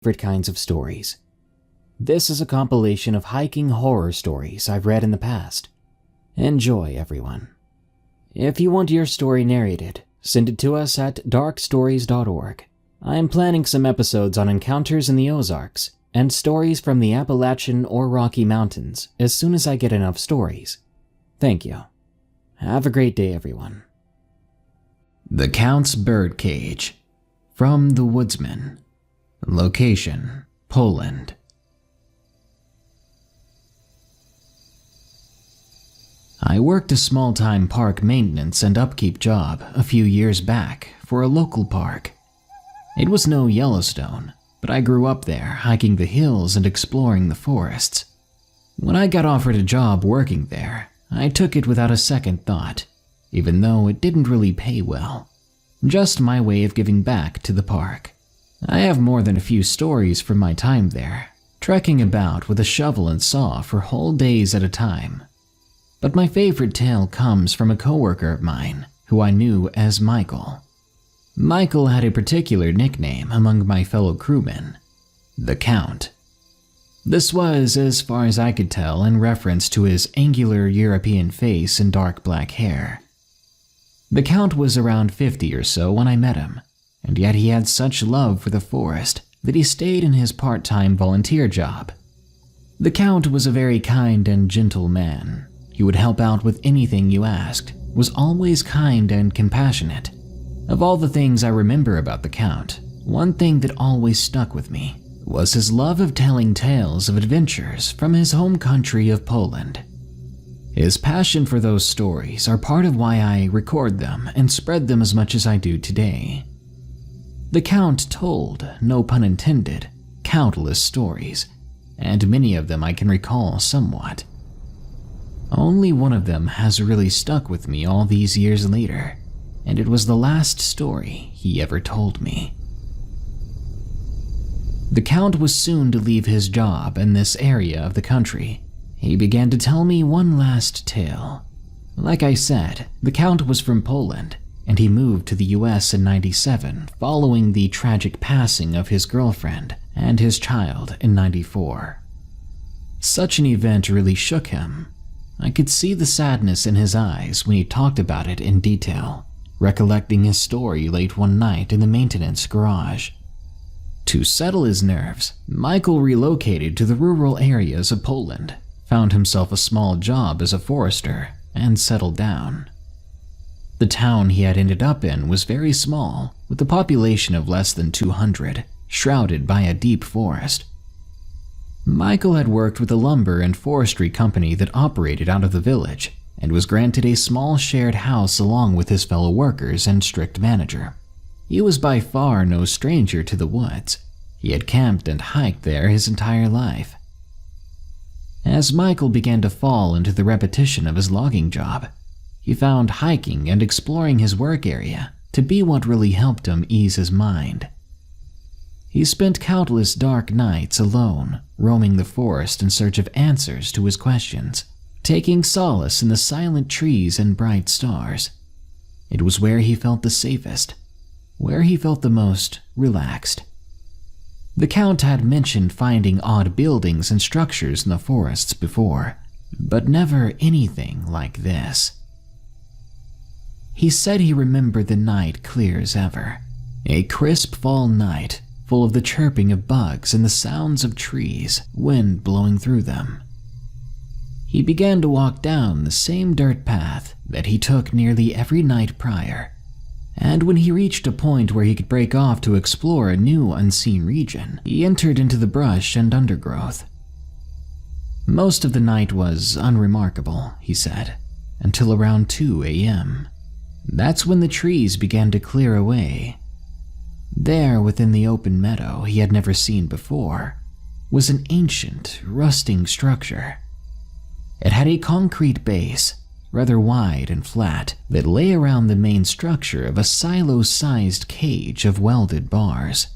favorite kinds of stories. This is a compilation of hiking horror stories I've read in the past. Enjoy, everyone. If you want your story narrated, send it to us at darkstories.org. I am planning some episodes on encounters in the Ozarks and stories from the Appalachian or Rocky Mountains as soon as I get enough stories. Thank you. Have a great day, everyone. The Count's Birdcage. From The Woodsman. Location, Poland. I worked a small-time park maintenance and upkeep job a few years back for a local park. It was no Yellowstone, but I grew up there hiking the hills and exploring the forests. When I got offered a job working there, I took it without a second thought, even though it didn't really pay well. Just my way of giving back to the park. I have more than a few stories from my time there, trekking about with a shovel and saw for whole days at a time. But my favorite tale comes from a coworker of mine who I knew as Michael. Michael had a particular nickname among my fellow crewmen, the Count. This was, as far as I could tell, in reference to his angular European face and dark black hair. The Count was around 50 or so when I met him, and yet he had such love for the forest that he stayed in his part-time volunteer job. The Count was a very kind and gentle man. He would help out with anything you asked, was always kind and compassionate. Of all the things I remember about the Count, one thing that always stuck with me was his love of telling tales of adventures from his home country of Poland. His passion for those stories are part of why I record them and spread them as much as I do today. The Count told, no pun intended, countless stories, and many of them I can recall somewhat. Only one of them has really stuck with me all these years later, and it was the last story he ever told me. The Count was soon to leave his job in this area of the country. He began to tell me one last tale. Like I said, the Count was from Poland, and he moved to the US in '97 following the tragic passing of his girlfriend and his child in '94. Such an event really shook him. I could see the sadness in his eyes when he talked about it in detail, recollecting his story late one night in the maintenance garage. To settle his nerves, Michael relocated to the rural areas of Poland, found himself a small job as a forester, and settled down. The town he had ended up in was very small, with a population of less than 200, shrouded by a deep forest. Michael had worked with a lumber and forestry company that operated out of the village, and was granted a small shared house along with his fellow workers and strict manager. He was by far no stranger to the woods. He had camped and hiked there his entire life. As Michael began to fall into the repetition of his logging job, he found hiking and exploring his work area to be what really helped him ease his mind. He spent countless dark nights alone, roaming the forest in search of answers to his questions, taking solace in the silent trees and bright stars. It was where he felt the safest, where he felt the most relaxed. The Count had mentioned finding odd buildings and structures in the forests before, but never anything like this. He said he remembered the night clear as ever, a crisp fall night full of the chirping of bugs and the sounds of trees, wind blowing through them. He began to walk down the same dirt path that he took nearly every night prior, and when he reached a point where he could break off to explore a new unseen region, he entered into the brush and undergrowth. Most of the night was unremarkable, he said, until around 2 a.m. That's when the trees began to clear away. There, within the open meadow he had never seen before, was an ancient, rusting structure. It had a concrete base, rather wide and flat, that lay around the main structure of a silo-sized cage of welded bars.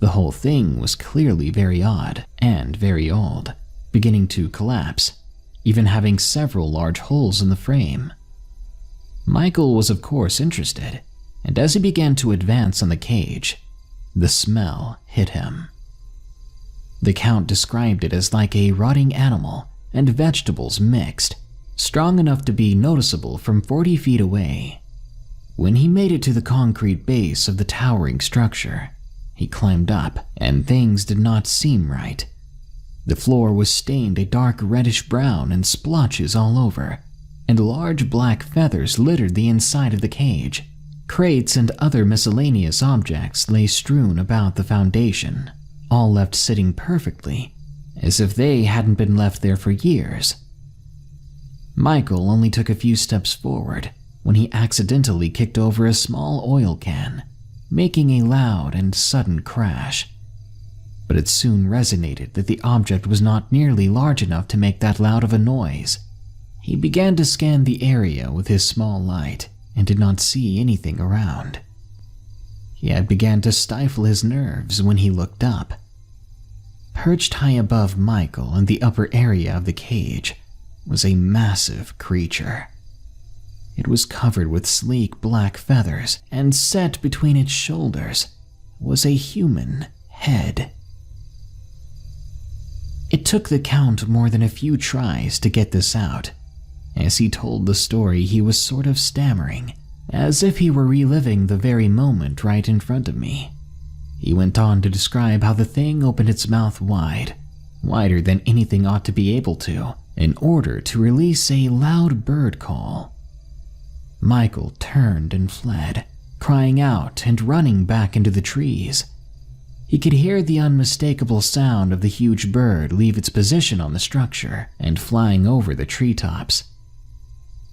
The whole thing was clearly very odd and very old, beginning to collapse, even having several large holes in the frame. Michael was of course interested, and as he began to advance on the cage, the smell hit him. The Count described it as like a rotting animal and vegetables mixed, strong enough to be noticeable from 40 feet away. When he made it to the concrete base of the towering structure, he climbed up, and things did not seem right. The floor was stained a dark reddish-brown and splotches all over, and large black feathers littered the inside of the cage. Crates and other miscellaneous objects lay strewn about the foundation, all left sitting perfectly, as if they hadn't been left there for years. Michael only took a few steps forward when he accidentally kicked over a small oil can, making a loud and sudden crash. But it soon resonated that the object was not nearly large enough to make that loud of a noise. He began to scan the area with his small light and did not see anything around. He had begun to stifle his nerves when he looked up. Perched high above Michael in the upper area of the cage was a massive creature. It was covered with sleek black feathers, and set between its shoulders was a human head. It took the Count more than a few tries to get this out. As he told the story, he was sort of stammering, as if he were reliving the very moment right in front of me. He went on to describe how the thing opened its mouth wide, wider than anything ought to be able to, in order to release a loud bird call. Michael turned and fled, crying out and running back into the trees. He could hear the unmistakable sound of the huge bird leave its position on the structure and flying over the treetops.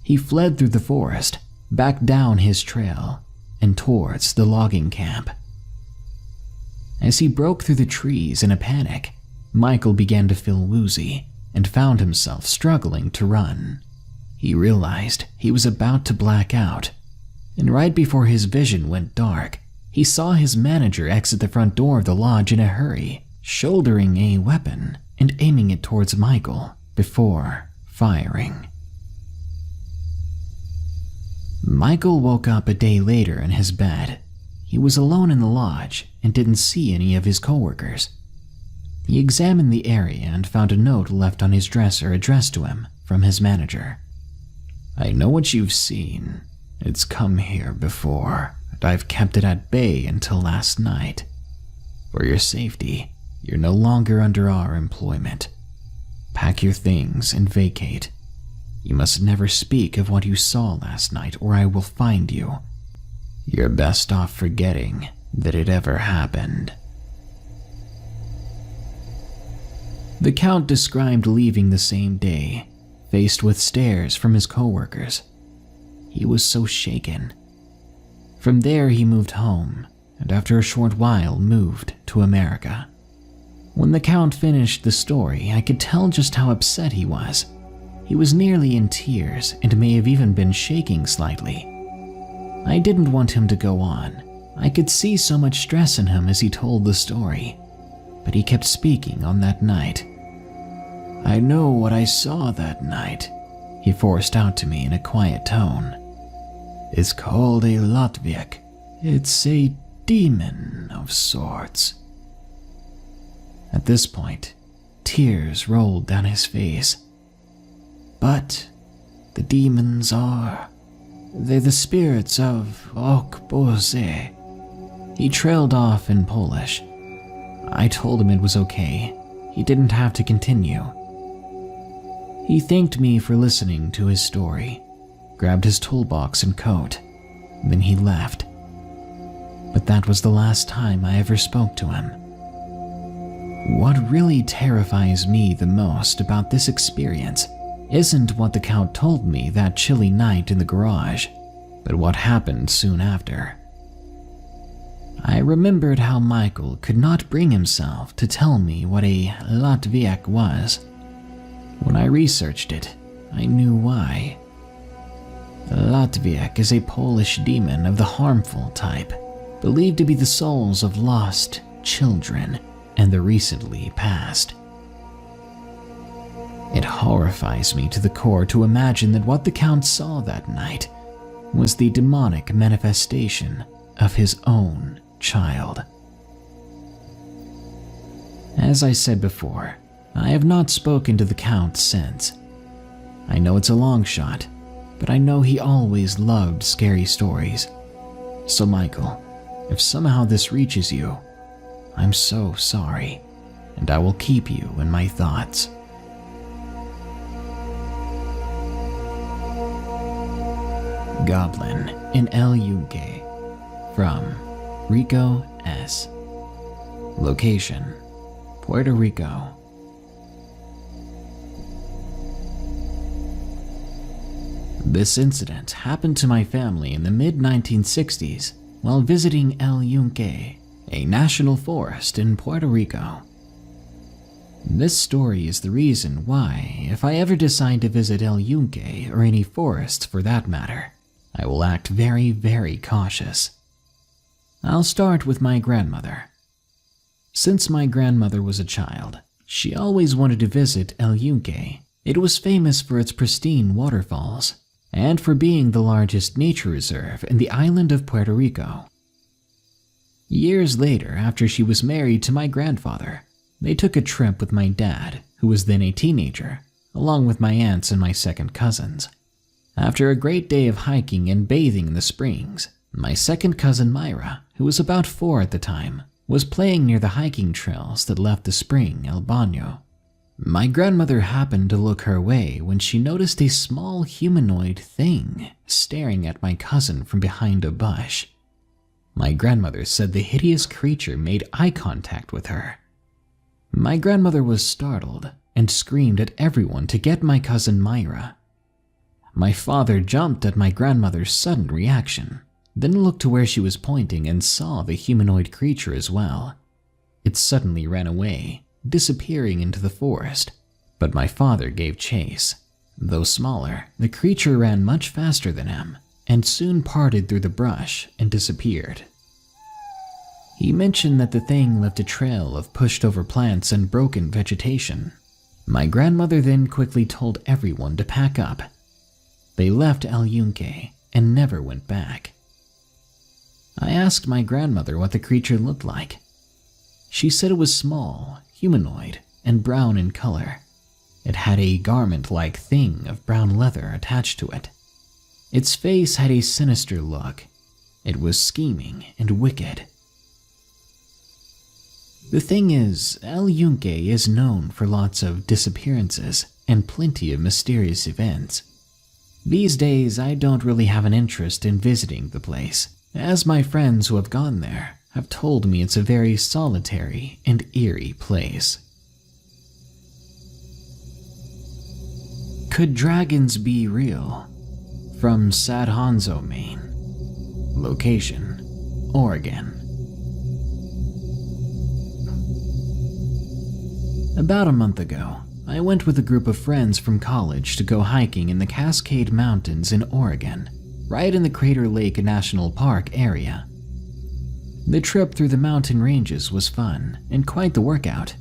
He fled through the forest, back down his trail, and towards the logging camp. As he broke through the trees in a panic, Michael began to feel woozy and found himself struggling to run. He realized he was about to black out, and right before his vision went dark, he saw his manager exit the front door of the lodge in a hurry, shouldering a weapon and aiming it towards Michael before firing. Michael woke up a day later in his bed. He was alone in the lodge and didn't see any of his coworkers. He examined the area and found a note left on his dresser addressed to him from his manager. "I know what you've seen. It's come here before, and I've kept it at bay until last night. For your safety, you're no longer under our employment. Pack your things and vacate. You must never speak of what you saw last night, or I will find you. You're best off forgetting that it ever happened." The Count described leaving the same day, faced with stares from his coworkers. He was so shaken. From there he moved home, and after a short while moved to America. When the Count finished the story, I could tell just how upset he was. He was nearly in tears and may have even been shaking slightly. I didn't want him to go on. I could see so much stress in him as he told the story, but he kept speaking on that night. "I know what I saw that night," he forced out to me in a quiet tone. "It's called a Latviak. It's a demon of sorts." At this point, tears rolled down his face. "But the demons they're the spirits of Okboze." He trailed off in Polish. I told him it was okay. He didn't have to continue. He thanked me for listening to his story, grabbed his toolbox and coat, then he left. But that was the last time I ever spoke to him. What really terrifies me the most about this experience isn't what the Count told me that chilly night in the garage, but what happened soon after. I remembered how Michael could not bring himself to tell me what a Latviak was. When I researched it, I knew why. Latviak is a Polish demon of the harmful type, believed to be the souls of lost children and the recently passed. It horrifies me to the core to imagine that what the Count saw that night was the demonic manifestation of his own child. As I said before, I have not spoken to the Count since. I know it's a long shot, but I know he always loved scary stories. So Michael, if somehow this reaches you, I'm so sorry, and I will keep you in my thoughts. Goblin in El Yunque, from Rico S. Location, Puerto Rico. This incident happened to my family in the mid-1960s while visiting El Yunque, a national forest in Puerto Rico. This story is the reason why, if I ever decide to visit El Yunque or any forest for that matter, I will act very, very cautious. I'll start with my grandmother. Since my grandmother was a child, she always wanted to visit El Yunque. It was famous for its pristine waterfalls and for being the largest nature reserve in the island of Puerto Rico. Years later, after she was married to my grandfather, they took a trip with my dad, who was then a teenager, along with my aunts and my second cousins. After a great day of hiking and bathing in the springs, my second cousin Myra, who was about 4 at the time, was playing near the hiking trails that left the spring El Baño. My grandmother happened to look her way when she noticed a small humanoid thing staring at my cousin from behind a bush. My grandmother said the hideous creature made eye contact with her. My grandmother was startled and screamed at everyone to get my cousin Myra. My father jumped at my grandmother's sudden reaction, then looked to where she was pointing and saw the humanoid creature as well. It suddenly ran away, disappearing into the forest, but my father gave chase. Though smaller, the creature ran much faster than him and soon parted through the brush and disappeared. He mentioned that the thing left a trail of pushed-over plants and broken vegetation. My grandmother then quickly told everyone to pack up. They left El Yunque and never went back. I asked my grandmother what the creature looked like. She said it was small, humanoid, and brown in color. It had a garment-like thing of brown leather attached to it. Its face had a sinister look. It was scheming and wicked. The thing is, El Yunque is known for lots of disappearances and plenty of mysterious events. These days, I don't really have an interest in visiting the place, as my friends who have gone there have told me it's a very solitary and eerie place. Could dragons be real? From Sad Hanzo, Maine. Location, Oregon. About a month ago, I went with a group of friends from college to go hiking in the Cascade Mountains in Oregon, right in the Crater Lake National Park area. The trip through the mountain ranges was fun and quite the workout.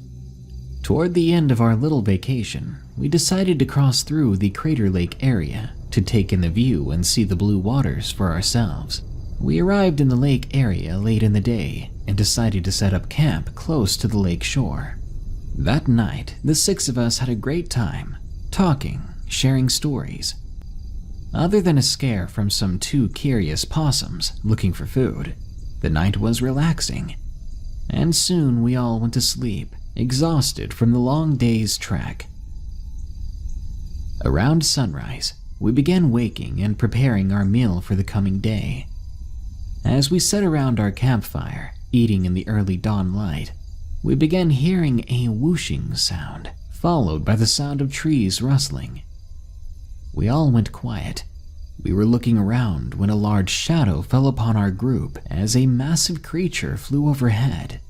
Toward the end of our little vacation, we decided to cross through the Crater Lake area to take in the view and see the blue waters for ourselves. We arrived in the lake area late in the day and decided to set up camp close to the lake shore. That night, the 6 of us had a great time, talking, sharing stories. Other than a scare from some 2 curious possums looking for food, the night was relaxing, and soon we all went to sleep, exhausted from the long day's trek. Around sunrise, we began waking and preparing our meal for the coming day. As we sat around our campfire, eating in the early dawn light, we began hearing a whooshing sound, followed by the sound of trees rustling. We all went quiet. We were looking around when a large shadow fell upon our group as a massive creature flew overhead.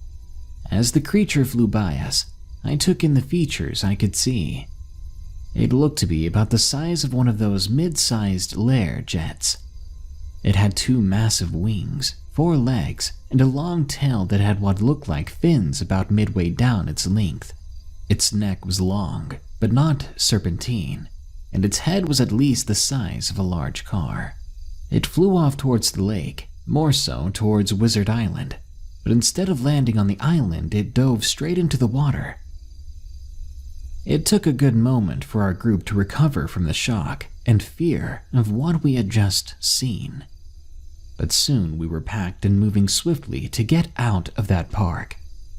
As the creature flew by us, I took in the features I could see. It looked to be about the size of one of those mid-sized Lear jets. It had 2 massive wings, 4 legs, and a long tail that had what looked like fins about midway down its length. Its neck was long, but not serpentine, and its head was at least the size of a large car. It flew off towards the lake, more so towards Wizard Island, but but instead of landing on the island, it dove straight into the water. It took a good moment for our group to recover from the shock and fear of what we had just seen. But soon we were packed and moving swiftly to get out of that park.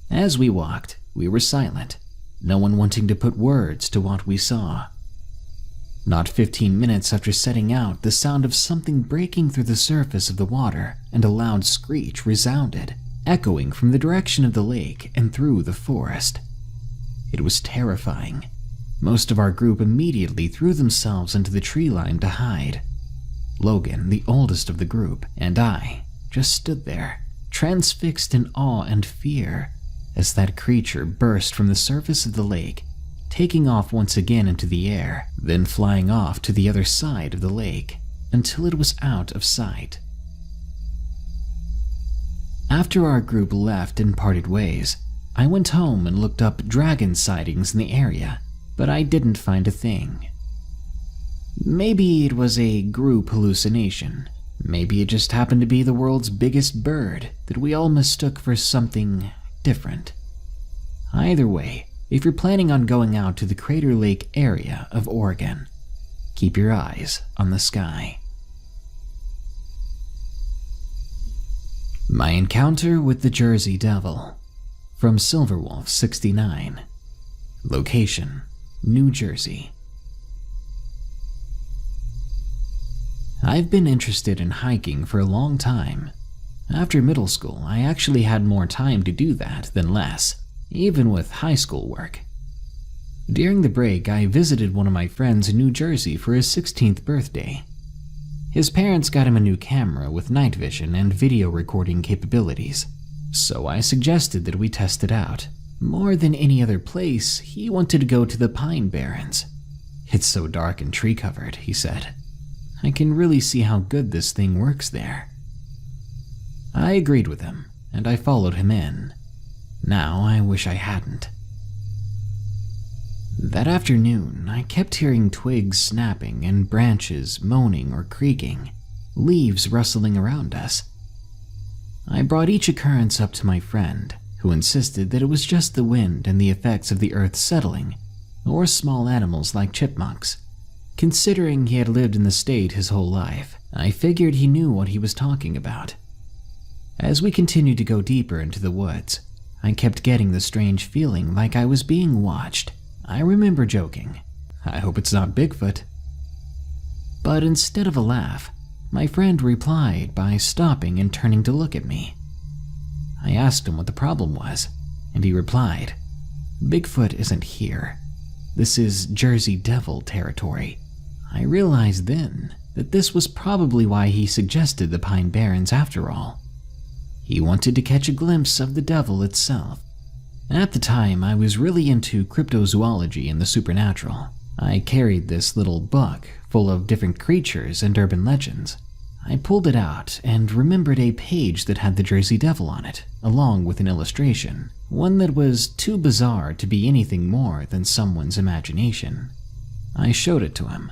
As we walked, we were silent, no one wanting to put words to what we saw. Not 15 minutes after setting out, the sound of something breaking through the surface of the water and a loud screech resounded, echoing from the direction of the lake and through the forest. It was terrifying. Most of our group immediately threw themselves into the tree line to hide. Logan, the oldest of the group, and I just stood there, transfixed in awe and fear, as that creature burst from the surface of the lake, taking off once again into the air, then flying off to the other side of the lake until it was out of sight. After our group left and parted ways, I went home and looked up dragon sightings in the area, but I didn't find a thing. Maybe it was a group hallucination. Maybe it just happened to be the world's biggest bird that we all mistook for something different. Either way, if you're planning on going out to the Crater Lake area of Oregon, keep your eyes on the sky. My encounter with the Jersey Devil. From Silverwolf69. Location: New Jersey. I've been interested in hiking for a long time. After middle school, I actually had more time to do that than less, even with high school work. During the break, I visited one of my friends in New Jersey for his 16th birthday. His parents got him a new camera with night vision and video recording capabilities, so I suggested that we test it out. More than any other place, he wanted to go to the Pine Barrens. "It's so dark and tree-covered," he said. "I can really see how good this thing works there." I agreed with him, and I followed him in. Now I wish I hadn't. That afternoon, I kept hearing twigs snapping and branches moaning or creaking, leaves rustling around us. I brought each occurrence up to my friend, who insisted that it was just the wind and the effects of the earth settling, or small animals like chipmunks. Considering he had lived in the state his whole life, I figured he knew what he was talking about. As we continued to go deeper into the woods, I kept getting the strange feeling like I was being watched. I remember joking, "I hope it's not Bigfoot." But instead of a laugh, my friend replied by stopping and turning to look at me. I asked him what the problem was, and he replied, "Bigfoot isn't here. This is Jersey Devil territory." I realized then that this was probably why he suggested the Pine Barrens after all. He wanted to catch a glimpse of the devil itself. At the time, I was really into cryptozoology and the supernatural. I carried this little book full of different creatures and urban legends. I pulled it out and remembered a page that had the Jersey Devil on it, along with an illustration, one that was too bizarre to be anything more than someone's imagination. I showed it to him.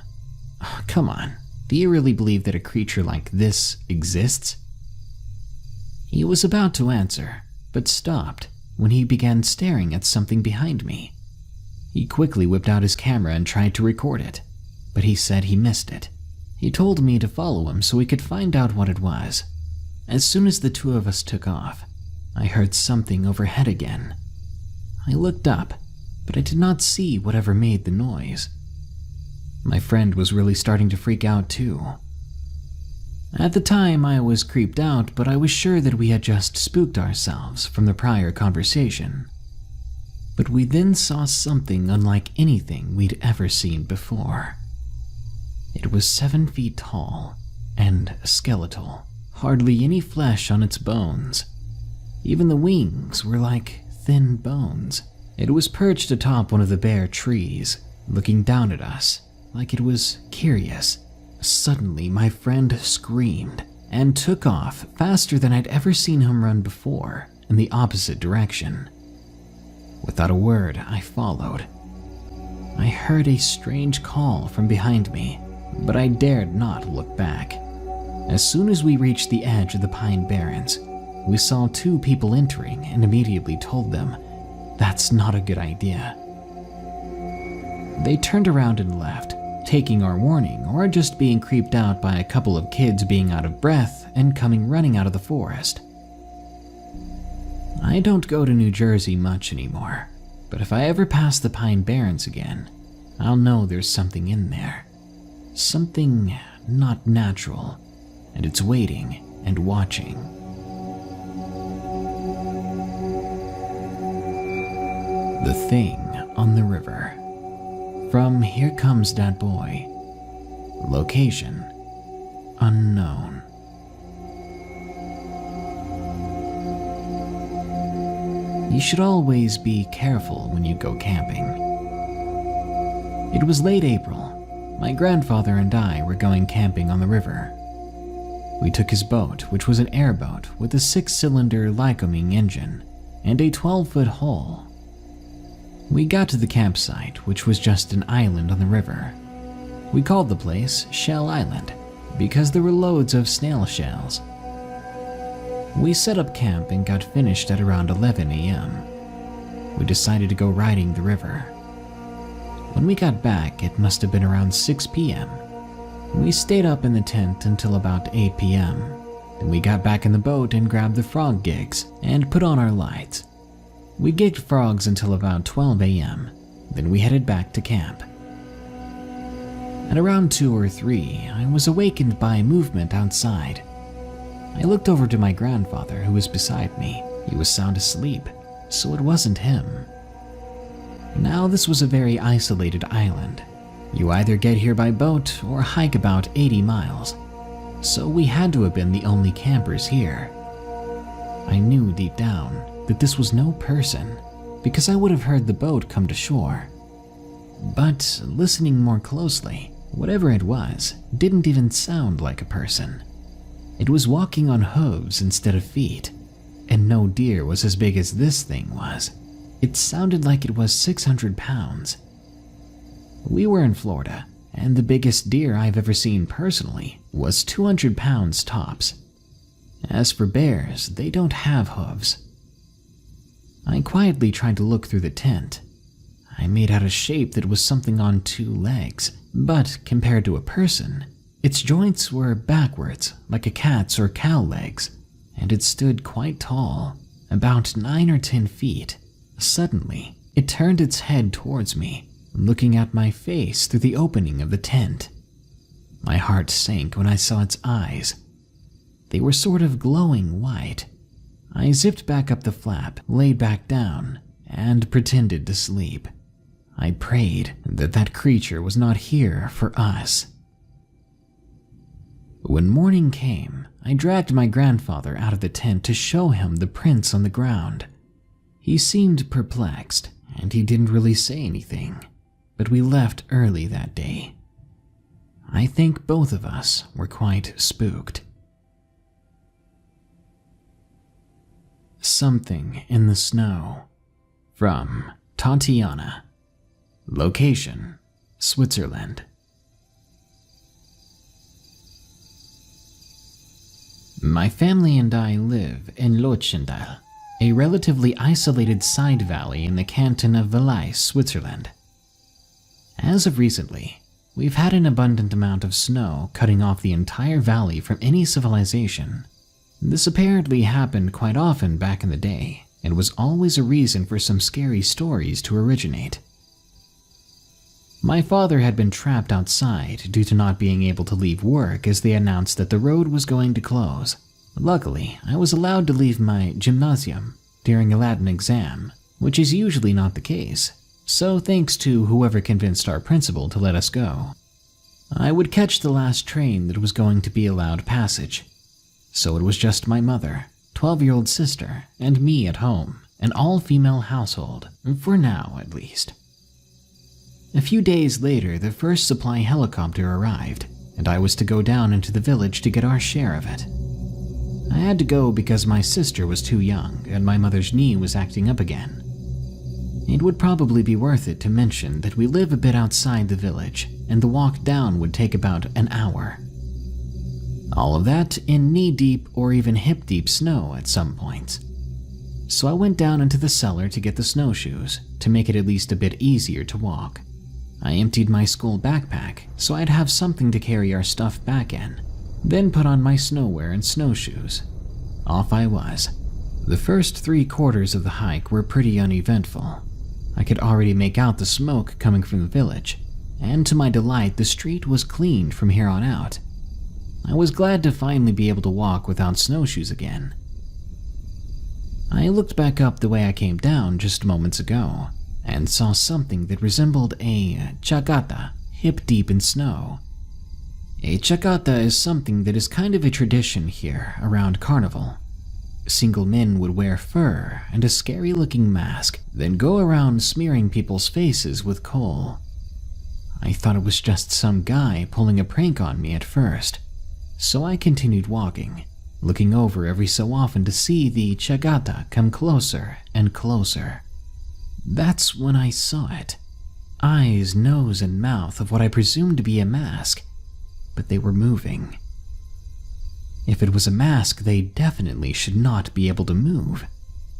"Oh, come on, do you really believe that a creature like this exists?" He was about to answer, but stopped when he began staring at something behind me. He quickly whipped out his camera and tried to record it, but he said he missed it. He told me to follow him so we could find out what it was. As soon as the two of us took off, I heard something overhead again. I looked up, but I did not see whatever made the noise. My friend was really starting to freak out too. At the time, I was creeped out, but I was sure that we had just spooked ourselves from the prior conversation. But we then saw something unlike anything we'd ever seen before. It was 7 feet tall and skeletal, hardly any flesh on its bones. Even the wings were like thin bones. It was perched atop one of the bare trees, looking down at us like it was curious. Suddenly, my friend screamed and took off faster than I'd ever seen him run before, in the opposite direction. Without a word, I followed. I heard a strange call from behind me, but I dared not look back. As soon as we reached the edge of the Pine Barrens, we saw two people entering and immediately told them, "That's not a good idea." They turned around and left, taking our warning or just being creeped out by a couple of kids being out of breath and coming running out of the forest. I don't go to New Jersey much anymore, but if I ever pass the Pine Barrens again, I'll know there's something in there. Something not natural, and it's waiting and watching. The Thing on the River. From Here Comes That Boy. Location unknown. You should always be careful when you go camping. It was late April. My grandfather and I were going camping on the river. We took his boat, which was an airboat with a 6-cylinder Lycoming engine and a 12-foot hull. We got to the campsite, which was just an island on the river. We called the place Shell Island because there were loads of snail shells. We set up camp and got finished at around 11 a.m. We decided to go riding the river. When we got back, it must have been around 6 p.m. We stayed up in the tent until about 8 p.m. Then we got back in the boat and grabbed the frog gigs and put on our lights. We gigged frogs until about 12 a.m. Then we headed back to camp. At around 2 or 3, I was awakened by movement outside. I looked over to my grandfather, who was beside me. He was sound asleep, so it wasn't him. Now, this was a very isolated island. You either get here by boat or hike about 80 miles, so we had to have been the only campers here. I knew deep down that this was no person, because I would have heard the boat come to shore. But listening more closely, whatever it was didn't even sound like a person. It was walking on hooves instead of feet, and no deer was as big as this thing was. It sounded like it was 600 pounds. We were in Florida, and the biggest deer I've ever seen personally was 200 pounds tops. As for bears, they don't have hooves. I quietly tried to look through the tent. I made out a shape that was something on 2 legs, but compared to a person, its joints were backwards like a cat's or cow legs, and it stood quite tall, about 9 or 10 feet. Suddenly, it turned its head towards me, looking at my face through the opening of the tent. My heart sank when I saw its eyes. They were sort of glowing white. I zipped back up the flap, laid back down, and pretended to sleep. I prayed that that creature was not here for us. When morning came, I dragged my grandfather out of the tent to show him the prints on the ground. He seemed perplexed, and he didn't really say anything, but we left early that day. I think both of us were quite spooked. Something in the Snow. From Tatiana. Location, Switzerland. My family and I live in Lochendal, a relatively isolated side valley in the canton of Valais, Switzerland. As of recently, we've had an abundant amount of snow cutting off the entire valley from any civilization. This apparently happened quite often back in the day, and was always a reason for some scary stories to originate. My father had been trapped outside due to not being able to leave work as they announced that the road was going to close. Luckily, I was allowed to leave my gymnasium during a Latin exam, which is usually not the case, so thanks to whoever convinced our principal to let us go. I would catch the last train that was going to be allowed passage. So it was just my mother, 12-year-old sister, and me at home, an all-female household, for now at least. A few days later, the first supply helicopter arrived, and I was to go down into the village to get our share of it. I had to go because my sister was too young and my mother's knee was acting up again. It would probably be worth it to mention that we live a bit outside the village, and the walk down would take about an hour. All of that in knee-deep or even hip-deep snow at some points. So I went down into the cellar to get the snowshoes to make it at least a bit easier to walk. I emptied my school backpack so I'd have something to carry our stuff back in, then put on my snowwear and snowshoes. Off I was. The first 3/4 of the hike were pretty uneventful. I could already make out the smoke coming from the village, and to my delight the street was cleaned from here on out. I was glad to finally be able to walk without snowshoes again. I looked back up the way I came down just moments ago, and saw something that resembled a chagata hip-deep in snow. A chagata is something that is kind of a tradition here around Carnival. Single men would wear fur and a scary-looking mask, then go around smearing people's faces with coal. I thought it was just some guy pulling a prank on me at first, so I continued walking, looking over every so often to see the chagata come closer and closer. That's when I saw it. Eyes, nose, and mouth of what I presumed to be a mask, but they were moving. If it was a mask, they definitely should not be able to move,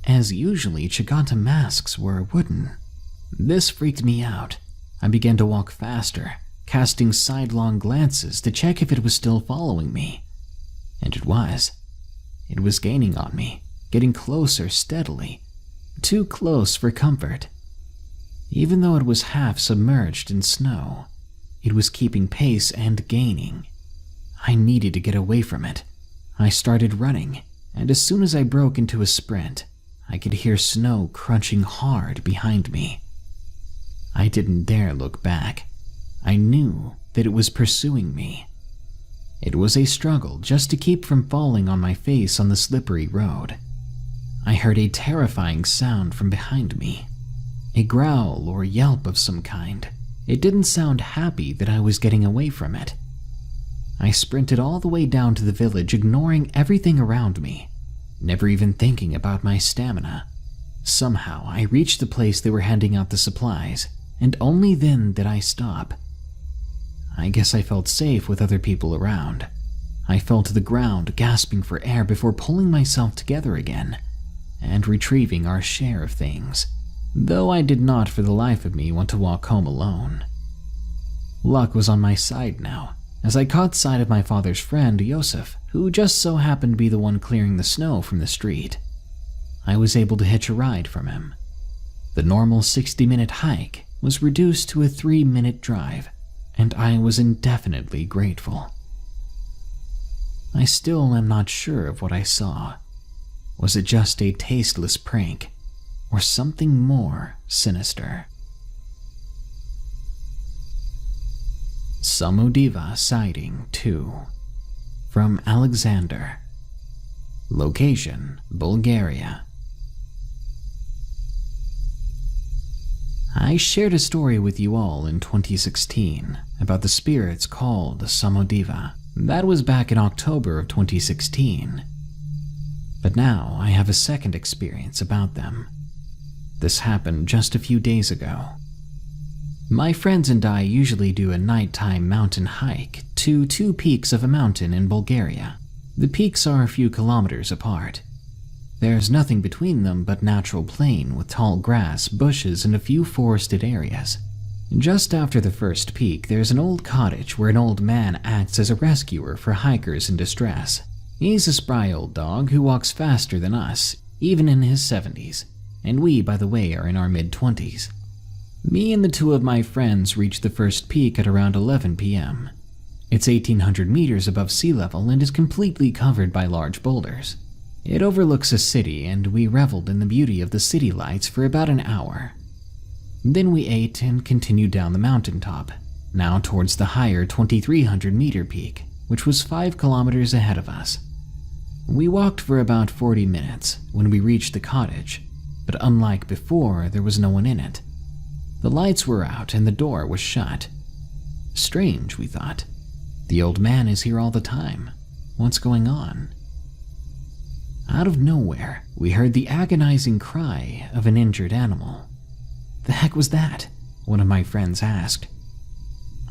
as usually chagata masks were wooden. This freaked me out. I began to walk faster, casting sidelong glances to check if it was still following me. And it was. It was gaining on me, getting closer steadily, too close for comfort. Even though it was half submerged in snow, it was keeping pace and gaining. I needed to get away from it. I started running, and as soon as I broke into a sprint, I could hear snow crunching hard behind me. I didn't dare look back. I knew that it was pursuing me. It was a struggle just to keep from falling on my face on the slippery road. I heard a terrifying sound from behind me, a growl or yelp of some kind. It didn't sound happy that I was getting away from it. I sprinted all the way down to the village, ignoring everything around me, never even thinking about my stamina. Somehow, I reached the place they were handing out the supplies, and only then did I stop. I guess I felt safe with other people around. I fell to the ground, gasping for air before pulling myself together again, and retrieving our share of things, though I did not for the life of me want to walk home alone. Luck was on my side now, as I caught sight of my father's friend, Yosef, who just so happened to be the one clearing the snow from the street. I was able to hitch a ride from him. The normal 60-minute hike was reduced to a 3-minute drive, and I was indefinitely grateful. I still am not sure of what I saw. Was it just a tasteless prank, or something more sinister? Samodiva Sighting 2, from Alexander. Location, Bulgaria. I shared a story with you all in 2016 about the spirits called Samodiva. That was back in October of 2016. But now I have a second experience about them. This happened just a few days ago. My friends and I usually do a nighttime mountain hike to 2 peaks of a mountain in Bulgaria. The peaks are a few kilometers apart. There's nothing between them but natural plain with tall grass, bushes, and a few forested areas. Just after the first peak, there's an old cottage where an old man acts as a rescuer for hikers in distress. He's a spry old dog who walks faster than us, even in his 70s, and we, by the way, are in our mid-20s. Me and the 2 of my friends reached the first peak at around 11 p.m. It's 1,800 meters above sea level and is completely covered by large boulders. It overlooks a city, and we reveled in the beauty of the city lights for about an hour. Then we ate and continued down the mountaintop, now towards the higher 2,300-meter peak, which was 5 kilometers ahead of us. We walked for about 40 minutes when we reached the cottage, but unlike before, there was no one in it. The lights were out and the door was shut. Strange, we thought. The old man is here all the time. What's going on? Out of nowhere, we heard the agonizing cry of an injured animal. The heck was that? One of my friends asked.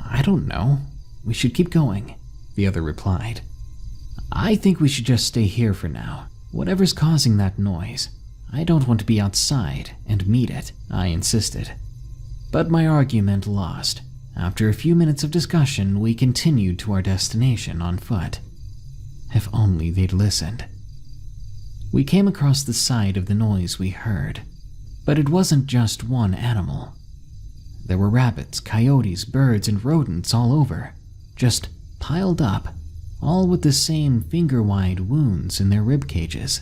I don't know. We should keep going, the other replied. I think we should just stay here for now. Whatever's causing that noise, I don't want to be outside and meet it, I insisted. But my argument lost. After a few minutes of discussion, we continued to our destination on foot. If only they'd listened. We came across the site of the noise we heard, but it wasn't just one animal. There were rabbits, coyotes, birds, and rodents all over, just piled up, all with the same finger-wide wounds in their rib cages.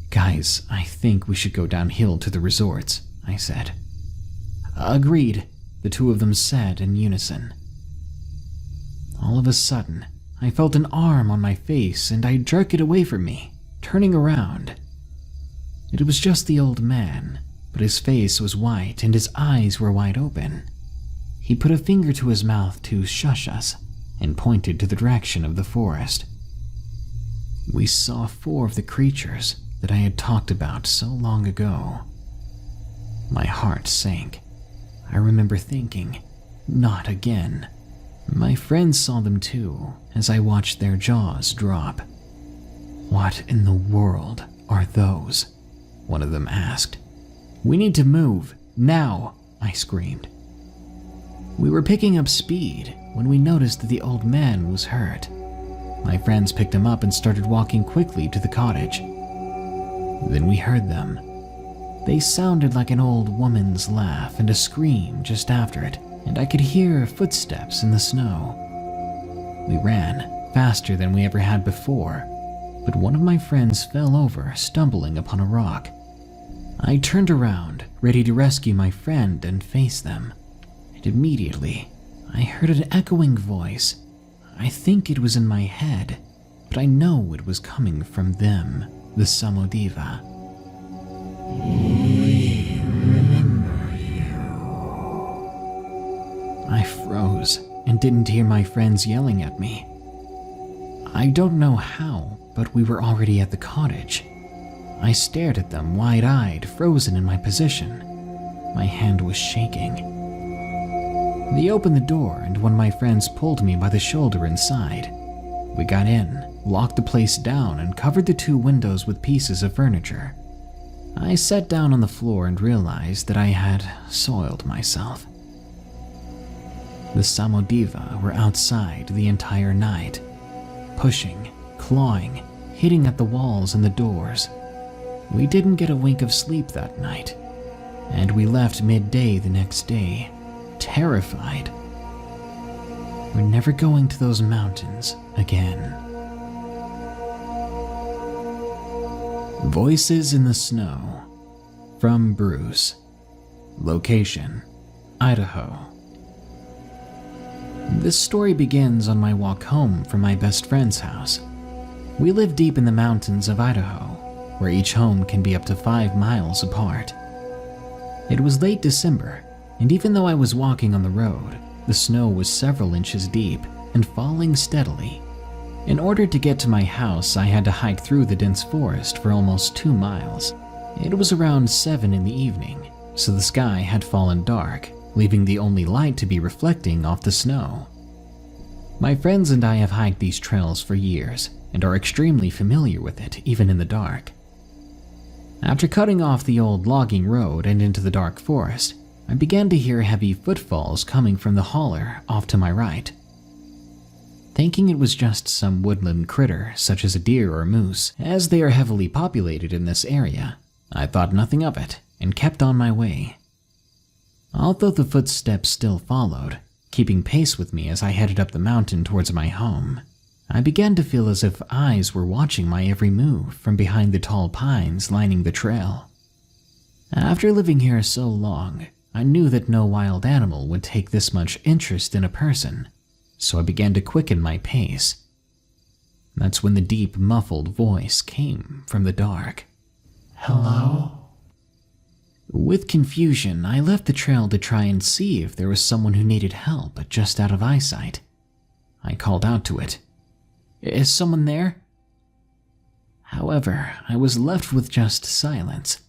Guys, I think we should go downhill to the resorts, I said. Agreed, the two of them said in unison. All of a sudden, I felt an arm on my face and I jerked it away from me, turning around. It was just the old man, but his face was white and his eyes were wide open. He put a finger to his mouth to shush us and pointed to the direction of the forest. We saw 4 of the creatures that I had talked about so long ago. My heart sank. I remember thinking, not again. My friends saw them too, as I watched their jaws drop. What in the world are those? One of them asked. We need to move, now, I screamed. We were picking up speed when we noticed that the old man was hurt. My friends picked him up and started walking quickly to the cottage. Then we heard them. They sounded like an old woman's laugh and a scream just after it, and I could hear footsteps in the snow. We ran, faster than we ever had before, but one of my friends fell over, stumbling upon a rock. I turned around, ready to rescue my friend and face them, and immediately I heard an echoing voice. I think it was in my head, but I know it was coming from them, the Samodiva. We remember you. I froze and didn't hear my friends yelling at me. I don't know how, but we were already at the cottage. I stared at them wide-eyed, frozen in my position. My hand was shaking. They opened the door and one of my friends pulled me by the shoulder inside. We got in, locked the place down, and covered the 2 windows with pieces of furniture. I sat down on the floor and realized that I had soiled myself. The Samodiva were outside the entire night, pushing, clawing, hitting at the walls and the doors. We didn't get a wink of sleep that night, and we left midday the next day, terrified. We're never going to those mountains again. Voices in the Snow, from Bruce. Location, Idaho. This story begins on my walk home from my best friend's house. We live deep in the mountains of Idaho, where each home can be up to 5 miles apart. It was late December, and even though I was walking on the road, the snow was several inches deep and falling steadily. In order to get to my house, I had to hike through the dense forest for almost 2 miles. It was around 7 in the evening, so the sky had fallen dark, leaving the only light to be reflecting off the snow. My friends and I have hiked these trails for years and are extremely familiar with it, even in the dark. After cutting off the old logging road and into the dark forest, I began to hear heavy footfalls coming from the holler off to my right. Thinking it was just some woodland critter, such as a deer or moose, as they are heavily populated in this area, I thought nothing of it and kept on my way. Although the footsteps still followed, keeping pace with me as I headed up the mountain towards my home, I began to feel as if eyes were watching my every move from behind the tall pines lining the trail. After living here so long, I knew that no wild animal would take this much interest in a person, so I began to quicken my pace. That's when the deep, muffled voice came from the dark. Hello? With confusion, I left the trail to try and see if there was someone who needed help just out of eyesight. I called out to it. Is someone there? However, I was left with just silence.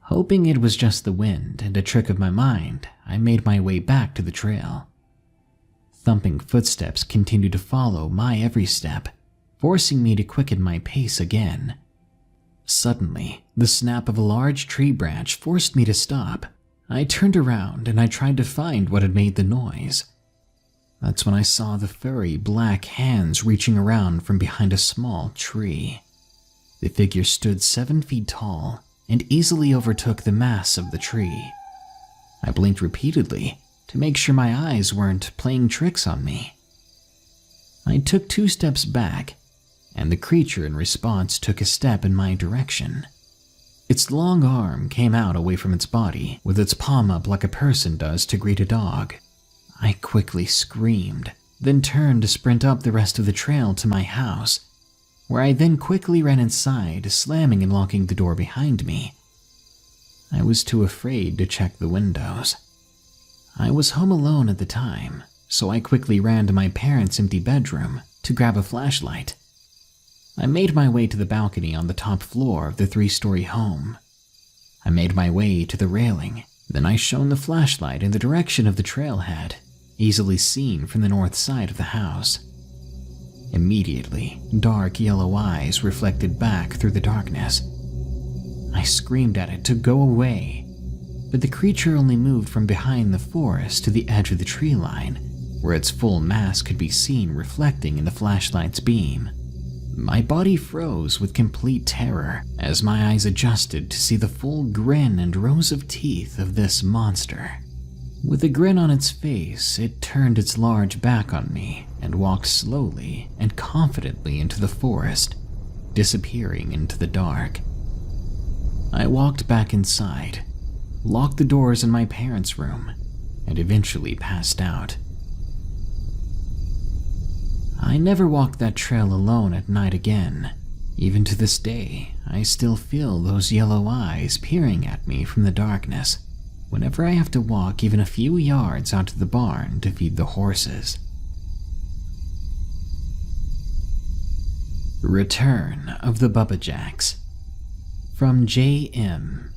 Hoping it was just the wind and a trick of my mind, I made my way back to the trail. Thumping footsteps continued to follow my every step, forcing me to quicken my pace again. Suddenly, the snap of a large tree branch forced me to stop. I turned around and I tried to find what had made the noise. That's when I saw the furry black hands reaching around from behind a small tree. The figure stood 7 feet tall and easily overtook the mass of the tree. I blinked repeatedly to make sure my eyes weren't playing tricks on me. I took 2 steps back, and the creature in response took a step in my direction. Its long arm came out away from its body, with its palm up like a person does to greet a dog. I quickly screamed, then turned to sprint up the rest of the trail to my house, where I then quickly ran inside, slamming and locking the door behind me. I was too afraid to check the windows. I was home alone at the time, so I quickly ran to my parents' empty bedroom to grab a flashlight. I made my way to the balcony on the top floor of the 3-story home. I made my way to the railing, then I shone the flashlight in the direction of the trailhead, easily seen from the north side of the house. Immediately, dark yellow eyes reflected back through the darkness. I screamed at it to go away, but the creature only moved from behind the forest to the edge of the tree line, where its full mass could be seen reflecting in the flashlight's beam. My body froze with complete terror as my eyes adjusted to see the full grin and rows of teeth of this monster. With a grin on its face, it turned its large back on me and walked slowly and confidently into the forest, disappearing into the dark. I walked back inside, locked the doors in my parents' room, and eventually passed out. I never walked that trail alone at night again. Even to this day, I still feel those yellow eyes peering at me from the darkness whenever I have to walk even a few yards out to the barn to feed the horses. Return of the Bubba Jacks. From J.M.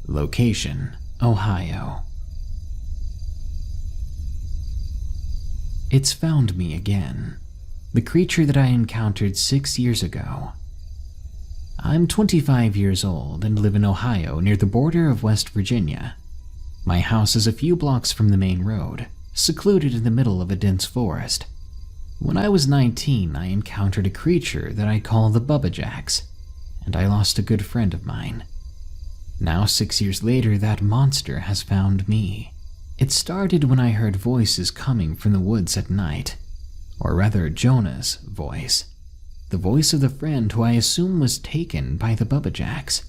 Location, Ohio. It's found me again. The creature that I encountered 6 years ago. I'm 25 years old and live in Ohio near the border of West Virginia. My house is a few blocks from the main road, secluded in the middle of a dense forest. When I was 19, I encountered a creature that I call the Bubba Jacks, and I lost a good friend of mine. Now 6 years later, that monster has found me. It started when I heard voices coming from the woods at night. Or rather, Jonah's voice. The voice of the friend who I assume was taken by the Bubba Jacks.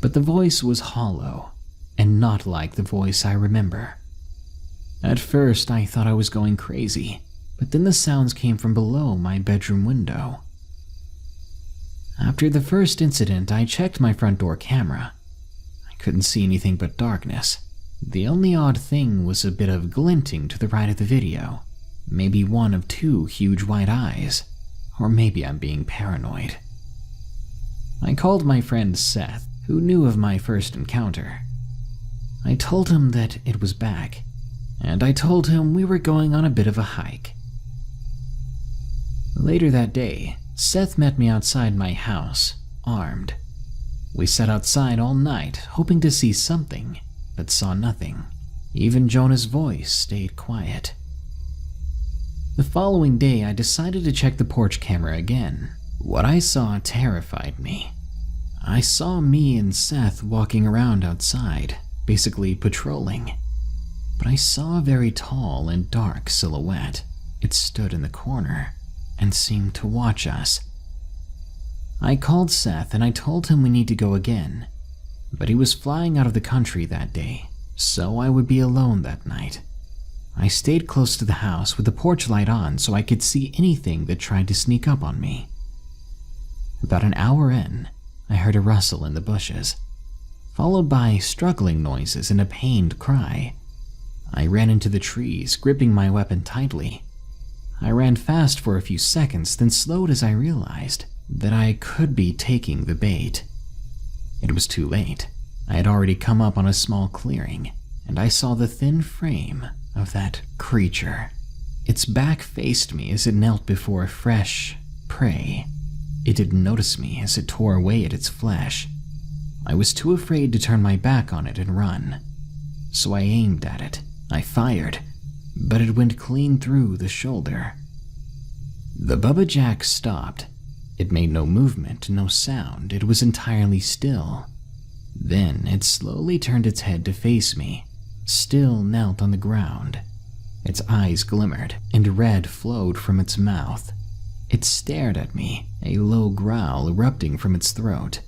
But the voice was hollow, and not like the voice I remember. At first, I thought I was going crazy, but then the sounds came from below my bedroom window. After the first incident, I checked my front door camera. I couldn't see anything but darkness. The only odd thing was a bit of glinting to the right of the video. Maybe one of 2 huge white eyes, or maybe I'm being paranoid. I called my friend Seth, who knew of my first encounter. I told him that it was back, and I told him we were going on a bit of a hike. Later that day, Seth met me outside my house, armed. We sat outside all night, hoping to see something, but saw nothing. Even Jonah's voice stayed quiet. The following day, I decided to check the porch camera again. What I saw terrified me. I saw me and Seth walking around outside, basically patrolling. But I saw a very tall and dark silhouette. It stood in the corner and seemed to watch us. I called Seth and I told him we need to go again, but he was flying out of the country that day, so I would be alone that night. I stayed close to the house with the porch light on so I could see anything that tried to sneak up on me. About an hour in, I heard a rustle in the bushes, followed by struggling noises and a pained cry. I ran into the trees, gripping my weapon tightly. I ran fast for a few seconds, then slowed as I realized that I could be taking the bait. It was too late. I had already come up on a small clearing, and I saw the thin frame of that creature. Its back faced me as it knelt before a fresh, prey. It didn't notice me as it tore away at its flesh. I was too afraid to turn my back on it and run. So I aimed at it. I fired, but it went clean through the shoulder. The Bubba Jack stopped. It made no movement, no sound. It was entirely still. Then it slowly turned its head to face me, still knelt on the ground. Its eyes glimmered, and red flowed from its mouth. It stared at me, a low growl erupting from its throat.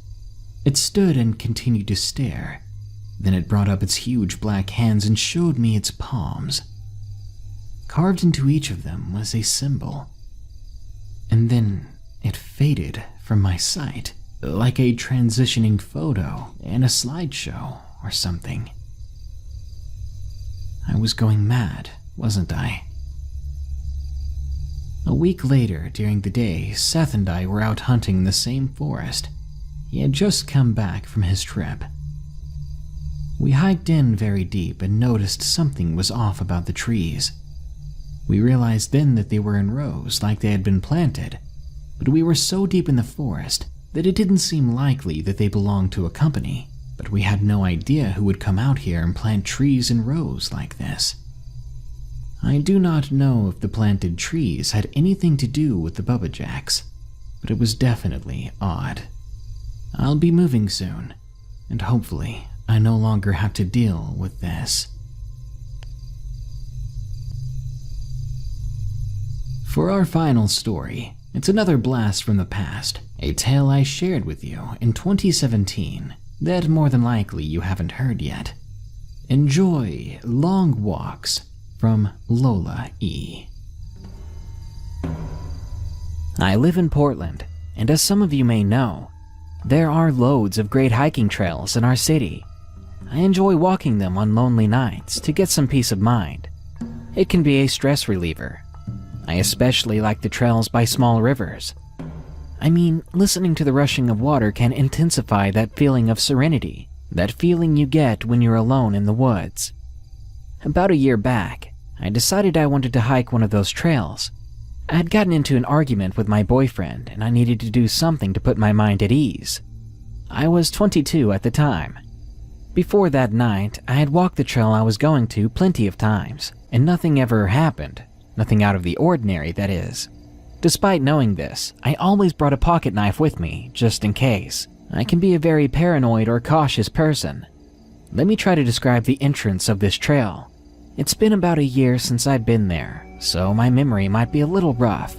It stood and continued to stare. Then it brought up its huge black hands and showed me its palms. Carved into each of them was a symbol. And then it faded from my sight, like a transitioning photo in a slideshow or something. I was going mad, wasn't I? A week later, during the day, Seth and I were out hunting in the same forest. He had just come back from his trip. We hiked in very deep and noticed something was off about the trees. We realized then that they were in rows, like they had been planted, but we were so deep in the forest that it didn't seem likely that they belonged to a company, but we had no idea who would come out here and plant trees in rows like this. I do not know if the planted trees had anything to do with the Bubba Jacks, but it was definitely odd. I'll be moving soon, and hopefully I no longer have to deal with this. For our final story, it's another blast from the past, a tale I shared with you in 2017 that more than likely you haven't heard yet. Enjoy Long Walks from Lola E. I live in Portland, and as some of you may know, there are loads of great hiking trails in our city. I enjoy walking them on lonely nights to get some peace of mind. It can be a stress reliever. I especially like the trails by small rivers. I mean, listening to the rushing of water can intensify that feeling of serenity, that feeling you get when you're alone in the woods. About a year back, I decided I wanted to hike one of those trails. I had gotten into an argument with my boyfriend, and I needed to do something to put my mind at ease. I was 22 at the time. Before that night, I had walked the trail I was going to plenty of times, and nothing ever happened. Nothing out of the ordinary, that is. Despite knowing this, I always brought a pocket knife with me, just in case. I can be a very paranoid or cautious person. Let me try to describe the entrance of this trail. It's been about a year since I'd been there, so my memory might be a little rough.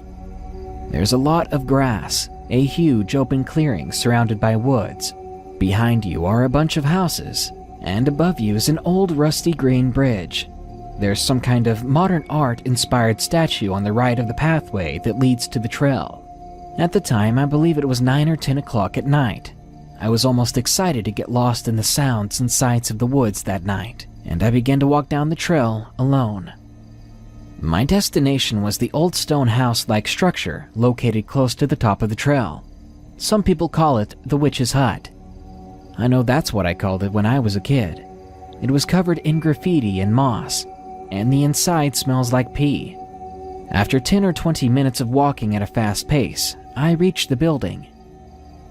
There's a lot of grass, a huge open clearing surrounded by woods. Behind you are a bunch of houses, and above you is an old rusty green bridge. There's some kind of modern art-inspired statue on the right of the pathway that leads to the trail. At the time, I believe it was 9 or 10 o'clock at night. I was almost excited to get lost in the sounds and sights of the woods that night, and I began to walk down the trail alone. My destination was the old stone house-like structure located close to the top of the trail. Some people call it the Witch's Hut. I know that's what I called it when I was a kid. It was covered in graffiti and moss, and the inside smells like pee. After 10 or 20 minutes of walking at a fast pace, I reached the building.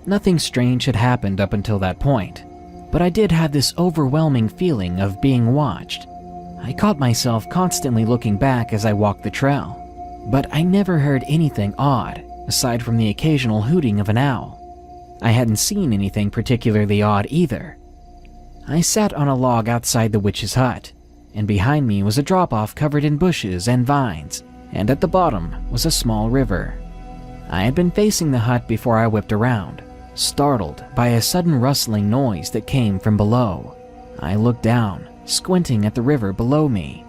Nothing strange had happened up until that point, but I did have this overwhelming feeling of being watched. I caught myself constantly looking back as I walked the trail, but I never heard anything odd, aside from the occasional hooting of an owl. I hadn't seen anything particularly odd either. I sat on a log outside the witch's hut, and behind me was a drop-off covered in bushes and vines, and at the bottom was a small river. I had been facing the hut before I whipped around, startled by a sudden rustling noise that came from below. I looked down, squinting at the river below me,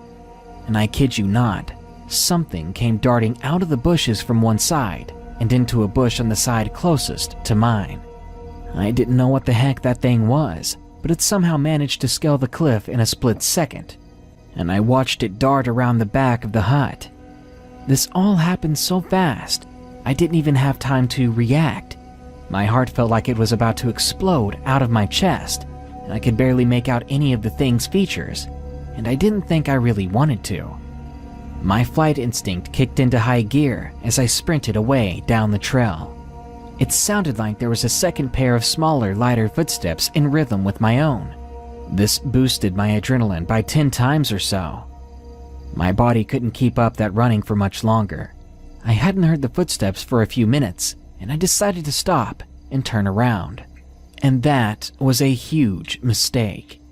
and I kid you not, something came darting out of the bushes from one side and into a bush on the side closest to mine. I didn't know what the heck that thing was, but it somehow managed to scale the cliff in a split second, and I watched it dart around the back of the hut. This all happened so fast, I didn't even have time to react. My heart felt like it was about to explode out of my chest, and I could barely make out any of the thing's features, and I didn't think I really wanted to. My flight instinct kicked into high gear as I sprinted away down the trail. It sounded like there was a second pair of smaller, lighter footsteps in rhythm with my own. This boosted my adrenaline by 10 times or so. My body couldn't keep up that running for much longer. I hadn't heard the footsteps for a few minutes, and I decided to stop and turn around. And that was a huge mistake.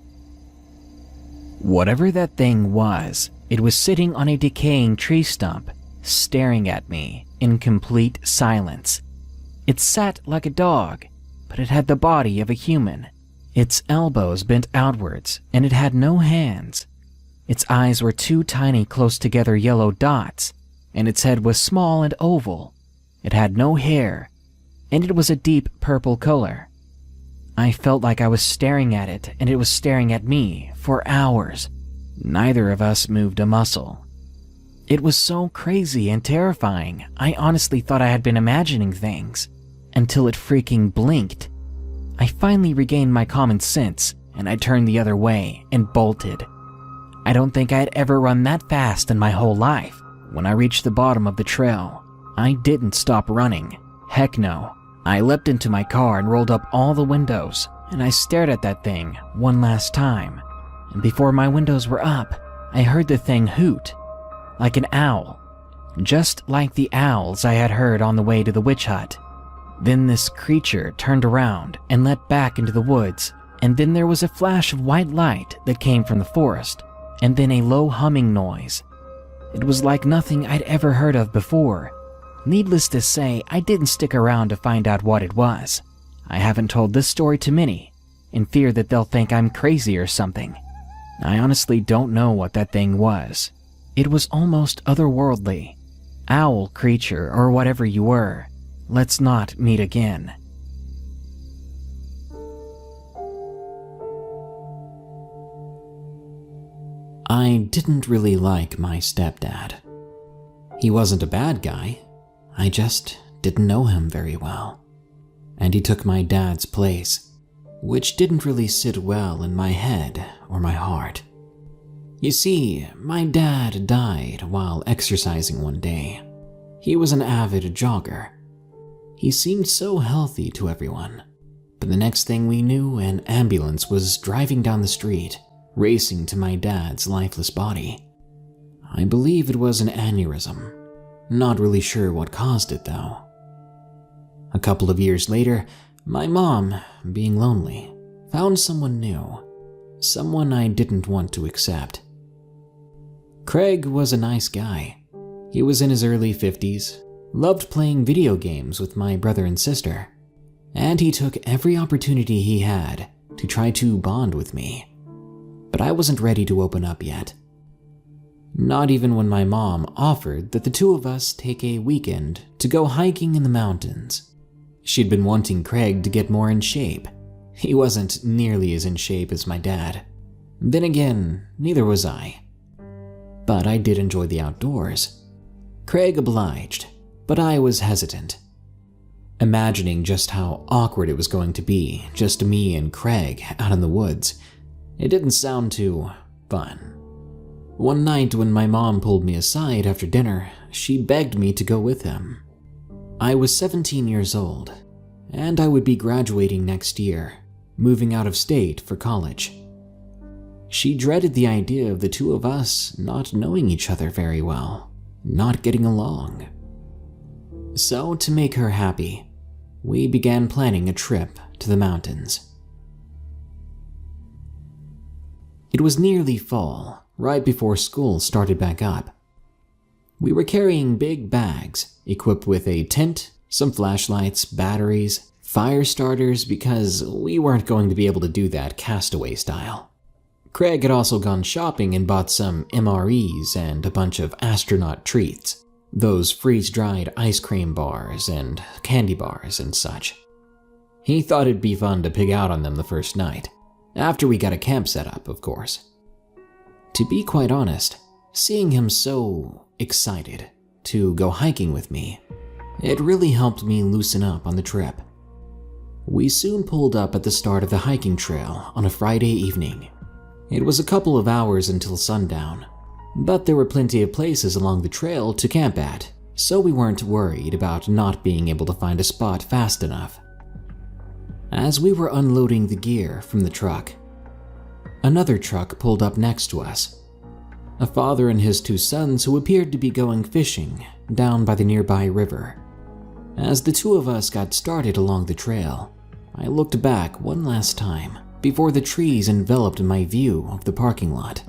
Whatever that thing was, it was sitting on a decaying tree stump, staring at me in complete silence. It sat like a dog, but it had the body of a human. Its elbows bent outwards, and it had no hands. Its eyes were two tiny close together yellow dots, and its head was small and oval. It had no hair, and it was a deep purple color. I felt like I was staring at it, and it was staring at me for hours. Neither of us moved a muscle. It was so crazy and terrifying, I honestly thought I had been imagining things, until it freaking blinked. I finally regained my common sense, and I turned the other way and bolted. I don't think I had ever run that fast in my whole life. When I reached the bottom of the trail, I didn't stop running. Heck no. I leapt into my car and rolled up all the windows, and I stared at that thing one last time. And before my windows were up, I heard the thing hoot, like an owl, just like the owls I had heard on the way to the witch hut. Then this creature turned around and leapt back into the woods, and then there was a flash of white light that came from the forest, and then a low humming noise. It was like nothing I'd ever heard of before. Needless to say, I didn't stick around to find out what it was. I haven't told this story to many, in fear that they'll think I'm crazy or something. I honestly don't know what that thing was. It was almost otherworldly. Owl creature or whatever you were, let's not meet again. I didn't really like my stepdad. He wasn't a bad guy. I just didn't know him very well. And he took my dad's place, which didn't really sit well in my head or my heart. You see, my dad died while exercising one day. He was an avid jogger. He seemed so healthy to everyone, but the next thing we knew, an ambulance was driving down the street, racing to my dad's lifeless body. I believe it was an aneurysm. Not really sure what caused it though. A couple of years later, my mom, being lonely, found someone new, someone I didn't want to accept. Craig was a nice guy. He was in his early 50s, loved playing video games with my brother and sister, and he took every opportunity he had to try to bond with me. But I wasn't ready to open up yet. Not even when my mom offered that the two of us take a weekend to go hiking in the mountains. She'd been wanting Craig to get more in shape. He wasn't nearly as in shape as my dad. Then again, neither was I. But I did enjoy the outdoors. Craig obliged, but I was hesitant. Imagining just how awkward it was going to be, just me and Craig out in the woods, it didn't sound too fun. One night when my mom pulled me aside after dinner, she begged me to go with him. I was 17 years old, and I would be graduating next year, moving out of state for college. She dreaded the idea of the two of us not knowing each other very well, not getting along. So, to make her happy, we began planning a trip to the mountains. It was nearly fall, right before school started back up. We were carrying big bags, equipped with a tent, some flashlights, batteries, fire starters, because we weren't going to be able to do that castaway style. Craig had also gone shopping and bought some MREs and a bunch of astronaut treats, those freeze-dried ice cream bars and candy bars and such. He thought it'd be fun to pig out on them the first night, after we got a camp set up, of course. To be quite honest, seeing him so excited to go hiking with me, it really helped me loosen up on the trip. We soon pulled up at the start of the hiking trail on a Friday evening. It was a couple of hours until sundown. But there were plenty of places along the trail to camp at, so we weren't worried about not being able to find a spot fast enough. As we were unloading the gear from the truck, another truck pulled up next to us. A father and his two sons who appeared to be going fishing down by the nearby river. As the two of us got started along the trail, I looked back one last time before the trees enveloped my view of the parking lot.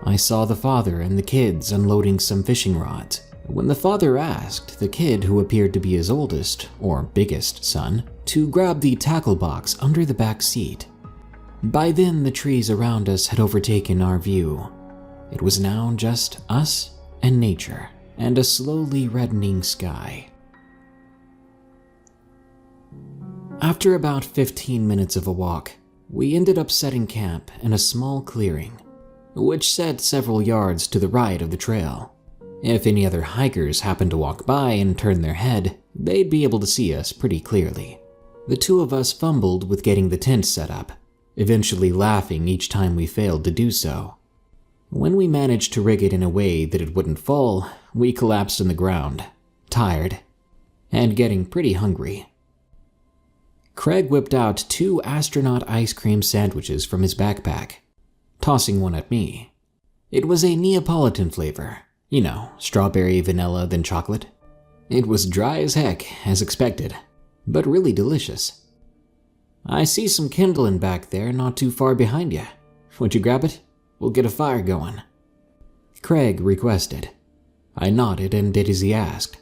I saw the father and the kids unloading some fishing rods when the father asked the kid, who appeared to be his oldest or biggest son, to grab the tackle box under the back seat. By then, the trees around us had overtaken our view. It was now just us and nature and a slowly reddening sky. After about 15 minutes of a walk, we ended up setting camp in a small clearing, which sat several yards to the right of the trail. If any other hikers happened to walk by and turn their head, they'd be able to see us pretty clearly. The two of us fumbled with getting the tent set up, eventually laughing each time we failed to do so. When we managed to rig it in a way that it wouldn't fall, we collapsed on the ground, tired, and getting pretty hungry. Craig whipped out 2 astronaut ice cream sandwiches from his backpack, tossing one at me. It was a Neapolitan flavor, strawberry, vanilla, then chocolate. It was dry as heck, as expected, but really delicious. I see some kindling back there not too far behind you. Would you grab it? We'll get a fire going. Craig requested. I nodded and did as he asked.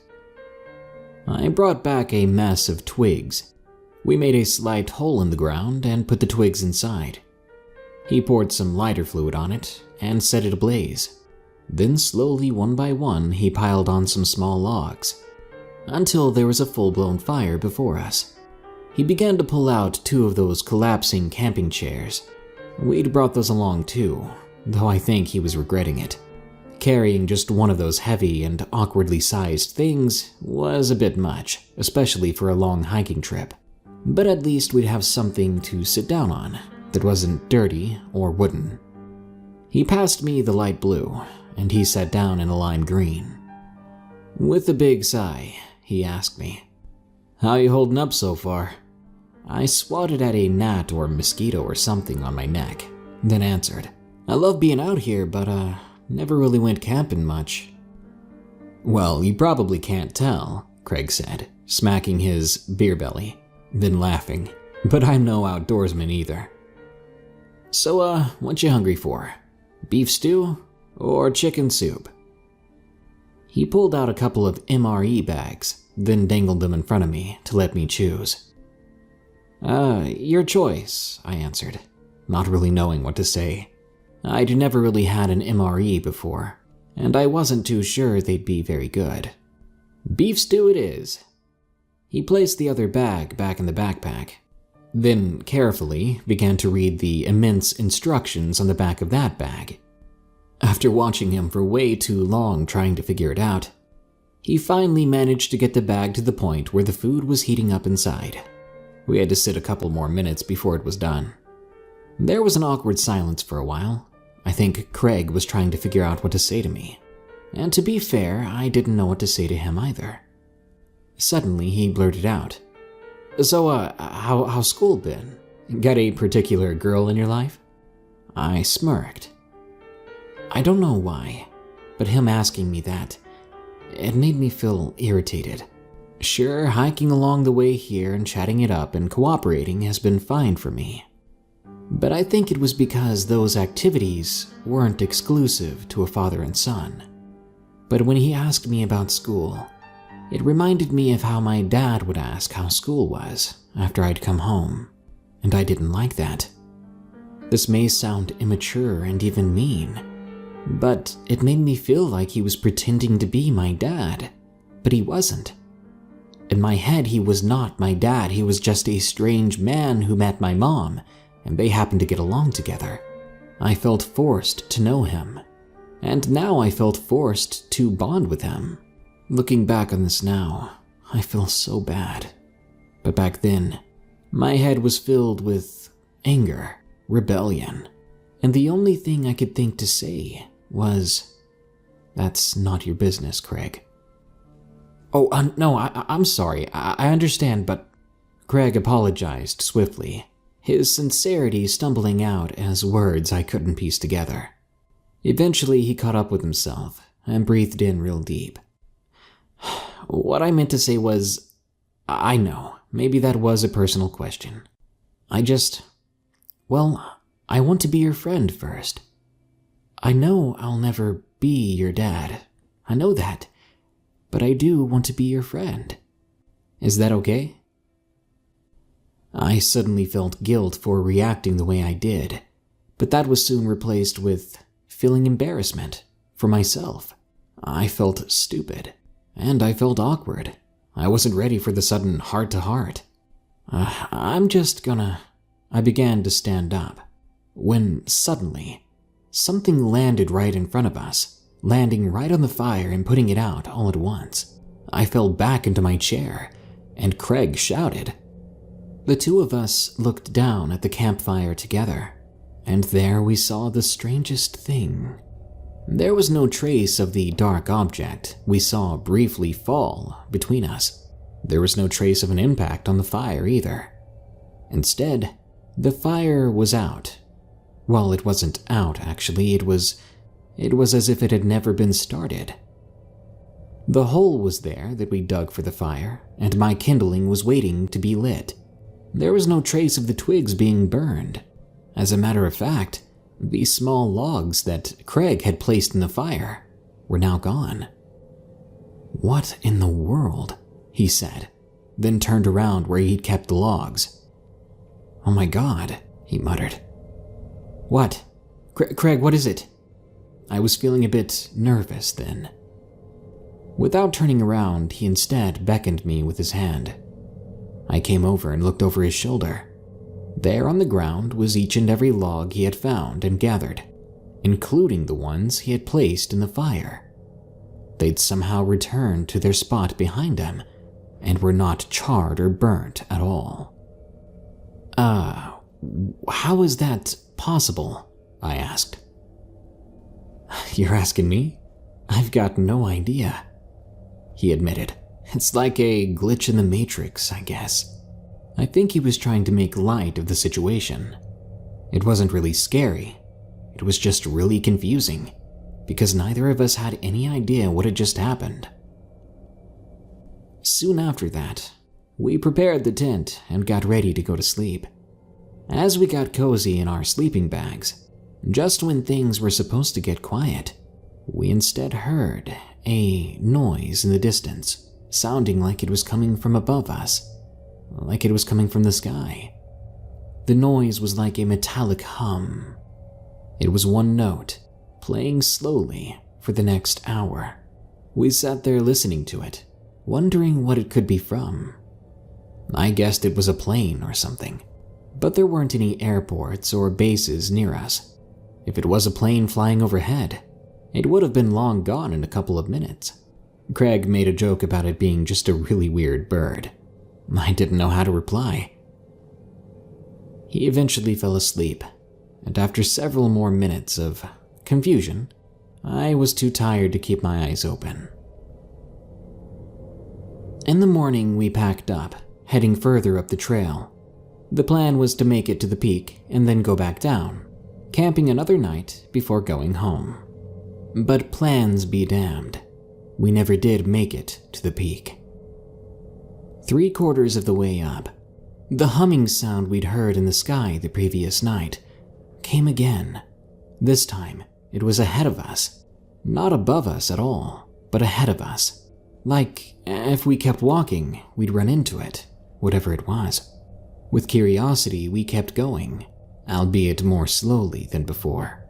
I brought back a mess of twigs. We made a slight hole in the ground and put the twigs inside. He poured some lighter fluid on it and set it ablaze. Then slowly, one by one, he piled on some small logs, until there was a full-blown fire before us. He began to pull out 2 of those collapsing camping chairs. We'd brought those along too, though I think he was regretting it. Carrying just one of those heavy and awkwardly sized things was a bit much, especially for a long hiking trip. But at least we'd have something to sit down on that wasn't dirty or wooden. He passed me the light blue, and he sat down in a lime green. With a big sigh, he asked me, "How you holding up so far?" I swatted at a gnat or mosquito or something on my neck, then answered, "I love being out here, but never really went camping much." "Well, you probably can't tell," Craig said, smacking his beer belly, then laughing, "but I'm no outdoorsman either." "So, what you hungry for? Beef stew or chicken soup?" He pulled out a couple of MRE bags, then dangled them in front of me to let me choose. Your choice," I answered, not really knowing what to say. I'd never really had an MRE before, and I wasn't too sure they'd be very good. "Beef stew it is." He placed the other bag back in the backpack, then carefully began to read the immense instructions on the back of that bag. After watching him for way too long trying to figure it out, he finally managed to get the bag to the point where the food was heating up inside. We had to sit a couple more minutes before it was done. There was an awkward silence for a while. I think Craig was trying to figure out what to say to me. And to be fair, I didn't know what to say to him either. Suddenly, he blurted out, "So, how's school been? Got a particular girl in your life?" I smirked. I don't know why, but him asking me that, it made me feel irritated. Sure, hiking along the way here and chatting it up and cooperating has been fine for me. But I think it was because those activities weren't exclusive to a father and son. But when he asked me about school, it reminded me of how my dad would ask how school was after I'd come home, and I didn't like that. This may sound immature and even mean, but it made me feel like he was pretending to be my dad, but he wasn't. In my head, he was not my dad. He was just a strange man who met my mom, and they happened to get along together. I felt forced to know him, and now I felt forced to bond with him. Looking back on this now, I feel so bad. But back then, my head was filled with anger, rebellion, and the only thing I could think to say was, "That's not your business, Craig." "Oh, no, I'm sorry. I understand, but..." Craig apologized swiftly, his sincerity stumbling out as words I couldn't piece together. Eventually, he caught up with himself and breathed in real deep. "What I meant to say was, I know, maybe that was a personal question. Well, I want to be your friend first. I know I'll never be your dad. I know that. But I do want to be your friend. Is that okay?" I suddenly felt guilt for reacting the way I did, but that was soon replaced with feeling embarrassment for myself. I felt stupid, and I felt awkward. I wasn't ready for the sudden heart-to-heart. I began to stand up, when suddenly, something landed right in front of us, landing right on the fire and putting it out all at once. I fell back into my chair, and Craig shouted. The two of us looked down at the campfire together, and there we saw the strangest thing. There was no trace of the dark object we saw briefly fall between us. There was no trace of an impact on the fire either. Instead, the fire was out. Well, it wasn't out, actually. It was as if it had never been started. The hole was there that we dug for the fire, and my kindling was waiting to be lit. There was no trace of the twigs being burned. As a matter of fact, the small logs that Craig had placed in the fire were now gone. "What in the world?" he said, then turned around where he'd kept the logs. "Oh my God," he muttered. "What? Craig, what is it?" I was feeling a bit nervous then. Without turning around, he instead beckoned me with his hand. I came over and looked over his shoulder. There on the ground was each and every log he had found and gathered, including the ones he had placed in the fire. They'd somehow returned to their spot behind him and were not charred or burnt at all. How is that possible?" I asked. "You're asking me? I've got no idea," he admitted. "It's like a glitch in the Matrix, I guess." I think he was trying to make light of the situation. It wasn't really scary. It was just really confusing, because neither of us had any idea what had just happened. Soon after that, we prepared the tent and got ready to go to sleep. As we got cozy in our sleeping bags, just when things were supposed to get quiet, we instead heard a noise in the distance, sounding like it was coming from above us, like it was coming from the sky. The noise was like a metallic hum. It was one note, playing slowly for the next hour. We sat there listening to it, wondering what it could be from. I guessed it was a plane or something, but there weren't any airports or bases near us. If it was a plane flying overhead, it would have been long gone in a couple of minutes. Craig made a joke about it being just a really weird bird. I didn't know how to reply. He eventually fell asleep, and after several more minutes of confusion, I was too tired to keep my eyes open. In the morning, we packed up, heading further up the trail. The plan was to make it to the peak and then go back down, camping another night before going home. But plans be damned. We never did make it to the peak. 3/4 of the way up, the humming sound we'd heard in the sky the previous night came again. This time, it was ahead of us. Not above us at all, but ahead of us. Like, if we kept walking, we'd run into it, whatever it was. With curiosity, we kept going, albeit more slowly than before.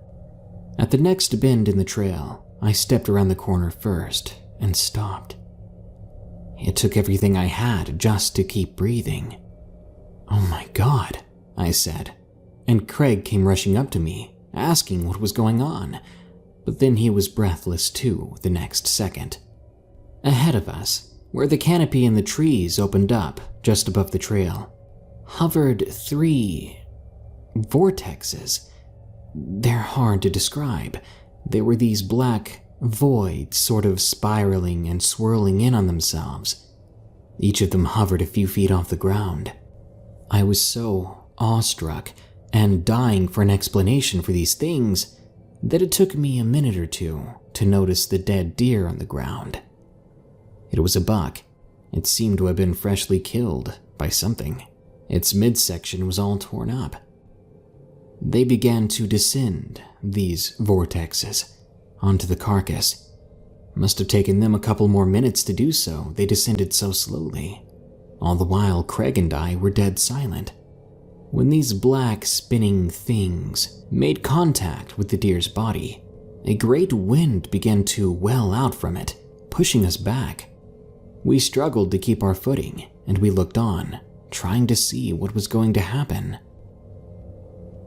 At the next bend in the trail, I stepped around the corner first and stopped. It took everything I had just to keep breathing. "Oh my God," I said, and Craig came rushing up to me, asking what was going on, but then he was breathless too the next second. Ahead of us, where the canopy and the trees opened up just above the trail, hovered 3 vortexes. They're hard to describe. There were these black voids sort of spiraling and swirling in on themselves. Each of them hovered a few feet off the ground. I was so awestruck and dying for an explanation for these things that it took me a minute or two to notice the dead deer on the ground. It was a buck. It seemed to have been freshly killed by something. Its midsection was all torn up. They began to descend, these vortexes, onto the carcass. Must have taken them a couple more minutes to do so. They descended so slowly. All the while, Craig and I were dead silent. When these black spinning things made contact with the deer's body, a great wind began to well out from it, pushing us back. We struggled to keep our footing, and we looked on, trying to see what was going to happen.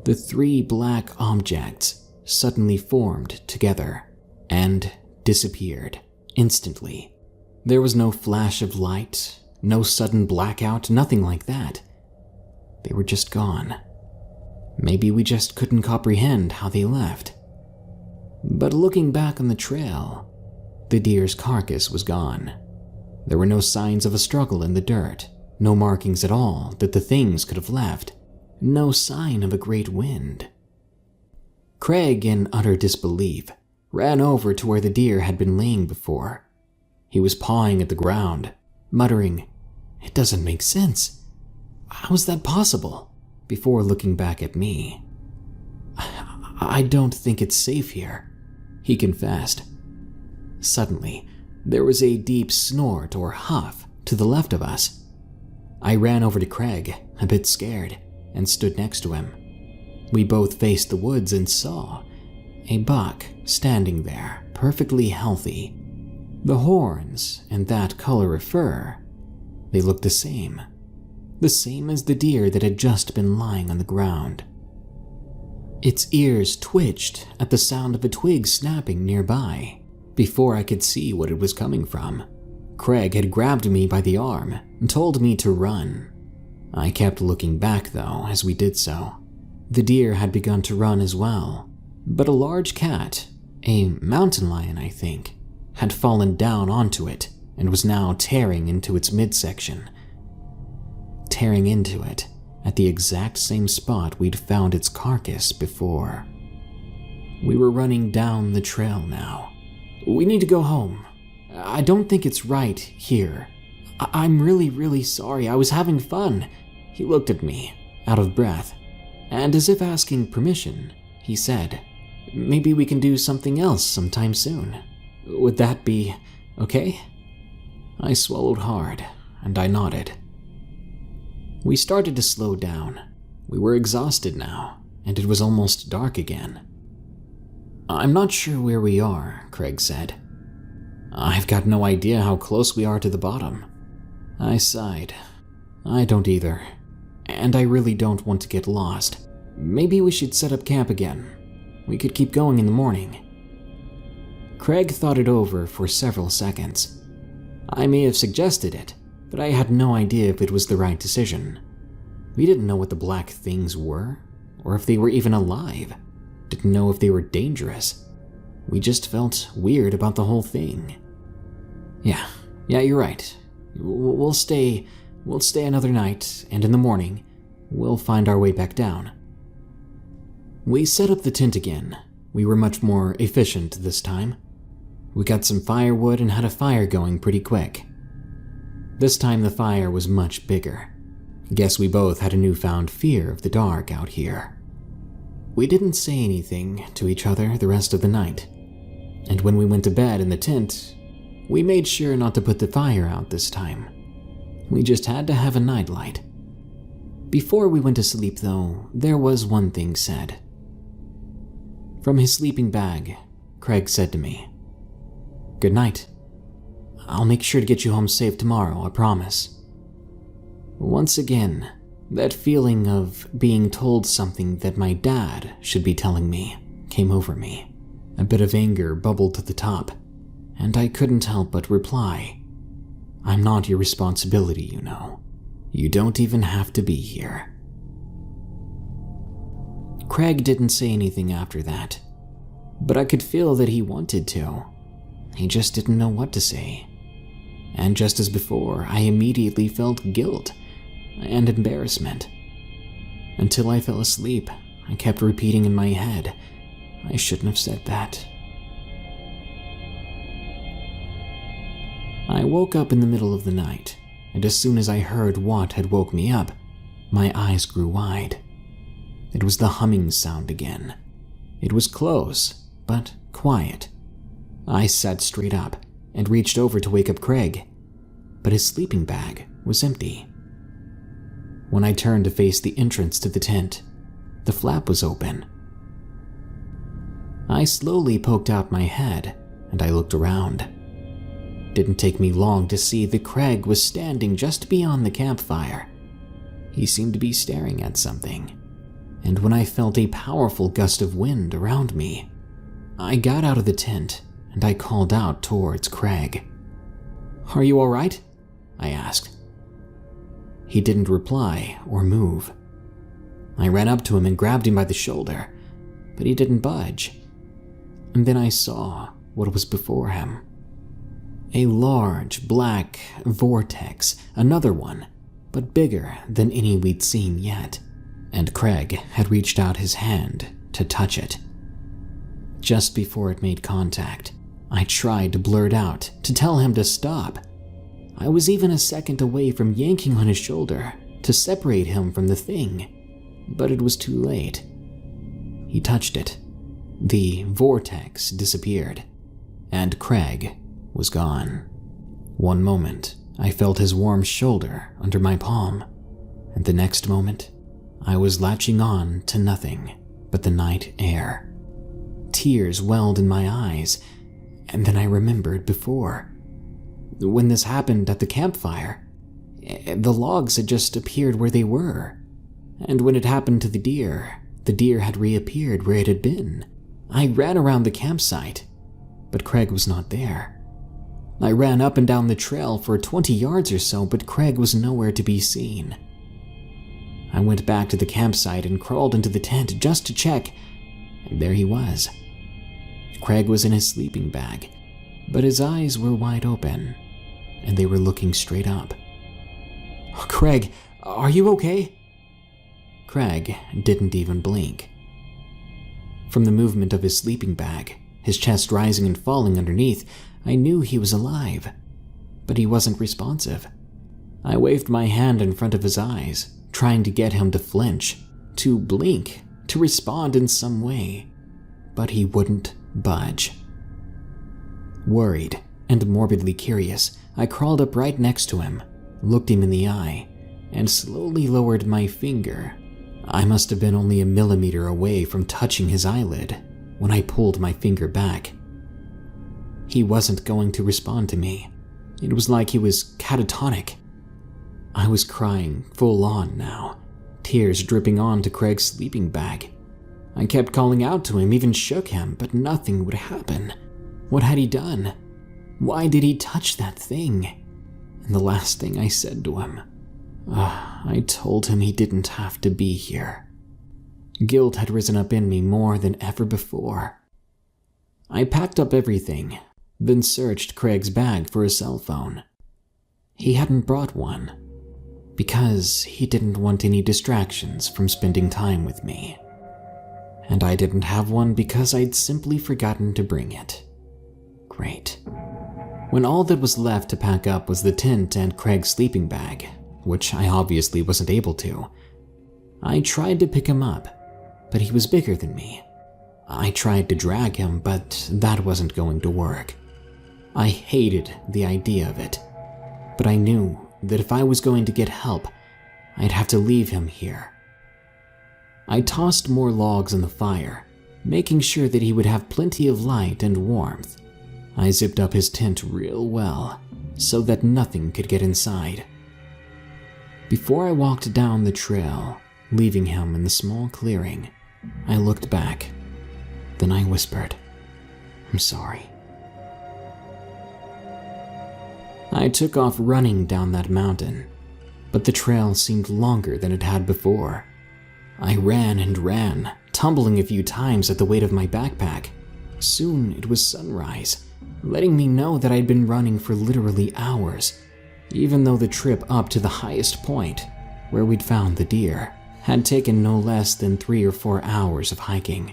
The three black objects suddenly formed together and disappeared instantly. There was no flash of light, no sudden blackout, nothing like that. They were just gone. Maybe we just couldn't comprehend how they left. But looking back on the trail, the deer's carcass was gone. There were no signs of a struggle in the dirt, no markings at all that the things could have left, no sign of a great wind. Craig, in utter disbelief, ran over to where the deer had been laying before. He was pawing at the ground, muttering, "It doesn't make sense. How is that possible?" before looking back at me. "I don't think it's safe here," he confessed. Suddenly, there was a deep snort or huff to the left of us. I ran over to Craig, a bit scared, and stood next to him. We both faced the woods and saw a buck standing there, perfectly healthy. The horns and that color of fur, they looked the same as the deer that had just been lying on the ground. Its ears twitched at the sound of a twig snapping nearby. Before I could see what it was coming from, Craig had grabbed me by the arm and told me to run. I kept looking back though as we did so. The deer had begun to run as well, but a large cat, a mountain lion I think, had fallen down onto it and was now tearing into its midsection. Tearing into it at the exact same spot we'd found its carcass before. We were running down the trail now. "We need to go home. I don't think it's right here. I'm really sorry. I was having fun." He looked at me, out of breath, and as if asking permission, he said, "Maybe we can do something else sometime soon. Would that be okay?" I swallowed hard, and I nodded. We started to slow down. We were exhausted now, and it was almost dark again. "I'm not sure where we are," Craig said. "I've got no idea how close we are to the bottom." I sighed. "I don't either. And I really don't want to get lost. Maybe we should set up camp again. We could keep going in the morning." Craig thought it over for several seconds. I may have suggested it, but I had no idea if it was the right decision. We didn't know what the black things were, or if they were even alive. Didn't know if they were dangerous. We just felt weird about the whole thing. Yeah, you're right. We'll stay another night, and in the morning, we'll find our way back down. We set up the tent again. We were much more efficient this time. We got some firewood and had a fire going pretty quick. This time the fire was much bigger. Guess we both had a newfound fear of the dark out here. We didn't say anything to each other the rest of the night, and when we went to bed in the tent, we made sure not to put the fire out this time. We just had to have a nightlight. Before we went to sleep though, there was one thing said. From his sleeping bag, Craig said to me, "Good night. I'll make sure to get you home safe tomorrow, I promise." Once again, that feeling of being told something that my dad should be telling me came over me. A bit of anger bubbled to the top, and I couldn't help but reply, "I'm not your responsibility, you know. You don't even have to be here." Craig didn't say anything after that. but I could feel that he wanted to. He just didn't know what to say. And just as before, I immediately felt guilt and embarrassment. Until I fell asleep, I kept repeating in my head, I shouldn't have said that. I woke up in the middle of the night, and as soon as I heard what had woke me up, my eyes grew wide. It was the humming sound again. It was close, but quiet. I sat straight up and reached over to wake up Craig, but his sleeping bag was empty. When I turned to face the entrance to the tent, the flap was open. I slowly poked out my head and I looked around. Didn't take me long to see that Craig was standing just beyond the campfire. He seemed to be staring at something, and when I felt a powerful gust of wind around me, I got out of the tent and I called out towards Craig. "Are you all right?" I asked. He didn't reply or move. I ran up to him and grabbed him by the shoulder, but he didn't budge. And then I saw what was before him. A large black vortex, another one, but bigger than any we'd seen yet, and Craig had reached out his hand to touch it. Just before it made contact, I tried to blurt out to tell him to stop. I was even a second away from yanking on his shoulder to separate him from the thing, but it was too late. He touched it. The vortex disappeared, and Craig was gone. One moment, I felt his warm shoulder under my palm, and the next moment, I was latching on to nothing but the night air. Tears welled in my eyes, and then I remembered before. When this happened at the campfire, the logs had just appeared where they were, and when it happened to the deer had reappeared where it had been. I ran around the campsite, but Craig was not there. I ran up and down the trail for 20 yards or so, but Craig was nowhere to be seen. I went back to the campsite and crawled into the tent just to check, and there he was. Craig was in his sleeping bag, but his eyes were wide open, and they were looking straight up. "Craig, are you okay?" Craig didn't even blink. From the movement of his sleeping bag, his chest rising and falling underneath, I knew he was alive, but he wasn't responsive. I waved my hand in front of his eyes, trying to get him to flinch, to blink, to respond in some way, but he wouldn't budge. Worried and morbidly curious, I crawled up right next to him, looked him in the eye, and slowly lowered my finger. I must have been only a millimeter away from touching his eyelid when I pulled my finger back. He wasn't going to respond to me. It was like he was catatonic. I was crying full on now, tears dripping onto Craig's sleeping bag. I kept calling out to him, even shook him, but nothing would happen. What had he done? Why did he touch that thing? And the last thing I said to him, I told him he didn't have to be here. Guilt had risen up in me more than ever before. I packed up everything, then searched Craig's bag for a cell phone. He hadn't brought one, because he didn't want any distractions from spending time with me. And I didn't have one because I'd simply forgotten to bring it. Great. When all that was left to pack up was the tent and Craig's sleeping bag, which I obviously wasn't able to, I tried to pick him up, but he was bigger than me. I tried to drag him, but that wasn't going to work. I hated the idea of it, but I knew that if I was going to get help, I'd have to leave him here. I tossed more logs on the fire, making sure that he would have plenty of light and warmth. I zipped up his tent real well, so that nothing could get inside. Before I walked down the trail, leaving him in the small clearing, I looked back. Then I whispered, "I'm sorry." I took off running down that mountain, but the trail seemed longer than it had before. I ran and ran, tumbling a few times at the weight of my backpack, Soon it was sunrise, letting me know that I'd been running for literally hours, even though the trip up to the highest point, where we'd found the deer, had taken no less than 3 or 4 hours of hiking.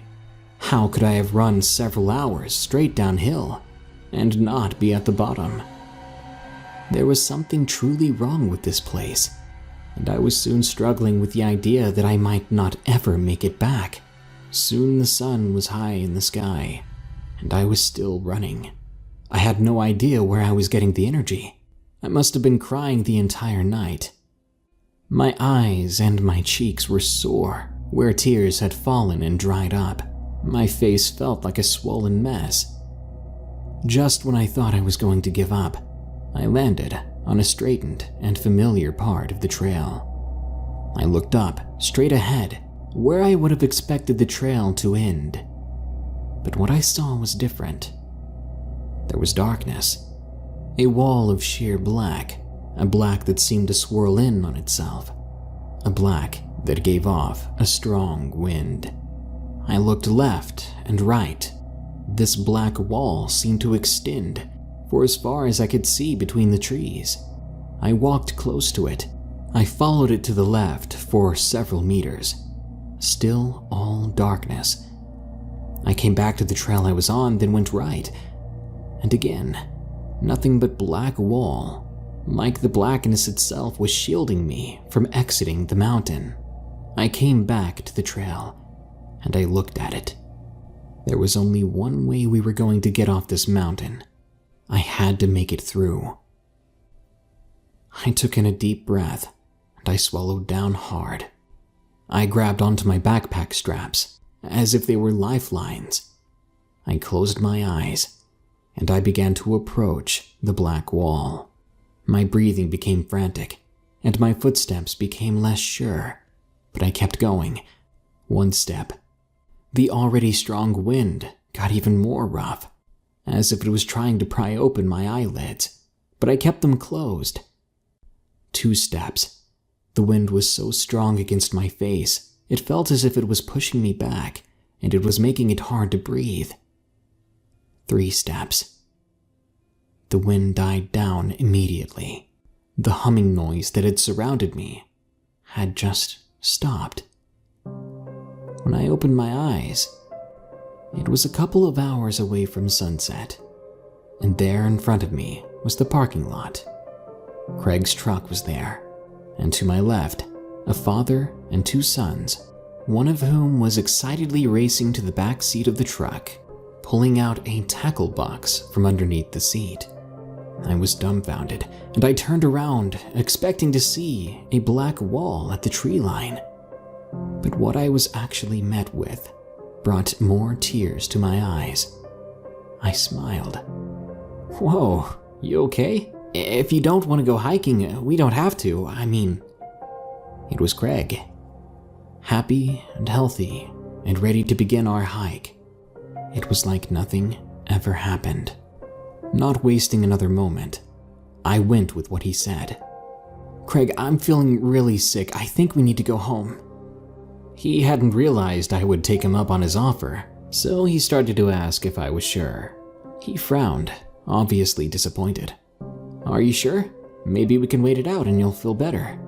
How could I have run several hours straight downhill and not be at the bottom? There was something truly wrong with this place, and I was soon struggling with the idea that I might not ever make it back. Soon the sun was high in the sky, and I was still running. I had no idea where I was getting the energy. I must have been crying the entire night. My eyes and my cheeks were sore, where tears had fallen and dried up. My face felt like a swollen mess. Just when I thought I was going to give up, I landed on a straightened and familiar part of the trail. I looked up, straight ahead, where I would have expected the trail to end. But what I saw was different. There was darkness, a wall of sheer black, a black that seemed to swirl in on itself, a black that gave off a strong wind. I looked left and right. This black wall seemed to extend for as far as I could see between the trees. I walked close to it. I followed it to the left for several meters. Still all darkness. I came back to the trail I was on, then went right. And again, nothing but black wall, like the blackness itself was shielding me from exiting the mountain. I came back to the trail, and I looked at it. There was only one way we were going to get off this mountain. I had to make it through. I took in a deep breath, and I swallowed down hard. I grabbed onto my backpack straps, as if they were lifelines. I closed my eyes, and I began to approach the black wall. My breathing became frantic, and my footsteps became less sure, but I kept going. One step. The already strong wind got even more rough, as if it was trying to pry open my eyelids, but I kept them closed. 2 steps. The wind was so strong against my face, it felt as if it was pushing me back, and it was making it hard to breathe. 3 steps. The wind died down immediately. The humming noise that had surrounded me had just stopped. When I opened my eyes, it was a couple of hours away from sunset, and there in front of me was the parking lot. Craig's truck was there, and to my left, a father and 2 sons, one of whom was excitedly racing to the back seat of the truck, pulling out a tackle box from underneath the seat. I was dumbfounded, and I turned around, expecting to see a black wall at the tree line. But what I was actually met with brought more tears to my eyes. I smiled. "Whoa, you okay? If you don't want to go hiking, we don't have to. It was Craig. Happy and healthy and ready to begin our hike. It was like nothing ever happened. Not wasting another moment, I went with what he said. "Craig, I'm feeling really sick. I think we need to go home." He hadn't realized I would take him up on his offer, so he started to ask if I was sure. He frowned, obviously disappointed. "Are you sure? Maybe we can wait it out and you'll feel better."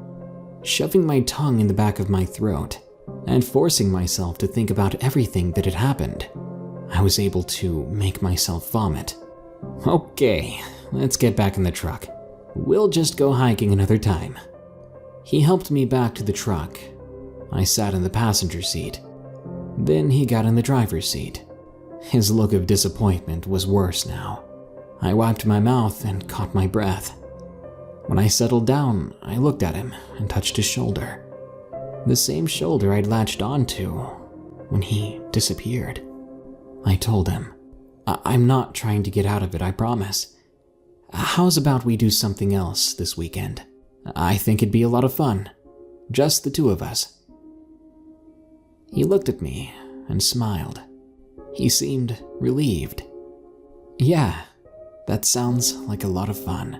Shoving my tongue in the back of my throat and forcing myself to think about everything that had happened, I was able to make myself vomit. "Okay, let's get back in the truck. We'll just go hiking another time." He helped me back to the truck. I sat in the passenger seat. Then he got in the driver's seat. His look of disappointment was worse now. I wiped my mouth and caught my breath. When I settled down, I looked at him and touched his shoulder. The same shoulder I'd latched onto when he disappeared. I told him, I'm not trying to get out of it, I promise. How's about we do something else this weekend? I think it'd be a lot of fun. Just the 2 of us." He looked at me and smiled. He seemed relieved. "Yeah, that sounds like a lot of fun."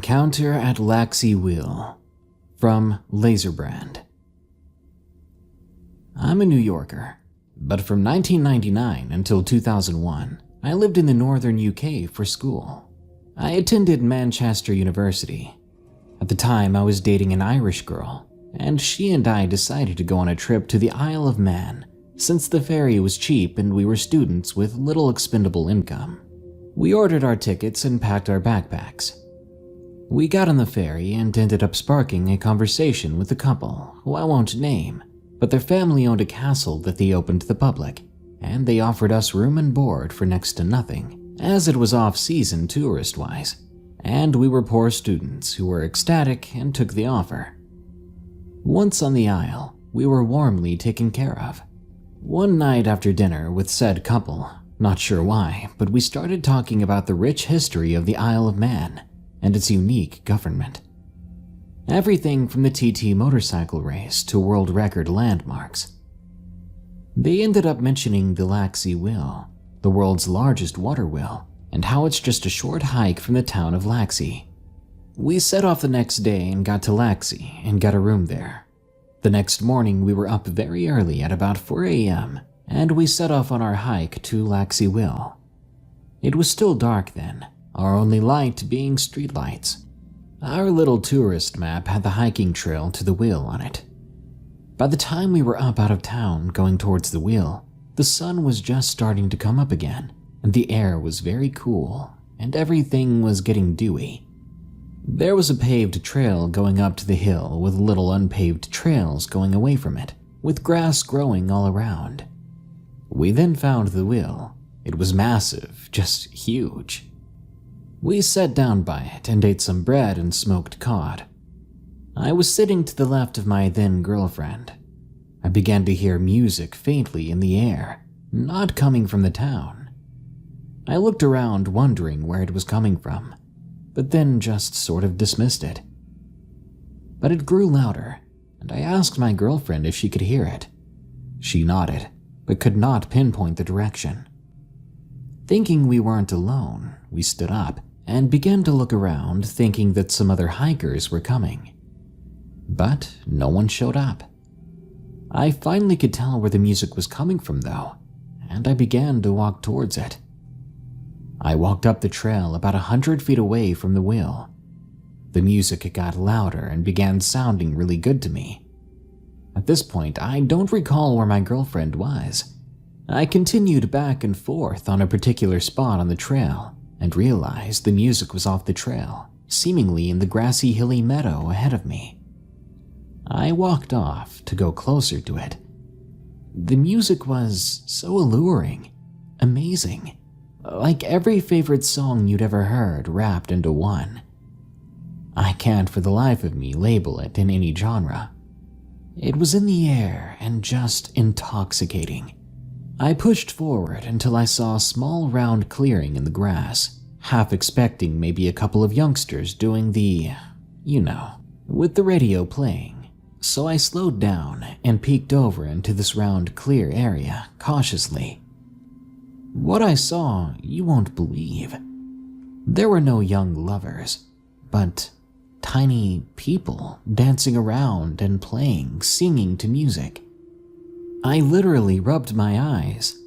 Encounter at Laxey Wheel from Laserbrand. I'm a New Yorker, but from 1999 until 2001, I lived in the northern UK for school. I attended Manchester University. At the time, I was dating an Irish girl, and she and I decided to go on a trip to the Isle of Man, since the ferry was cheap and we were students with little expendable income. We ordered our tickets and packed our backpacks. We got on the ferry and ended up sparking a conversation with a couple who I won't name, but their family owned a castle that they opened to the public, and they offered us room and board for next to nothing, as it was off-season tourist-wise, and we were poor students who were ecstatic and took the offer. Once on the Isle, we were warmly taken care of. One night after dinner with said couple, not sure why, but we started talking about the rich history of the Isle of Man and its unique government. Everything from the TT motorcycle race to world record landmarks. They ended up mentioning the Laxey Wheel, the world's largest water wheel, and how it's just a short hike from the town of Laxey. We set off the next day and got to Laxey and got a room there. The next morning we were up very early at about 4 a.m. and we set off on our hike to Laxey Wheel. It was still dark then, our only light being streetlights. Our little tourist map had the hiking trail to the wheel on it. By the time we were up out of town going towards the wheel, the sun was just starting to come up again, and the air was very cool, and everything was getting dewy. There was a paved trail going up to the hill with little unpaved trails going away from it, with grass growing all around. We then found the wheel. It was massive, just huge. We sat down by it and ate some bread and smoked cod. I was sitting to the left of my then girlfriend. I began to hear music faintly in the air, not coming from the town. I looked around wondering where it was coming from, but then just sort of dismissed it. But it grew louder, and I asked my girlfriend if she could hear it. She nodded, but could not pinpoint the direction. Thinking we weren't alone, we stood up and began to look around, thinking that some other hikers were coming. But no one showed up. I finally could tell where the music was coming from though, and I began to walk towards it. I walked up the trail about 100 feet away from the wheel. The music got louder and began sounding really good to me. At this point, I don't recall where my girlfriend was. I continued back and forth on a particular spot on the trail and realized the music was off the trail, seemingly in the grassy hilly meadow ahead of me. I walked off to go closer to it. The music was so alluring, amazing, like every favorite song you'd ever heard wrapped into one. I can't for the life of me label it in any genre. It was in the air and just intoxicating. I pushed forward until I saw a small round clearing in the grass, half expecting maybe a couple of youngsters doing the, with the radio playing. So I slowed down and peeked over into this round clear area cautiously. What I saw, you won't believe. There were no young lovers, but tiny people dancing around and playing, singing to music. I literally rubbed my eyes.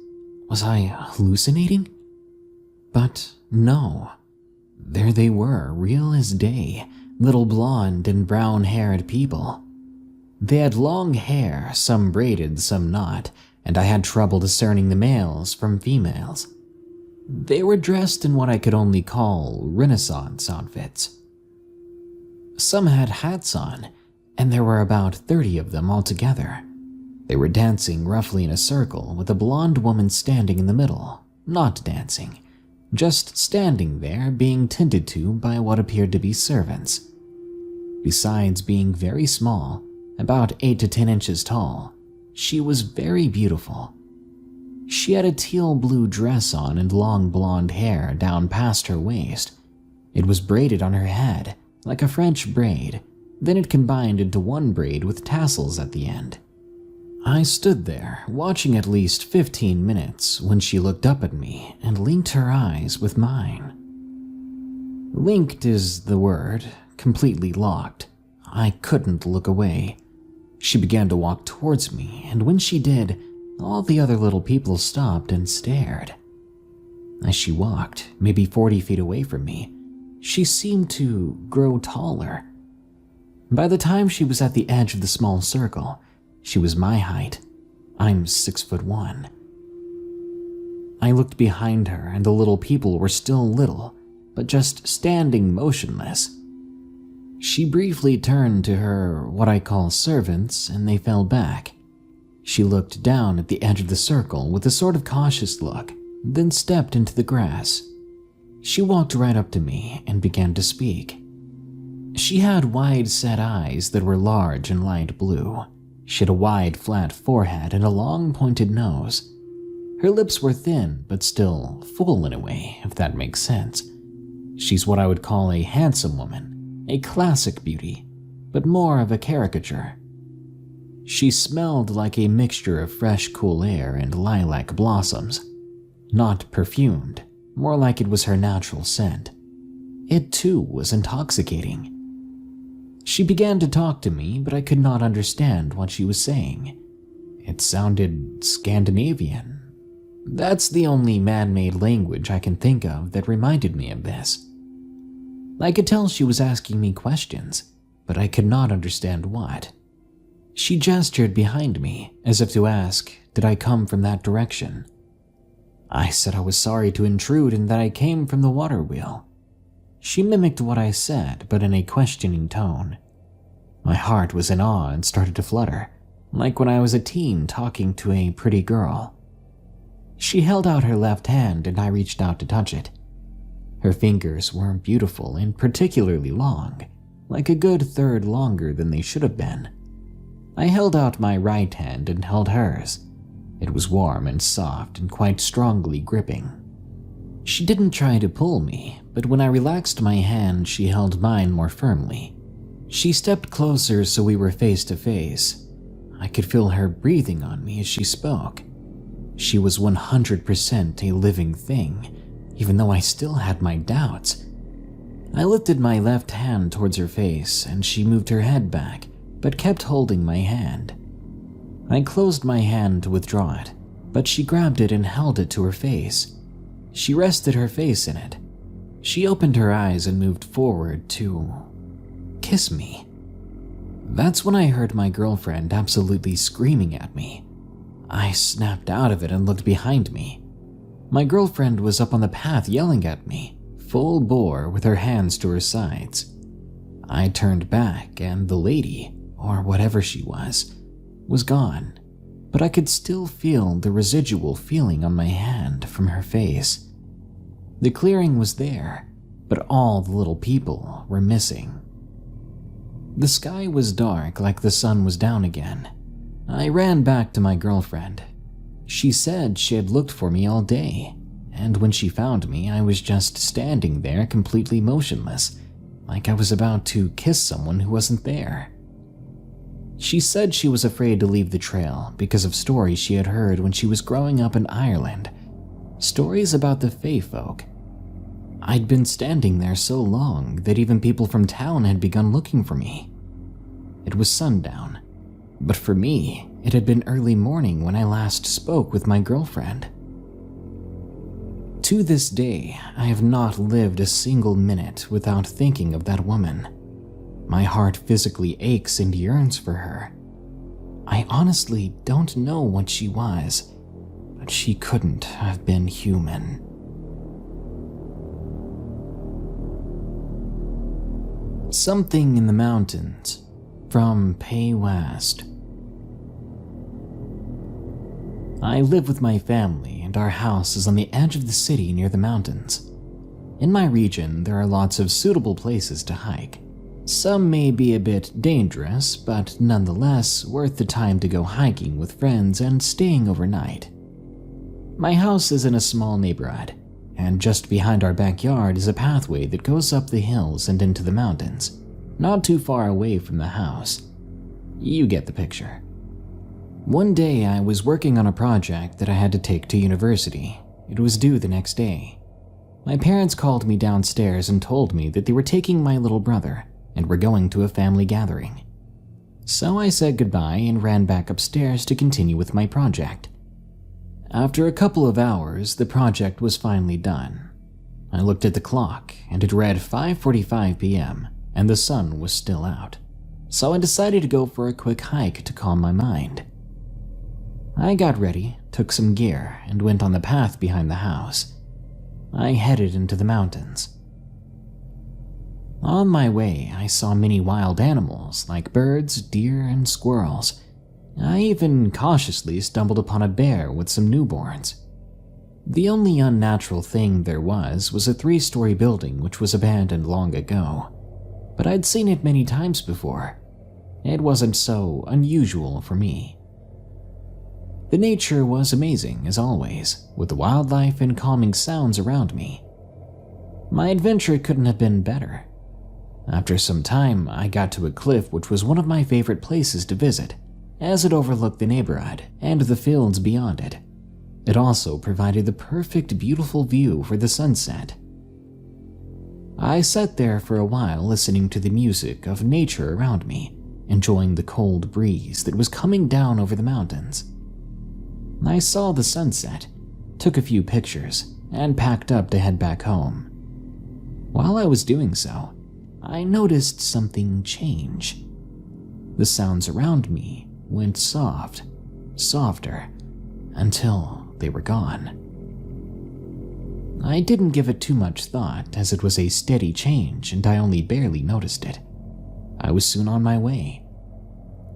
Was I hallucinating? But no. There they were, real as day, little blonde and brown-haired people. They had long hair, some braided, some not, and I had trouble discerning the males from females. They were dressed in what I could only call Renaissance outfits. Some had hats on, and there were about 30 of them altogether. They were dancing roughly in a circle with a blonde woman standing in the middle, not dancing, just standing there being tended to by what appeared to be servants. Besides being very small, about 8 to 10 inches tall, she was very beautiful. She had a teal blue dress on and long blonde hair down past her waist. It was braided on her head, like a French braid, then it combined into one braid with tassels at the end. I stood there, watching at least 15 minutes when she looked up at me and linked her eyes with mine. Linked is the word, completely locked. I couldn't look away. She began to walk towards me, and when she did, all the other little people stopped and stared. As she walked, maybe 40 feet away from me, she seemed to grow taller. By the time she was at the edge of the small circle, she was my height. I'm 6'1". I looked behind her, and the little people were still little, but just standing motionless. She briefly turned to her what I call servants, and they fell back. She looked down at the edge of the circle with a sort of cautious look, then stepped into the grass. She walked right up to me and began to speak. She had wide-set eyes that were large and light blue. She had a wide, flat forehead and a long, pointed nose. Her lips were thin, but still full in a way, if that makes sense. She's what I would call a handsome woman, a classic beauty, but more of a caricature. She smelled like a mixture of fresh, cool air and lilac blossoms. Not perfumed, more like it was her natural scent. It too was intoxicating. She began to talk to me, but I could not understand what she was saying. It sounded Scandinavian. That's the only man-made language I can think of that reminded me of this. I could tell she was asking me questions, but I could not understand what. She gestured behind me, as if to ask, did I come from that direction? I said I was sorry to intrude and that I came from the water wheel. She mimicked what I said, but in a questioning tone. My heart was in awe and started to flutter, like when I was a teen talking to a pretty girl. She held out her left hand and I reached out to touch it. Her fingers were beautiful and particularly long, like a good third longer than they should have been. I held out my right hand and held hers. It was warm and soft and quite strongly gripping. She didn't try to pull me, but when I relaxed my hand, she held mine more firmly. She stepped closer so we were face to face. I could feel her breathing on me as she spoke. She was 100% a living thing, even though I still had my doubts. I lifted my left hand towards her face, and she moved her head back, but kept holding my hand. I closed my hand to withdraw it, but she grabbed it and held it to her face. She rested her face in it. She opened her eyes and moved forward to kiss me. That's when I heard my girlfriend absolutely screaming at me. I snapped out of it and looked behind me. My girlfriend was up on the path yelling at me, full bore with her hands to her sides. I turned back and the lady, or whatever she was gone, but I could still feel the residual feeling on my hand from her face. The clearing was there, but all the little people were missing. The sky was dark, like the sun was down again. I ran back to my girlfriend. She said she had looked for me all day, and when she found me, I was just standing there completely motionless, like I was about to kiss someone who wasn't there. She said she was afraid to leave the trail because of stories she had heard when she was growing up in Ireland. Stories about the Fae folk. I'd been standing there so long that even people from town had begun looking for me. It was sundown, but for me, it had been early morning when I last spoke with my girlfriend. To this day, I have not lived a single minute without thinking of that woman. My heart physically aches and yearns for her. I honestly don't know what she was, but she couldn't have been human. Something in the Mountains, from Pay West. I live with my family, and our house is on the edge of the city near the mountains. In my region, there are lots of suitable places to hike. Some may be a bit dangerous, but nonetheless worth the time to go hiking with friends and staying overnight. My house is in a small neighborhood, and just behind our backyard is a pathway that goes up the hills and into the mountains, not too far away from the house. You get the picture. One day I was working on a project that I had to take to university. It was due the next day. My parents called me downstairs and told me that they were taking my little brother and were going to a family gathering. So I said goodbye and ran back upstairs to continue with my project. After a couple of hours, the project was finally done. I looked at the clock and it read 5:45 p.m. and the sun was still out. So I decided to go for a quick hike to calm my mind. I got ready, took some gear, and went on the path behind the house. I headed into the mountains. On my way, I saw many wild animals like birds, deer, and squirrels. I even cautiously stumbled upon a bear with some newborns. The only unnatural thing there was a 3-story building which was abandoned long ago, but I'd seen it many times before. It wasn't so unusual for me. The nature was amazing as always, with the wildlife and calming sounds around me. My adventure couldn't have been better. After some time, I got to a cliff which was one of my favorite places to visit, as it overlooked the neighborhood and the fields beyond it. It also provided the perfect, beautiful view for the sunset. I sat there for a while listening to the music of nature around me, enjoying the cold breeze that was coming down over the mountains. I saw the sunset, took a few pictures, and packed up to head back home. While I was doing so, I noticed something change. The sounds around me went soft, softer, until they were gone. I didn't give it too much thought as it was a steady change and I only barely noticed it. I was soon on my way.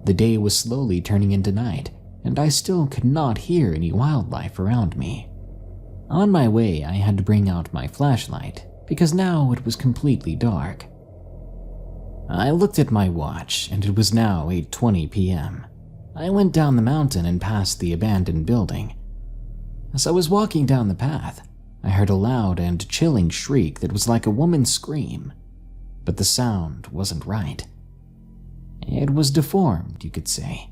The day was slowly turning into night and I still could not hear any wildlife around me. On my way, I had to bring out my flashlight because now it was completely dark. I looked at my watch and it was now 8:20 p.m. I went down the mountain and past the abandoned building. As I was walking down the path, I heard a loud and chilling shriek that was like a woman's scream, but the sound wasn't right. It was deformed, you could say.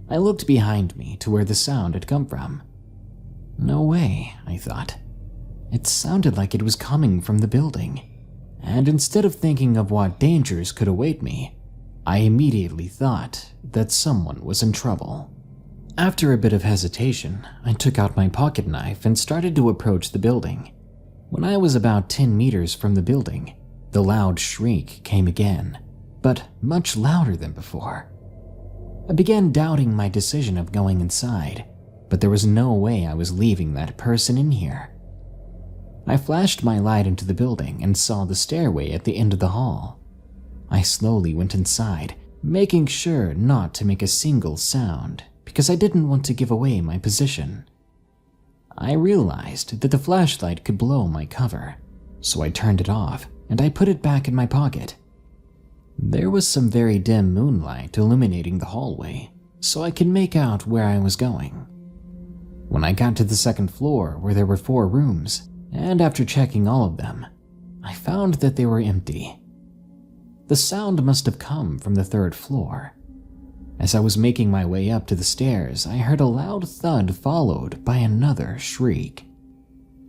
I looked behind me to where the sound had come from. No way, I thought. It sounded like it was coming from the building, and instead of thinking of what dangers could await me, I immediately thought that someone was in trouble. After a bit of hesitation, I took out my pocket knife and started to approach the building. When I was about 10 meters from the building, the loud shriek came again, but much louder than before. I began doubting my decision of going inside, but there was no way I was leaving that person in here. I flashed my light into the building and saw the stairway at the end of the hall. I slowly went inside, making sure not to make a single sound because I didn't want to give away my position. I realized that the flashlight could blow my cover, so I turned it off and I put it back in my pocket. There was some very dim moonlight illuminating the hallway, so I could make out where I was going. When I got to the second floor where there were 4 rooms, and after checking all of them, I found that they were empty. The sound must have come from the 3rd floor. As I was making my way up to the stairs, I heard a loud thud followed by another shriek.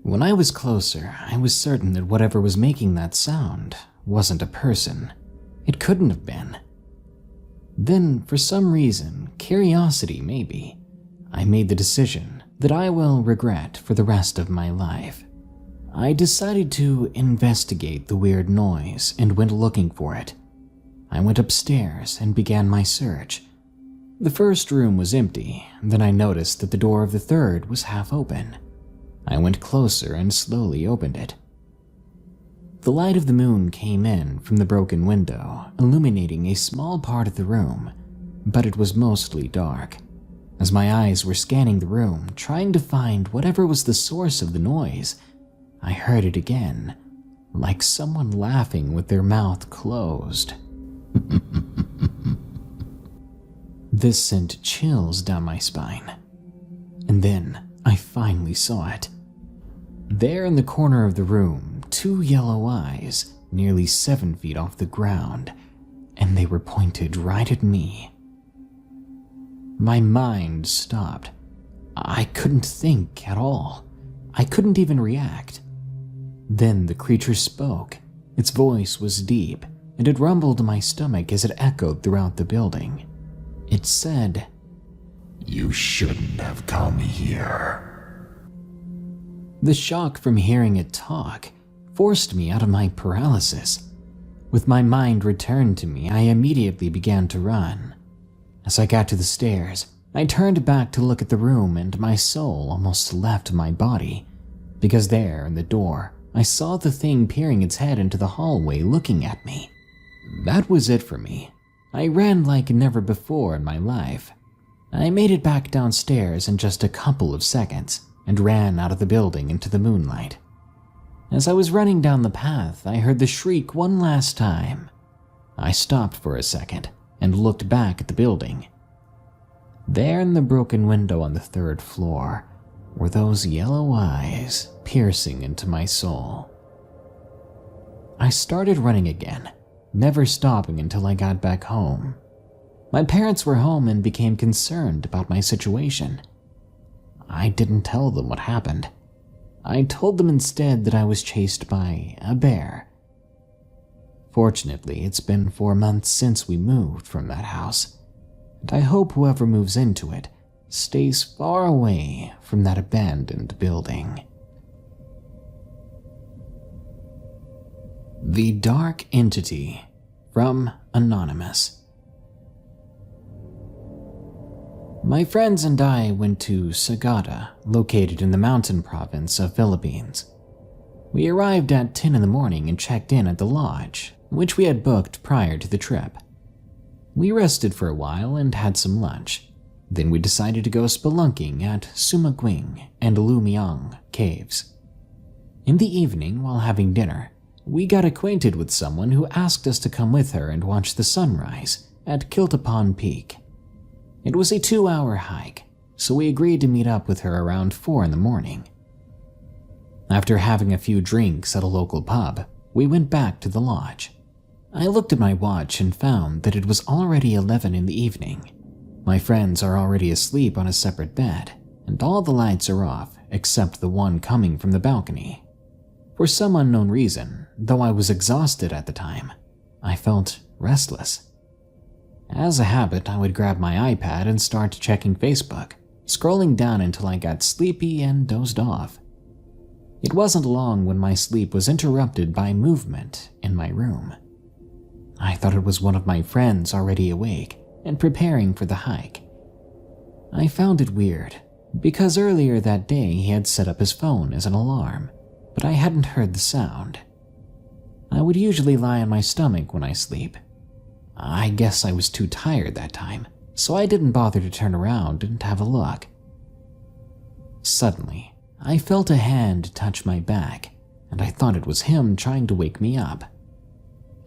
When I was closer, I was certain that whatever was making that sound wasn't a person. It couldn't have been. Then, for some reason, curiosity maybe, I made the decision that I will regret for the rest of my life. I decided to investigate the weird noise and went looking for it. I went upstairs and began my search. The first room was empty, then I noticed that the door of the 3rd was half open. I went closer and slowly opened it. The light of the moon came in from the broken window, illuminating a small part of the room, but it was mostly dark. As my eyes were scanning the room, trying to find whatever was the source of the noise, I heard it again, like someone laughing with their mouth closed. This sent chills down my spine. And then I finally saw it. There in the corner of the room, 2 yellow eyes, nearly 7 feet off the ground, and they were pointed right at me. My mind stopped. I couldn't think at all. I couldn't even react. Then the creature spoke. Its voice was deep, and it rumbled in my stomach as it echoed throughout the building. It said, "You shouldn't have come here." The shock from hearing it talk forced me out of my paralysis. With my mind returned to me, I immediately began to run. As I got to the stairs, I turned back to look at the room, and my soul almost left my body, because there in the door, I saw the thing peering its head into the hallway looking at me. That was it for me. I ran like never before in my life. I made it back downstairs in just a couple of seconds and ran out of the building into the moonlight. As I was running down the path, I heard the shriek one last time. I stopped for a second and looked back at the building. There in the broken window on the 3rd floor were those yellow eyes piercing into my soul. I started running again, never stopping until I got back home. My parents were home and became concerned about my situation. I didn't tell them what happened. I told them instead that I was chased by a bear. Fortunately, it's been 4 months since we moved from that house, and I hope whoever moves into it stays far away from that abandoned building. The Dark Entity, from Anonymous. My friends and I went to Sagada, located in the mountain province of Philippines. We arrived at 10 in the morning and checked in at the lodge, which we had booked prior to the trip. We rested for a while and had some lunch. Then we decided to go spelunking at Sumaguing and Lumiang caves. In the evening, while having dinner, we got acquainted with someone who asked us to come with her and watch the sunrise at Kiltapan Peak. It was a 2-hour hike, so we agreed to meet up with her around 4 in the morning. After having a few drinks at a local pub, we went back to the lodge. I looked at my watch and found that it was already 11 in the evening. My friends are already asleep on a separate bed, and all the lights are off except the one coming from the balcony. For some unknown reason, though I was exhausted at the time, I felt restless. As a habit, I would grab my iPad and start checking Facebook, scrolling down until I got sleepy and dozed off. It wasn't long when my sleep was interrupted by movement in my room. I thought it was one of my friends already awake and preparing for the hike. I found it weird, because earlier that day he had set up his phone as an alarm, but I hadn't heard the sound. I would usually lie on my stomach when I sleep. I guess I was too tired that time, so I didn't bother to turn around and have a look. Suddenly, I felt a hand touch my back, and I thought it was him trying to wake me up.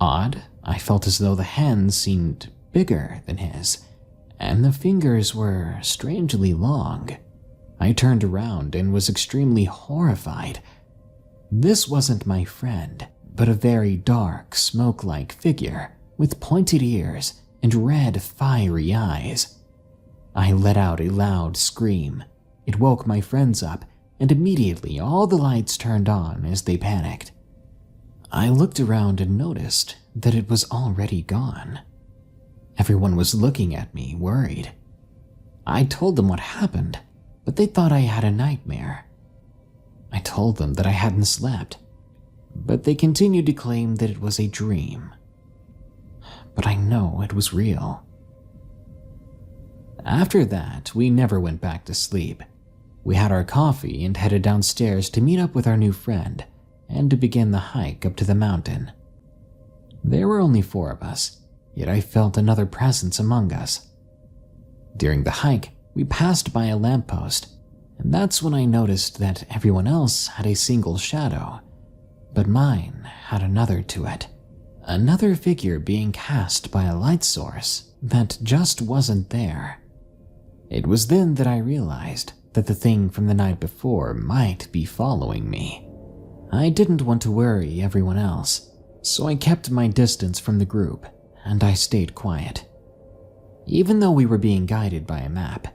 Odd, I felt as though the hand seemed bigger than his, and the fingers were strangely long. I turned around and was extremely horrified. This wasn't my friend, but a very dark, smoke-like figure with pointed ears and red, fiery eyes. I let out a loud scream. It woke my friends up, and immediately all the lights turned on as they panicked. I looked around and noticed that it was already gone. Everyone was looking at me, worried. I told them what happened, but they thought I had a nightmare. I told them that I hadn't slept, but they continued to claim that it was a dream. But I know it was real. After that, we never went back to sleep. We had our coffee and headed downstairs to meet up with our new friend and to begin the hike up to the mountain. There were only 4 of us, yet I felt another presence among us. During the hike, we passed by a lamppost, and that's when I noticed that everyone else had a single shadow, but mine had another to it. Another figure being cast by a light source that just wasn't there. It was then that I realized that the thing from the night before might be following me. I didn't want to worry everyone else, so I kept my distance from the group and I stayed quiet. Even though we were being guided by a map,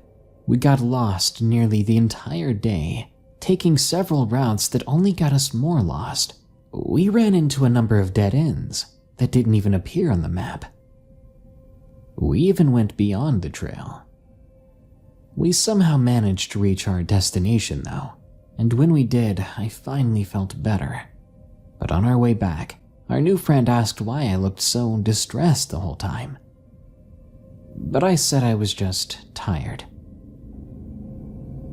we got lost nearly the entire day, taking several routes that only got us more lost. We ran into a number of dead ends that didn't even appear on the map. We even went beyond the trail. We somehow managed to reach our destination though, and when we did, I finally felt better. But on our way back, our new friend asked why I looked so distressed the whole time. But I said I was just tired.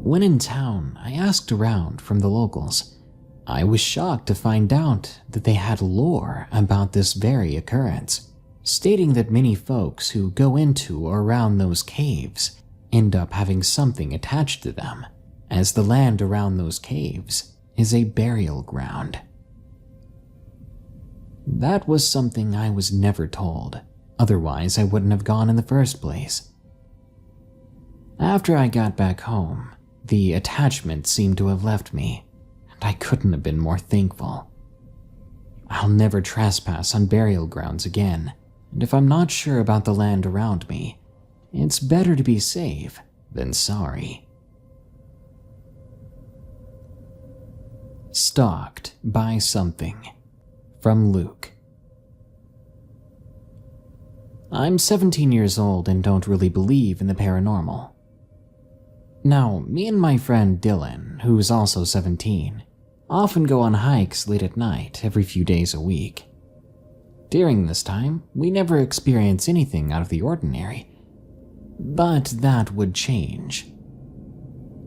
When in town, I asked around from the locals. I was shocked to find out that they had lore about this very occurrence, stating that many folks who go into or around those caves end up having something attached to them, as the land around those caves is a burial ground. That was something I was never told, otherwise I wouldn't have gone in the first place. After I got back home, the attachment seemed to have left me, and I couldn't have been more thankful. I'll never trespass on burial grounds again, and if I'm not sure about the land around me, it's better to be safe than sorry. Stalked by something. From Luke. I'm 17 years old and don't really believe in the paranormal. Now, me and my friend Dylan, who's also 17, often go on hikes late at night every few days a week. During this time, we never experience anything out of the ordinary, but that would change.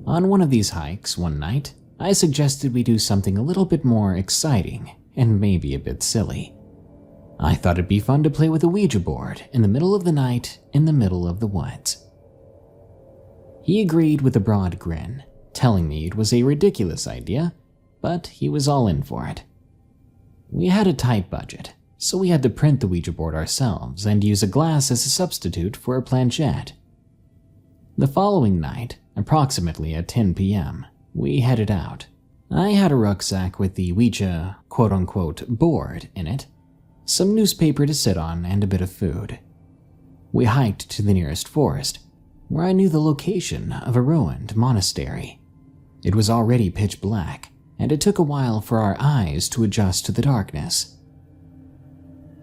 On one of these hikes one night, I suggested we do something a little bit more exciting and maybe a bit silly. I thought it'd be fun to play with a Ouija board in the middle of the night in the middle of the woods. He agreed with a broad grin, telling me it was a ridiculous idea, but he was all in for it. We had a tight budget, so we had to print the Ouija board ourselves and use a glass as a substitute for a planchette. The following night, approximately at 10 p.m., we headed out. I had a rucksack with the Ouija quote-unquote board in it, some newspaper to sit on, and a bit of food. We hiked to the nearest forest, where I knew the location of a ruined monastery. It was already pitch black, and it took a while for our eyes to adjust to the darkness.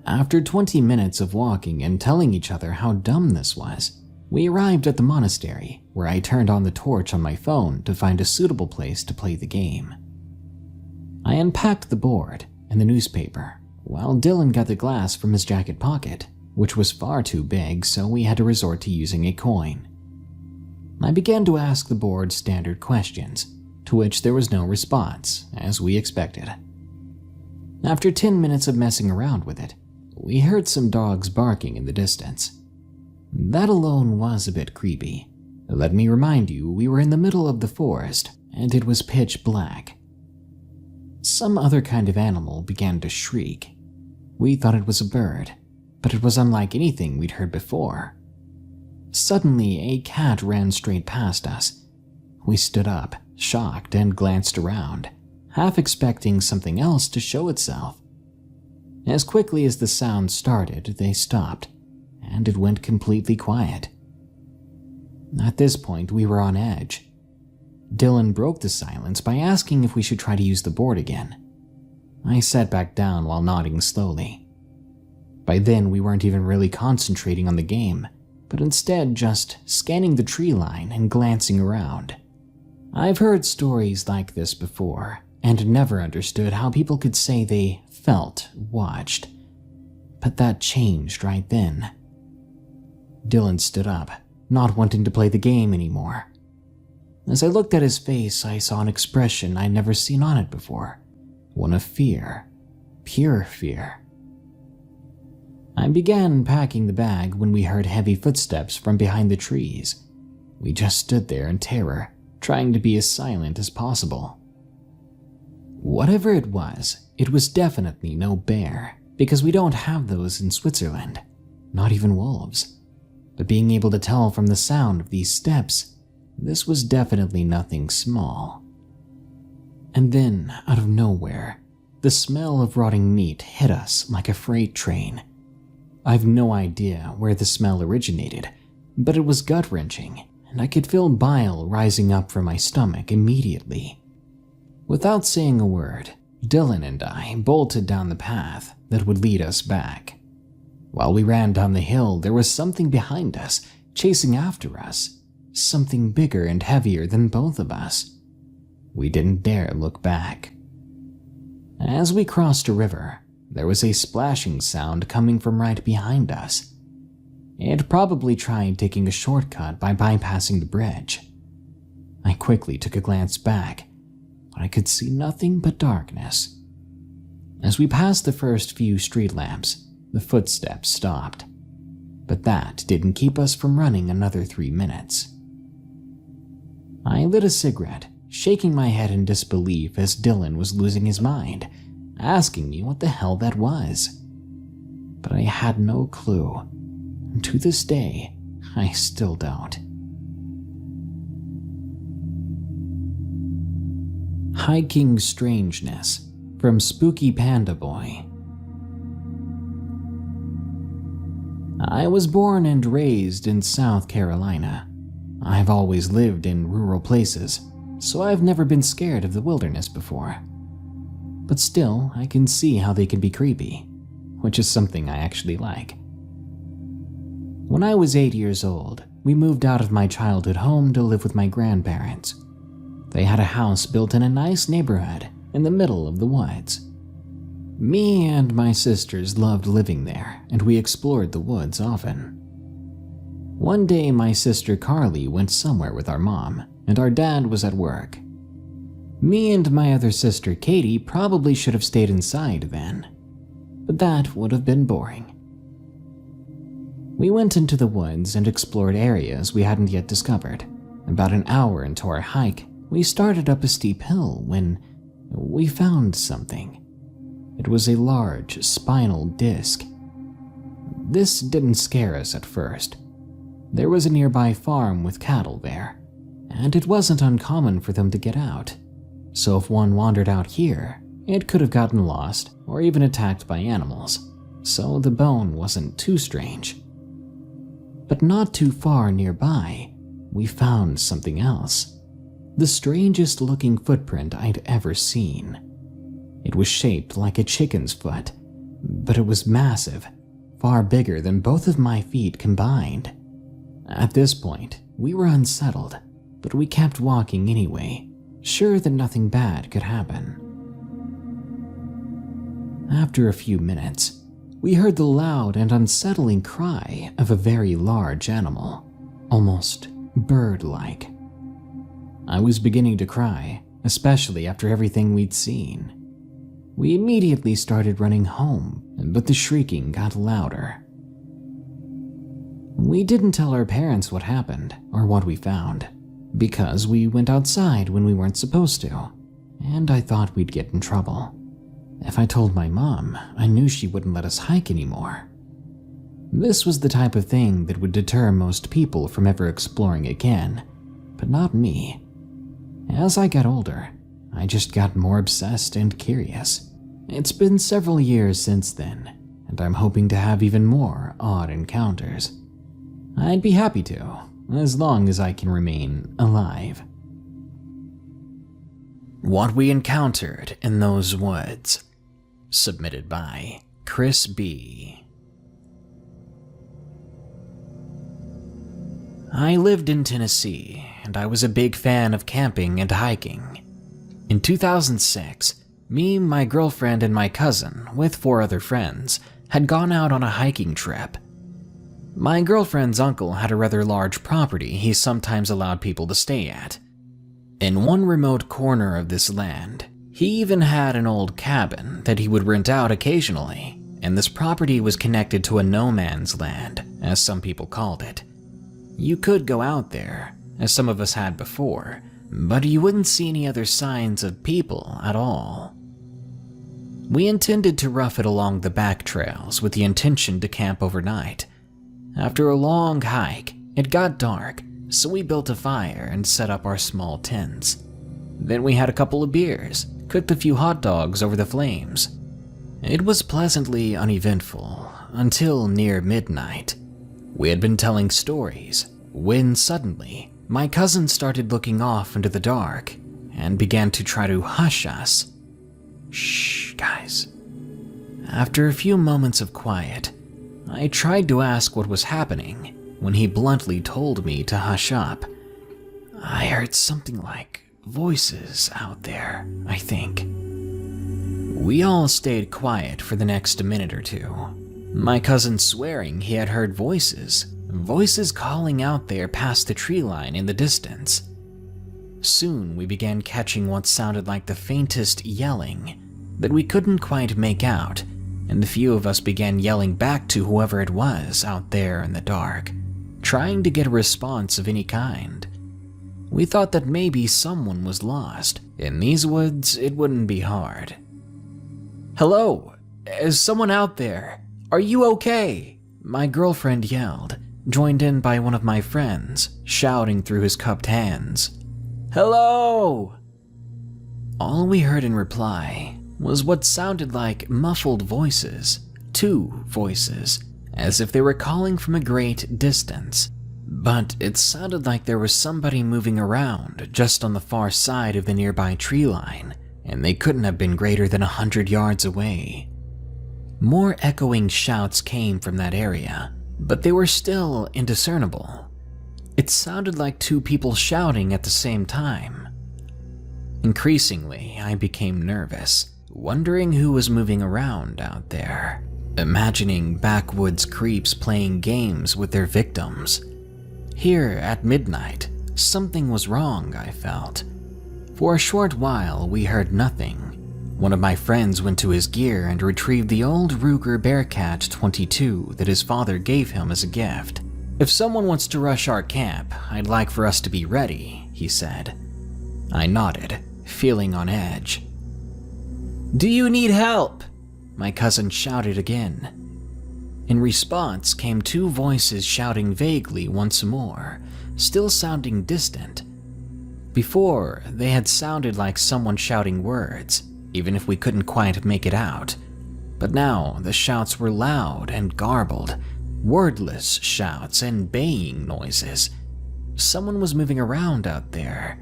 After 20 minutes of walking and telling each other how dumb this was, we arrived at the monastery, where I turned on the torch on my phone to find a suitable place to play the game. I unpacked the board and the newspaper, while Dylan got the glass from his jacket pocket, which was far too big, so we had to resort to using a coin. I began to ask the board standard questions, to which there was no response, as we expected. After 10 minutes of messing around with it, we heard some dogs barking in the distance. That alone was a bit creepy. Let me remind you, we were in the middle of the forest, and it was pitch black. Some other kind of animal began to shriek. We thought it was a bird, but it was unlike anything we'd heard before. Suddenly, a cat ran straight past us. We stood up, shocked, and glanced around, half expecting something else to show itself. As quickly as the sound started, they stopped, and it went completely quiet. At this point, we were on edge. Dylan broke the silence by asking if we should try to use the board again. I sat back down while nodding slowly. By then, we weren't even really concentrating on the game, but instead just scanning the tree line and glancing around. I've heard stories like this before, and never understood how people could say they felt watched. But that changed right then. Dylan stood up, not wanting to play the game anymore. As I looked at his face, I saw an expression I'd never seen on it before. One of fear. Pure fear. I began packing the bag when we heard heavy footsteps from behind the trees. We just stood there in terror, trying to be as silent as possible. Whatever it was definitely no bear, because we don't have those in Switzerland, not even wolves. But being able to tell from the sound of these steps, this was definitely nothing small. And then, out of nowhere, the smell of rotting meat hit us like a freight train. I've no idea where the smell originated, but it was gut-wrenching, and I could feel bile rising up from my stomach immediately. Without saying a word, Dylan and I bolted down the path that would lead us back. While we ran down the hill, there was something behind us, chasing after us, something bigger and heavier than both of us. We didn't dare look back. As we crossed a river, there was a splashing sound coming from right behind us. It probably tried taking a shortcut by bypassing the bridge. I quickly took a glance back, but I could see nothing but darkness. As we passed the first few street lamps, the footsteps stopped, but that didn't keep us from running another 3 minutes. I lit a cigarette, shaking my head in disbelief as Dylan was losing his mind, asking me what the hell that was. But I had no clue, and to this day, I still don't. Hiking Strangeness from Spooky Panda Boy. I was born and raised in South Carolina. I've always lived in rural places, so I've never been scared of the wilderness before. But still, I can see how they can be creepy, which is something I actually like. When I was 8 years old, we moved out of my childhood home to live with my grandparents. They had a house built in a nice neighborhood in the middle of the woods. Me and my sisters loved living there, and we explored the woods often. One day, my sister Carly went somewhere with our mom, and our dad was at work. Me and my other sister Katie probably should have stayed inside then, but that would have been boring. We went into the woods and explored areas we hadn't yet discovered. About an hour into our hike, we started up a steep hill when we found something. It was a large spinal disc. This didn't scare us at first. There was a nearby farm with cattle there, and it wasn't uncommon for them to get out. So if one wandered out here, it could have gotten lost or even attacked by animals, so the bone wasn't too strange. But not too far nearby, we found something else. The strangest looking footprint I'd ever seen. It was shaped like a chicken's foot, but it was massive, far bigger than both of my feet combined. At this point, we were unsettled, but we kept walking anyway, sure that nothing bad could happen. After a few minutes, we heard the loud and unsettling cry of a very large animal, almost bird-like. I was beginning to cry, especially after everything we'd seen. We immediately started running home, but the shrieking got louder. We didn't tell our parents what happened or what we found, because we went outside when we weren't supposed to, and I thought we'd get in trouble. If I told my mom, I knew she wouldn't let us hike anymore. This was the type of thing that would deter most people from ever exploring again, but not me. As I got older, I just got more obsessed and curious. It's been several years since then, and I'm hoping to have even more odd encounters. I'd be happy to, as long as I can remain alive. What we encountered in those woods. Submitted by Chris B. I lived in Tennessee, and I was a big fan of camping and hiking. In 2006, me, my girlfriend, and my cousin, with 4 other friends, had gone out on a hiking trip. My girlfriend's uncle had a rather large property he sometimes allowed people to stay at. In one remote corner of this land, he even had an old cabin that he would rent out occasionally, and this property was connected to a no man's land, as some people called it. You could go out there, as some of us had before, but you wouldn't see any other signs of people at all. We intended to rough it along the back trails with the intention to camp overnight. After a long hike, it got dark, so we built a fire and set up our small tents. Then we had a couple of beers, cooked a few hot dogs over the flames. It was pleasantly uneventful until near midnight. We had been telling stories when suddenly my cousin started looking off into the dark, and began to try to hush us. Shh, guys. After a few moments of quiet, I tried to ask what was happening when he bluntly told me to hush up. I heard something like voices out there, I think. We all stayed quiet for the next minute or two, my cousin swearing he had heard voices calling out there past the tree line in the distance. Soon we began catching what sounded like the faintest yelling that we couldn't quite make out, and a few of us began yelling back to whoever it was out there in the dark, trying to get a response of any kind. We thought that maybe someone was lost. In these woods, it wouldn't be hard. "Hello? Is someone out there? Are you okay?" My girlfriend yelled, joined in by one of my friends, shouting through his cupped hands. "Hello!" All we heard in reply was what sounded like muffled voices, 2 voices, as if they were calling from a great distance. But it sounded like there was somebody moving around just on the far side of the nearby tree line, and they couldn't have been greater than 100 yards away. More echoing shouts came from that area, but they were still indiscernible. It sounded like 2 people shouting at the same time. Increasingly, I became nervous, wondering who was moving around out there, imagining backwoods creeps playing games with their victims. Here at midnight, something was wrong, I felt. For a short while, we heard nothing. One of my friends went to his gear and retrieved the old Ruger Bearcat 22 that his father gave him as a gift. "If someone wants to rush our camp, I'd like for us to be ready," he said. I nodded, feeling on edge. "Do you need help?" my cousin shouted again. In response came 2 voices shouting vaguely once more, still sounding distant. Before, they had sounded like someone shouting words, even if we couldn't quite make it out. But now the shouts were loud and garbled, wordless shouts and baying noises. Someone was moving around out there.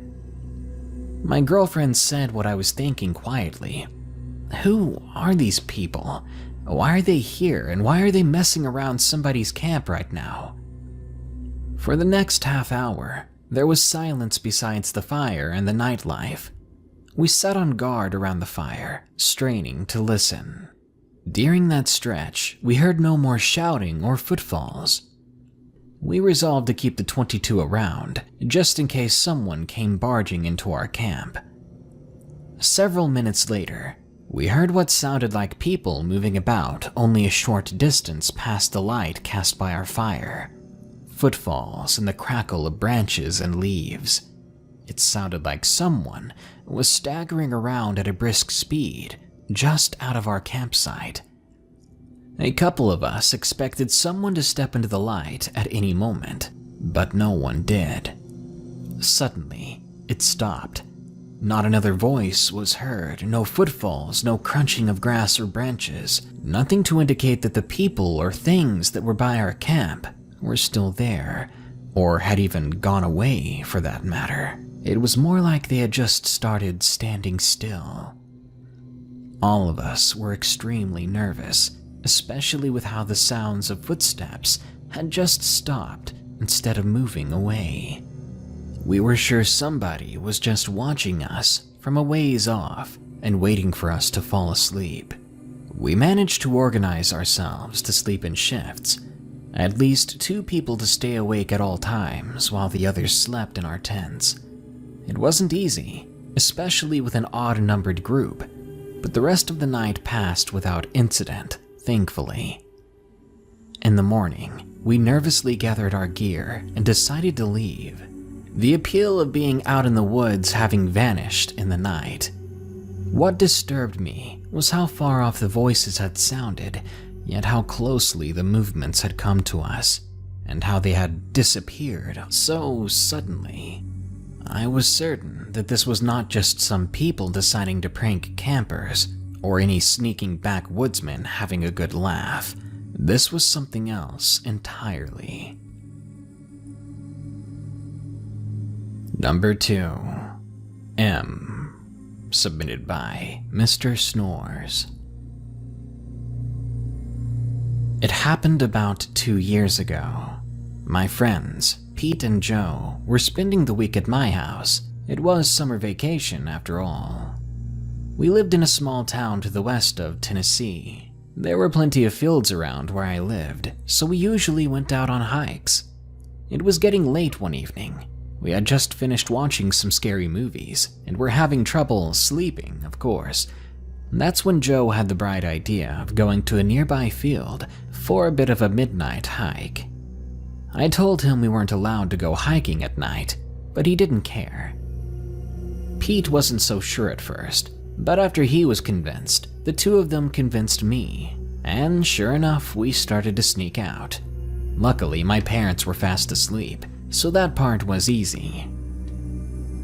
My girlfriend said what I was thinking quietly. Who are these people? Why are they here, and why are they messing around somebody's camp right now? For the next half hour, there was silence besides the fire and the nightlife. We sat on guard around the fire, straining to listen. During that stretch, we heard no more shouting or footfalls. We resolved to keep the 22 around, just in case someone came barging into our camp. Several minutes later, we heard what sounded like people moving about only a short distance past the light cast by our fire. Footfalls and the crackle of branches and leaves. It sounded like someone was staggering around at a brisk speed, just out of our campsite. A couple of us expected someone to step into the light at any moment, but no one did. Suddenly, it stopped. Not another voice was heard, no footfalls, no crunching of grass or branches, nothing to indicate that the people or things that were by our camp were still there, or had even gone away for that matter. It was more like they had just started standing still. All of us were extremely nervous, especially with how the sounds of footsteps had just stopped instead of moving away. We were sure somebody was just watching us from a ways off and waiting for us to fall asleep. We managed to organize ourselves to sleep in shifts, at least 2 people to stay awake at all times while the others slept in our tents. It wasn't easy, especially with an odd-numbered group, but the rest of the night passed without incident, thankfully. In the morning, we nervously gathered our gear and decided to leave, the appeal of being out in the woods having vanished in the night. What disturbed me was how far off the voices had sounded, yet how closely the movements had come to us, and how they had disappeared so suddenly. I was certain that this was not just some people deciding to prank campers, or any sneaking backwoodsman having a good laugh. This was something else entirely. Number 2. M. Submitted by Mr. Snores. It happened about 2 years ago. My friends, Pete and Joe, were spending the week at my house. It was summer vacation after all. We lived in a small town to the west of Tennessee. There were plenty of fields around where I lived, so we usually went out on hikes. It was getting late one evening. We had just finished watching some scary movies, and were having trouble sleeping, of course. That's when Joe had the bright idea of going to a nearby field for a bit of a midnight hike. I told him we weren't allowed to go hiking at night, but he didn't care. Pete wasn't so sure at first, but after he was convinced, the two of them convinced me, and sure enough, we started to sneak out. Luckily, my parents were fast asleep, so that part was easy.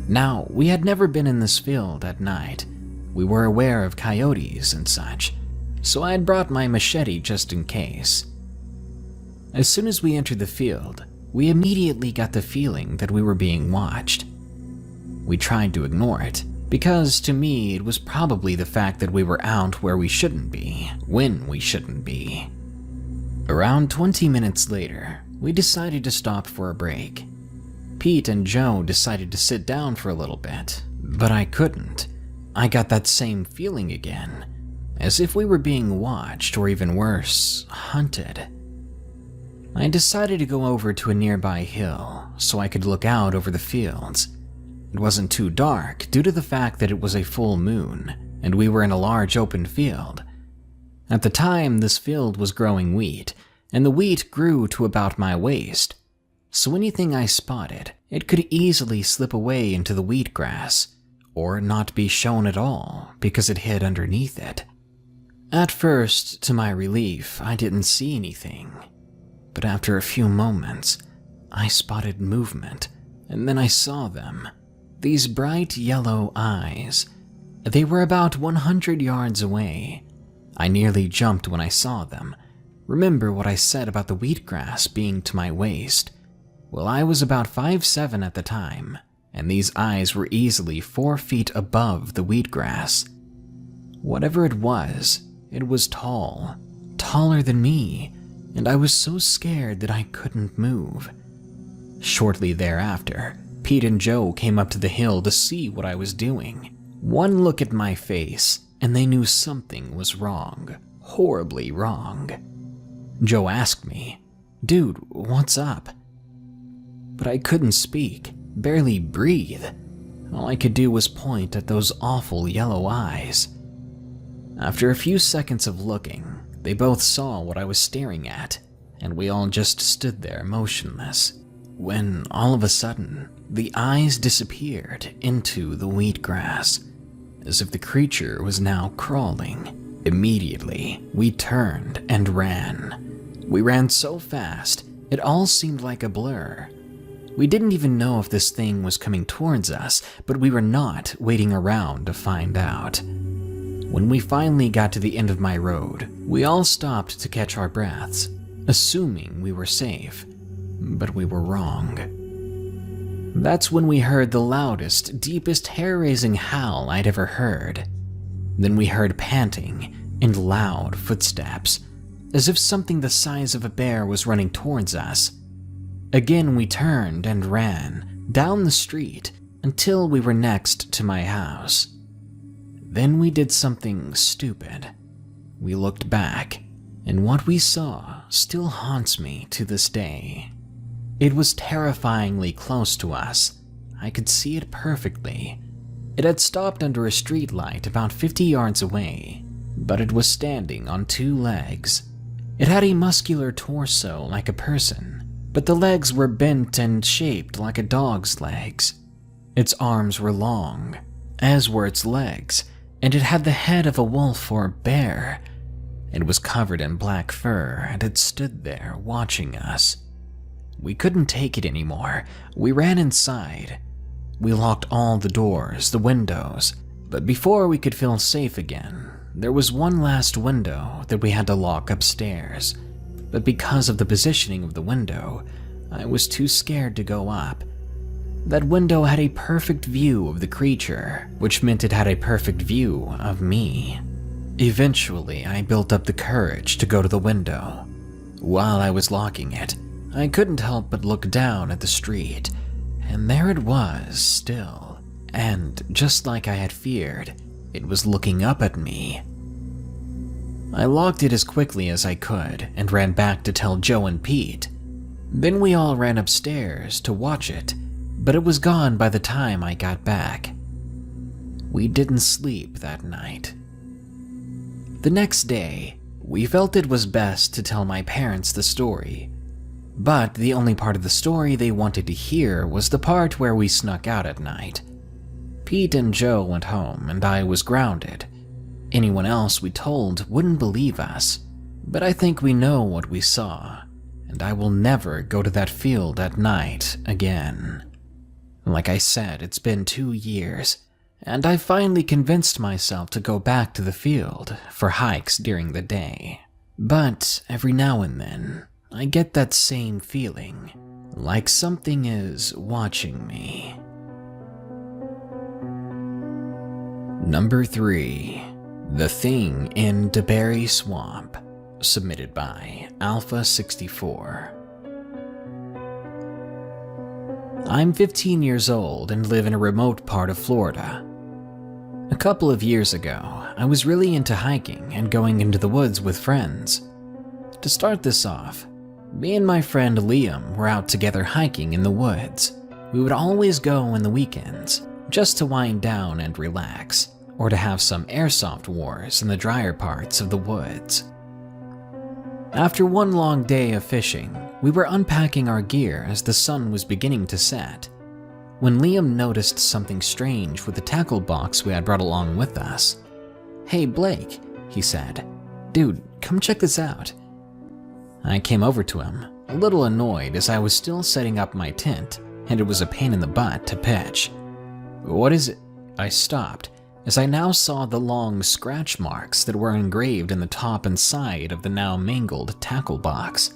Now, we had never been in this field at night. We were aware of coyotes and such, so I had brought my machete just in case. As soon as we entered the field, we immediately got the feeling that we were being watched. We tried to ignore it, because to me it was probably the fact that we were out where we shouldn't be, when we shouldn't be. Around 20 minutes later, we decided to stop for a break. Pete and Joe decided to sit down for a little bit, but I couldn't. I got that same feeling again, as if we were being watched, or even worse, hunted. I decided to go over to a nearby hill so I could look out over the fields. It wasn't too dark due to the fact that it was a full moon, and we were in a large open field. At the time, this field was growing wheat, and the wheat grew to about my waist, so anything I spotted, it could easily slip away into the wheatgrass, or not be shown at all because it hid underneath it. At first, to my relief, I didn't see anything, but after a few moments, I spotted movement, and then I saw them. These bright yellow eyes. They were about 100 yards away. I nearly jumped when I saw them. Remember what I said about the wheatgrass being to my waist? Well, I was about 5'7" at the time, and these eyes were easily 4 feet above the wheatgrass. Whatever it was tall, taller than me, and I was so scared that I couldn't move. Shortly thereafter, Pete and Joe came up to the hill to see what I was doing. One look at my face, and they knew something was wrong, horribly wrong. Joe asked me, "Dude, what's up?" But I couldn't speak, barely breathe. All I could do was point at those awful yellow eyes. After a few seconds of looking, they both saw what I was staring at, and we all just stood there motionless, when all of a sudden, the eyes disappeared into the wheatgrass, as if the creature was now crawling. Immediately, we turned and ran. We ran so fast, it all seemed like a blur. We didn't even know if this thing was coming towards us, but we were not waiting around to find out. When we finally got to the end of my road, we all stopped to catch our breaths, assuming we were safe, but we were wrong. That's when we heard the loudest, deepest, hair-raising howl I'd ever heard. Then we heard panting and loud footsteps, as if something the size of a bear was running towards us. Again, we turned and ran down the street until we were next to my house. Then we did something stupid. We looked back, and what we saw still haunts me to this day. It was terrifyingly close to us. I could see it perfectly. It had stopped under a streetlight about 50 yards away, but it was standing on 2 legs. It had a muscular torso like a person, but the legs were bent and shaped like a dog's legs. Its arms were long, as were its legs, and it had the head of a wolf or bear. It was covered in black fur, and it stood there watching us. We couldn't take it anymore. We ran inside. We locked all the doors, the windows, but before we could feel safe again, there was one last window that we had to lock upstairs. But because of the positioning of the window, I was too scared to go up. That window had a perfect view of the creature, which meant it had a perfect view of me. Eventually, I built up the courage to go to the window. While I was locking it, I couldn't help but look down at the street, and there it was still, and just like I had feared, it was looking up at me. I locked it as quickly as I could and ran back to tell Joe and Pete. Then we all ran upstairs to watch it, but it was gone by the time I got back. We didn't sleep that night. The next day, we felt it was best to tell my parents the story, but the only part of the story they wanted to hear was the part where we snuck out at night. Pete and Joe went home and I was grounded. Anyone else we told wouldn't believe us, but I think we know what we saw, and I will never go to that field at night again. Like I said, it's been 2 years, and I finally convinced myself to go back to the field for hikes during the day. But every now and then, I get that same feeling, like something is watching me. Number 3. The Thing in DeBerry Swamp, submitted by Alpha64. I'm 15 years old and live in a remote part of Florida. A couple of years ago, I was really into hiking and going into the woods with friends. To start this off, me and my friend Liam were out together hiking in the woods. We would always go on the weekends, just to wind down and relax, or to have some airsoft wars in the drier parts of the woods. After one long day of fishing, we were unpacking our gear as the sun was beginning to set, when Liam noticed something strange with the tackle box we had brought along with us. "Hey Blake," he said, "dude, come check this out." I came over to him, a little annoyed as I was still setting up my tent, and it was a pain in the butt to pitch. "What is it?" I stopped, as I now saw the long scratch marks that were engraved in the top and side of the now mangled tackle box.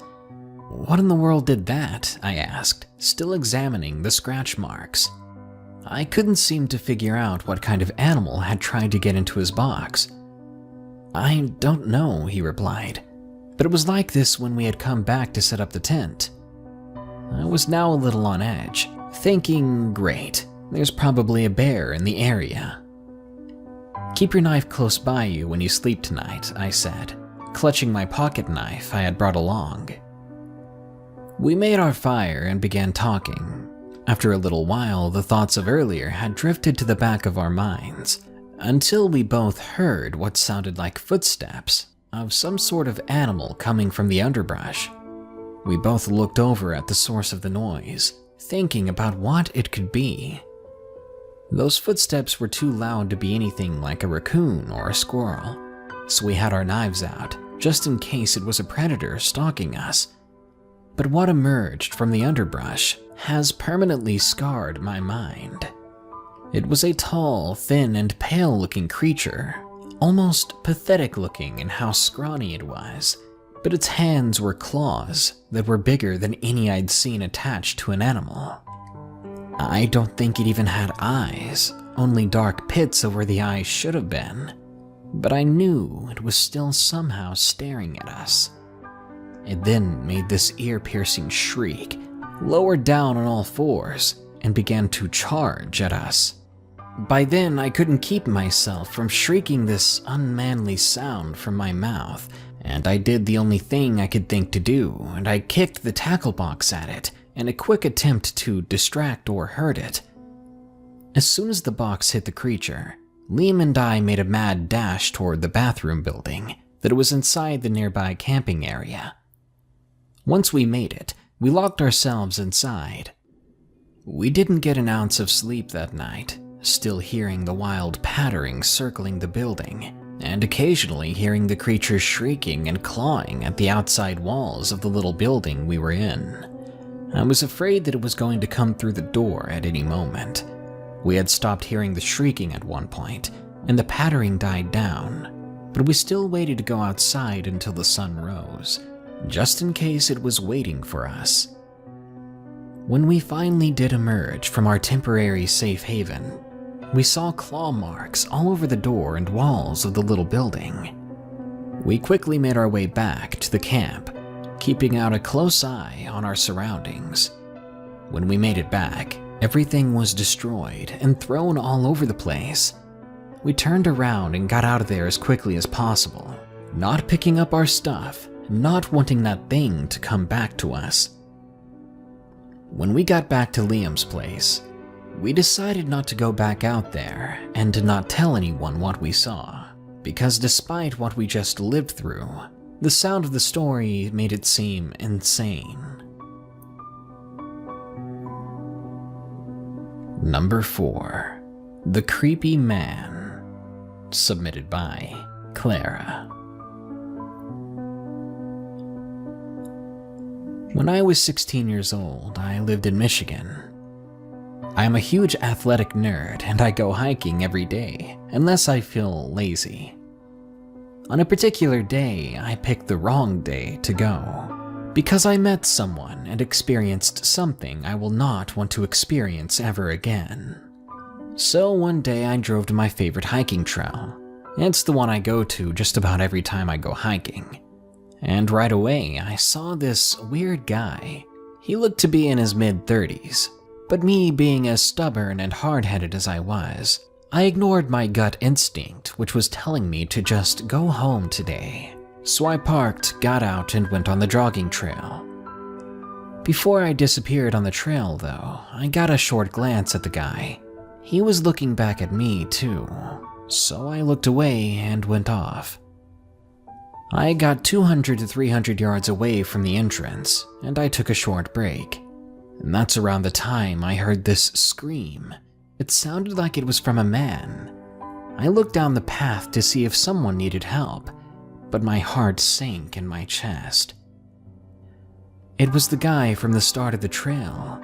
"What in the world did that?" I asked, still examining the scratch marks. I couldn't seem to figure out what kind of animal had tried to get into his box. "I don't know," he replied, "but it was like this when we had come back to set up the tent." I was now a little on edge, thinking, great, there's probably a bear in the area. "Keep your knife close by you when you sleep tonight," I said, clutching my pocket knife I had brought along. We made our fire and began talking. After a little while, the thoughts of earlier had drifted to the back of our minds, until we both heard what sounded like footsteps of some sort of animal coming from the underbrush. We both looked over at the source of the noise, thinking about what it could be. Those footsteps were too loud to be anything like a raccoon or a squirrel, so we had our knives out, just in case it was a predator stalking us. But what emerged from the underbrush has permanently scarred my mind. It was a tall, thin, and pale-looking creature, almost pathetic-looking in how scrawny it was, but its hands were claws that were bigger than any I'd seen attached to an animal. I don't think it even had eyes, only dark pits of where the eyes should have been, but I knew it was still somehow staring at us. It then made this ear-piercing shriek, lowered down on all fours, and began to charge at us. By then, I couldn't keep myself from shrieking this unmanly sound from my mouth, and I did the only thing I could think to do, and I kicked the tackle box at it in a quick attempt to distract or hurt it. As soon as the box hit the creature, Liam and I made a mad dash toward the bathroom building that was inside the nearby camping area. Once we made it, we locked ourselves inside. We didn't get an ounce of sleep that night, still hearing the wild pattering circling the building, and occasionally hearing the creature shrieking and clawing at the outside walls of the little building we were in. I was afraid that it was going to come through the door at any moment. We had stopped hearing the shrieking at one point, and the pattering died down, but we still waited to go outside until the sun rose, just in case it was waiting for us. When we finally did emerge from our temporary safe haven, we saw claw marks all over the door and walls of the little building. We quickly made our way back to the camp, keeping out a close eye on our surroundings. When we made it back, everything was destroyed and thrown all over the place. We turned around and got out of there as quickly as possible, not picking up our stuff, not wanting that thing to come back to us. When we got back to Liam's place, we decided not to go back out there and to not tell anyone what we saw, because despite what we just lived through, the sound of the story made it seem insane. Number 4. The Creepy Man, submitted by Clara. When I was 16 years old, I lived in Michigan. I am a huge athletic nerd and I go hiking every day, unless I feel lazy. On a particular day, I picked the wrong day to go, because I met someone and experienced something I will not want to experience ever again. So one day I drove to my favorite hiking trail. It's the one I go to just about every time I go hiking. And right away, I saw this weird guy. He looked to be in his mid-30s, but me being as stubborn and hard-headed as I was, I ignored my gut instinct, which was telling me to just go home today. So I parked, got out, and went on the jogging trail. Before I disappeared on the trail, though, I got a short glance at the guy. He was looking back at me, too, so I looked away and went off. I got 200 to 300 yards away from the entrance, and I took a short break. And that's around the time I heard this scream. It sounded like it was from a man. I looked down the path to see if someone needed help, but my heart sank in my chest. It was the guy from the start of the trail.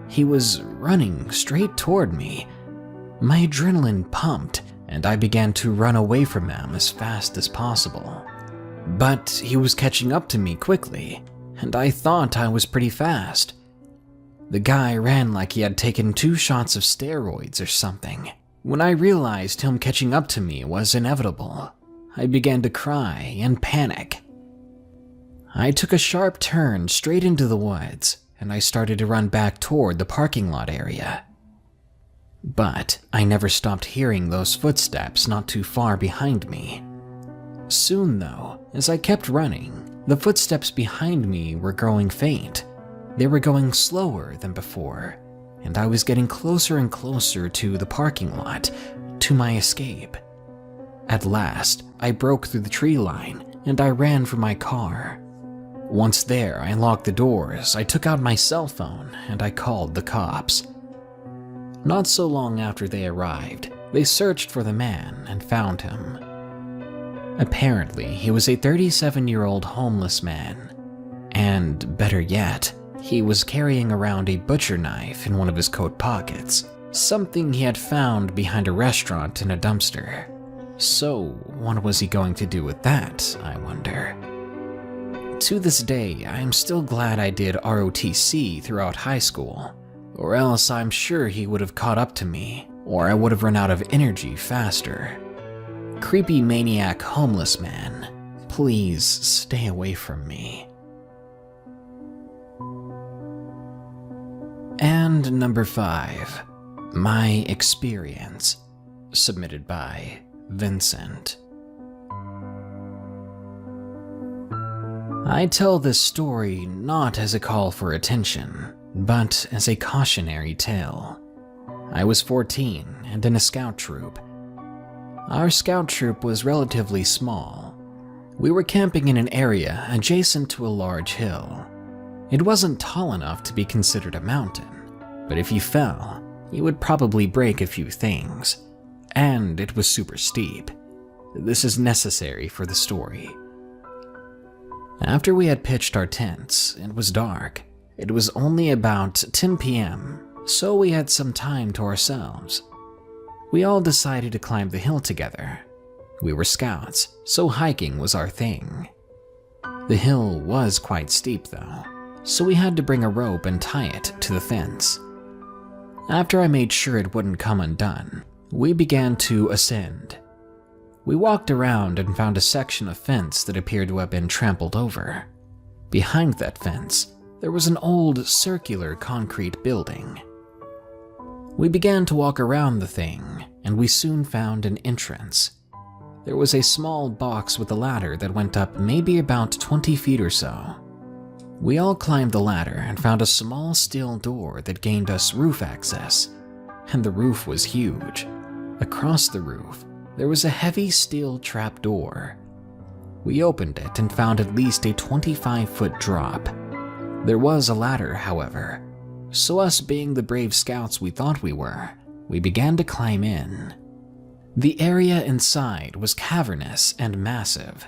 He was running straight toward me. My adrenaline pumped, and I began to run away from him as fast as possible. But he was catching up to me quickly, and I thought I was pretty fast. The guy ran like he had taken 2 shots of steroids or something. When I realized him catching up to me was inevitable, I began to cry and panic. I took a sharp turn straight into the woods, and I started to run back toward the parking lot area. But I never stopped hearing those footsteps not too far behind me. Soon, though, as I kept running, the footsteps behind me were growing faint. They were going slower than before, and I was getting closer and closer to the parking lot, to my escape. At last, I broke through the tree line, and I ran for my car. Once there, I locked the doors, I took out my cell phone, and I called the cops. Not so long after they arrived, they searched for the man and found him. Apparently, he was a 37-year-old homeless man, and better yet, he was carrying around a butcher knife in one of his coat pockets, something he had found behind a restaurant in a dumpster. So, what was he going to do with that, I wonder? To this day, I am still glad I did ROTC throughout high school, or else I'm sure he would have caught up to me, or I would have run out of energy faster. Creepy maniac homeless man, please stay away from me. And number 5, my experience, submitted by Vincent. I tell this story not as a call for attention, but as a cautionary tale. I was 14 and in a scout troop. Our scout troop was relatively small. We were camping in an area adjacent to a large hill. It wasn't tall enough to be considered a mountain, but if you fell, you would probably break a few things. And it was super steep. This is necessary for the story. After we had pitched our tents, it was dark. It was only about 10 p.m., so we had some time to ourselves. We all decided to climb the hill together. We were scouts, so hiking was our thing. The hill was quite steep though, so we had to bring a rope and tie it to the fence. After I made sure it wouldn't come undone, we began to ascend. We walked around and found a section of fence that appeared to have been trampled over. Behind that fence, there was an old circular concrete building. We began to walk around the thing, and we soon found an entrance. There was a small box with a ladder that went up maybe about 20 feet or so. We all climbed the ladder and found a small steel door that gained us roof access, and the roof was huge. Across the roof, there was a heavy steel trap door. We opened it and found at least a 25-foot drop. There was a ladder, however, so us being the brave scouts we thought we were, we began to climb in. The area inside was cavernous and massive,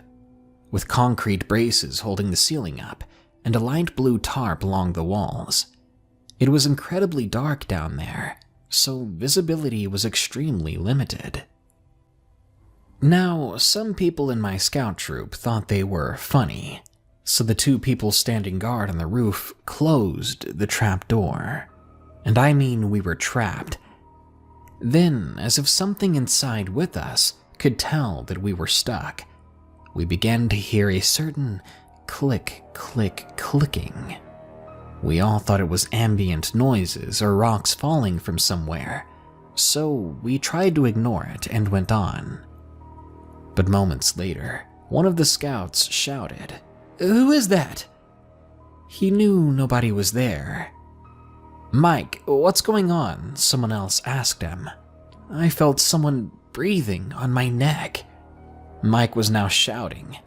with concrete braces holding the ceiling up and a light blue tarp along the walls. It was incredibly dark down there, so visibility was extremely limited. Now, some people in my scout troop thought they were funny, so the two people standing guard on the roof closed the trap door. And I mean we were trapped. Then, as if something inside with us could tell that we were stuck, we began to hear a certain click, click, clicking. We all thought it was ambient noises or rocks falling from somewhere, so we tried to ignore it and went on. But moments later, one of the scouts shouted, "Who is that?" He knew nobody was there. "Mike, what's going on?" someone else asked him. I felt someone breathing on my neck. Mike was now shouting.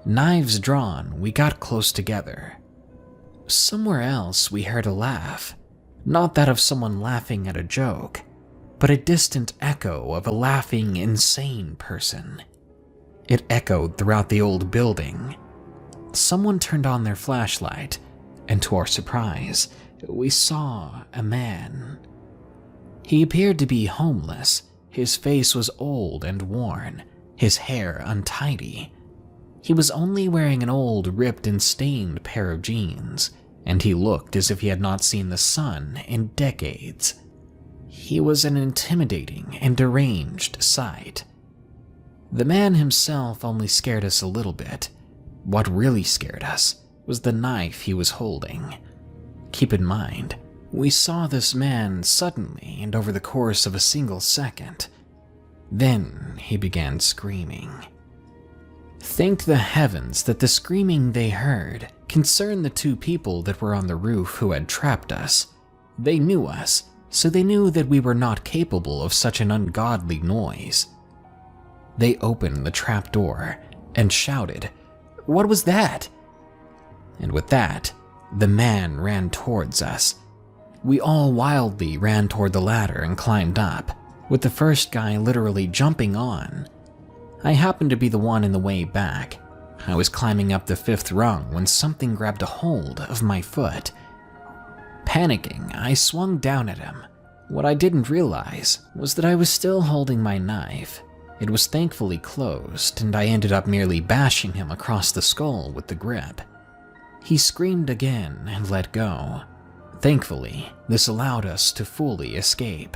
Knives drawn, we got close together. Somewhere else we heard a laugh, not that of someone laughing at a joke, but a distant echo of a laughing, insane person. It echoed throughout the old building. Someone turned on their flashlight, and to our surprise, we saw a man. He appeared to be homeless. His face was old and worn, his hair untidy. He was only wearing an old, ripped and stained pair of jeans, and he looked as if he had not seen the sun in decades. He was an intimidating and deranged sight. The man himself only scared us a little bit. What really scared us was the knife he was holding. Keep in mind, we saw this man suddenly and over the course of a single second. Then he began screaming. Thank the heavens that the screaming they heard concerned the two people that were on the roof who had trapped us. They knew us, so they knew that we were not capable of such an ungodly noise. They opened the trap door and shouted, "What was that?" And with that, the man ran towards us. We all wildly ran toward the ladder and climbed up, with the first guy literally jumping on. I happened to be the one in the way back. I was climbing up the 5th rung when something grabbed a hold of my foot. Panicking, I swung down at him. What I didn't realize was that I was still holding my knife. It was thankfully closed, and I ended up merely bashing him across the skull with the grip. He screamed again and let go. Thankfully, this allowed us to fully escape.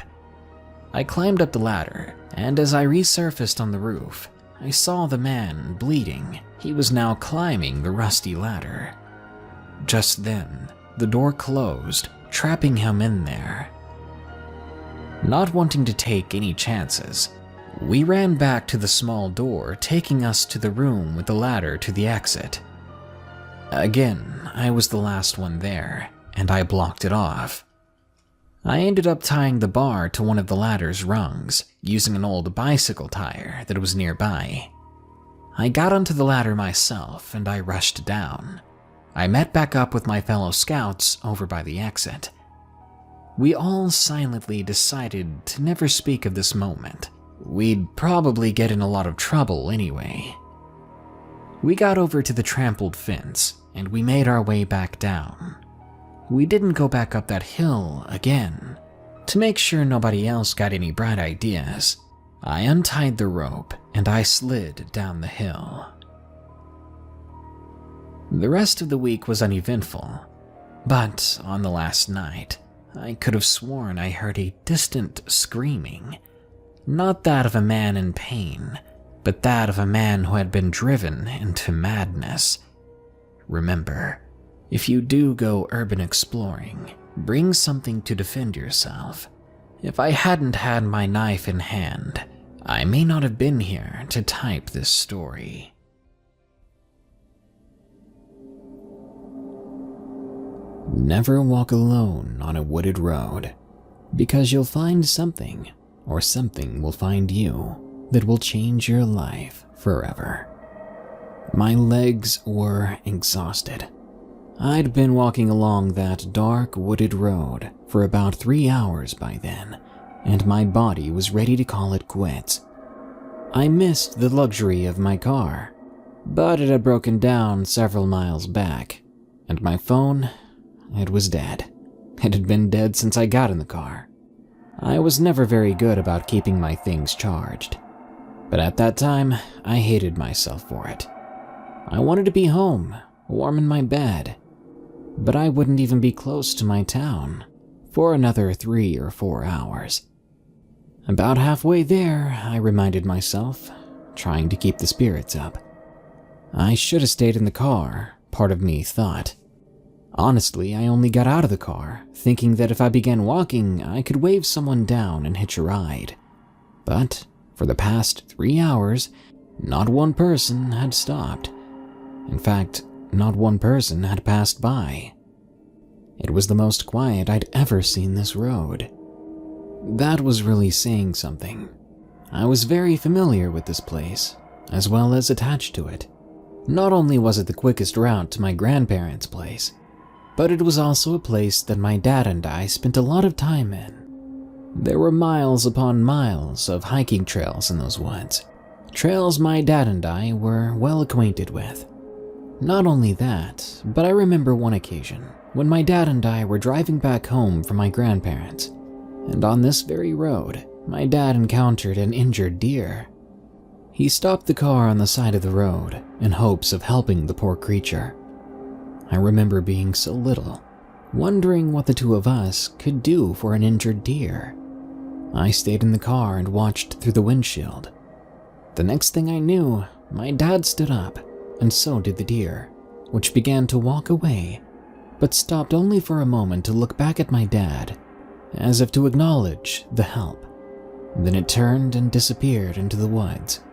I climbed up the ladder, and as I resurfaced on the roof, I saw the man bleeding. He was now climbing the rusty ladder. Just then, the door closed, trapping him in there. Not wanting to take any chances, we ran back to the small door, taking us to the room with the ladder to the exit. Again, I was the last one there, and I blocked it off. I ended up tying the bar to one of the ladder's rungs, using an old bicycle tire that was nearby. I got onto the ladder myself, and I rushed down. I met back up with my fellow scouts over by the exit. We all silently decided to never speak of this moment. We'd probably get in a lot of trouble anyway. We got over to the trampled fence, and we made our way back down. We didn't go back up that hill again. To make sure nobody else got any bright ideas, I untied the rope and I slid down the hill. The rest of the week was uneventful, but on the last night, I could have sworn I heard a distant screaming. Not that of a man in pain, but that of a man who had been driven into madness. Remember, if you do go urban exploring, bring something to defend yourself. If I hadn't had my knife in hand, I may not have been here to type this story. Never walk alone on a wooded road, because you'll find something, or something will find you, that will change your life forever. My legs were exhausted. I'd been walking along that dark wooded road for about 3 hours by then, and my body was ready to call it quits. I missed the luxury of my car, but it had broken down several miles back, and my phone, it was dead. It had been dead since I got in the car. I was never very good about keeping my things charged, but at that time, I hated myself for it. I wanted to be home, warm in my bed, but I wouldn't even be close to my town for another 3 or 4 hours. About halfway there, I reminded myself, trying to keep the spirits up. I should have stayed in the car, part of me thought. Honestly, I only got out of the car, thinking that if I began walking, I could wave someone down and hitch a ride. But for the past 3 hours, not one person had stopped. In fact, not one person had passed by. It was the most quiet I'd ever seen this road. That was really saying something. I was very familiar with this place, as well as attached to it. Not only was it the quickest route to my grandparents' place, but it was also a place that my dad and I spent a lot of time in. There were miles upon miles of hiking trails in those woods, trails my dad and I were well acquainted with. Not only that, but I remember one occasion when my dad and I were driving back home from my grandparents, and on this very road, my dad encountered an injured deer. He stopped the car on the side of the road in hopes of helping the poor creature. I remember being so little, wondering what the two of us could do for an injured deer. I stayed in the car and watched through the windshield. The next thing I knew, my dad stood up, and so did the deer, which began to walk away, but stopped only for a moment to look back at my dad, as if to acknowledge the help. Then it turned and disappeared into the woods.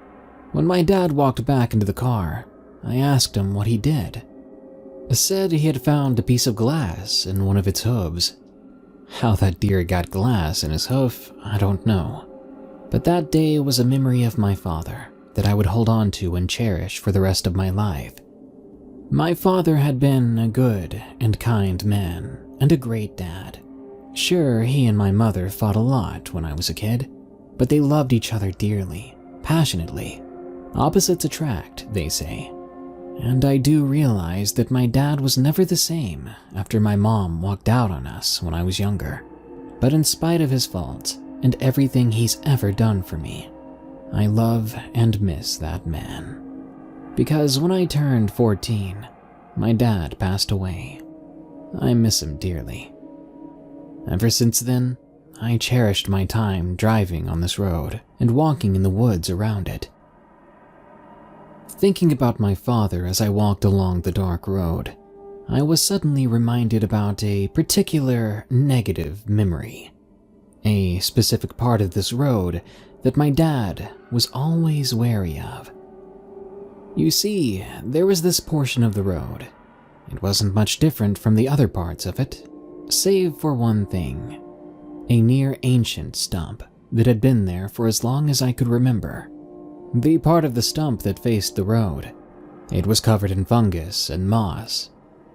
When my dad walked back into the car, I asked him what he did. He said he had found a piece of glass in one of its hooves. How that deer got glass in his hoof, I don't know. But that day was a memory of my father that I would hold on to and cherish for the rest of my life. My father had been a good and kind man and a great dad. Sure, he and my mother fought a lot when I was a kid, but they loved each other dearly, passionately. Opposites attract, they say. And I do realize that my dad was never the same after my mom walked out on us when I was younger. But in spite of his faults and everything he's ever done for me, I love and miss that man. Because when I turned 14, my dad passed away. I miss him dearly. Ever since then, I cherished my time driving on this road and walking in the woods around it. Thinking about my father as I walked along the dark road, I was suddenly reminded about a particular negative memory. A specific part of this road that my dad was always wary of. You see, there was this portion of the road. It wasn't much different from the other parts of it, save for one thing. A near ancient stump that had been there for as long as I could remember. The part of the stump that faced the road. It was covered in fungus and moss.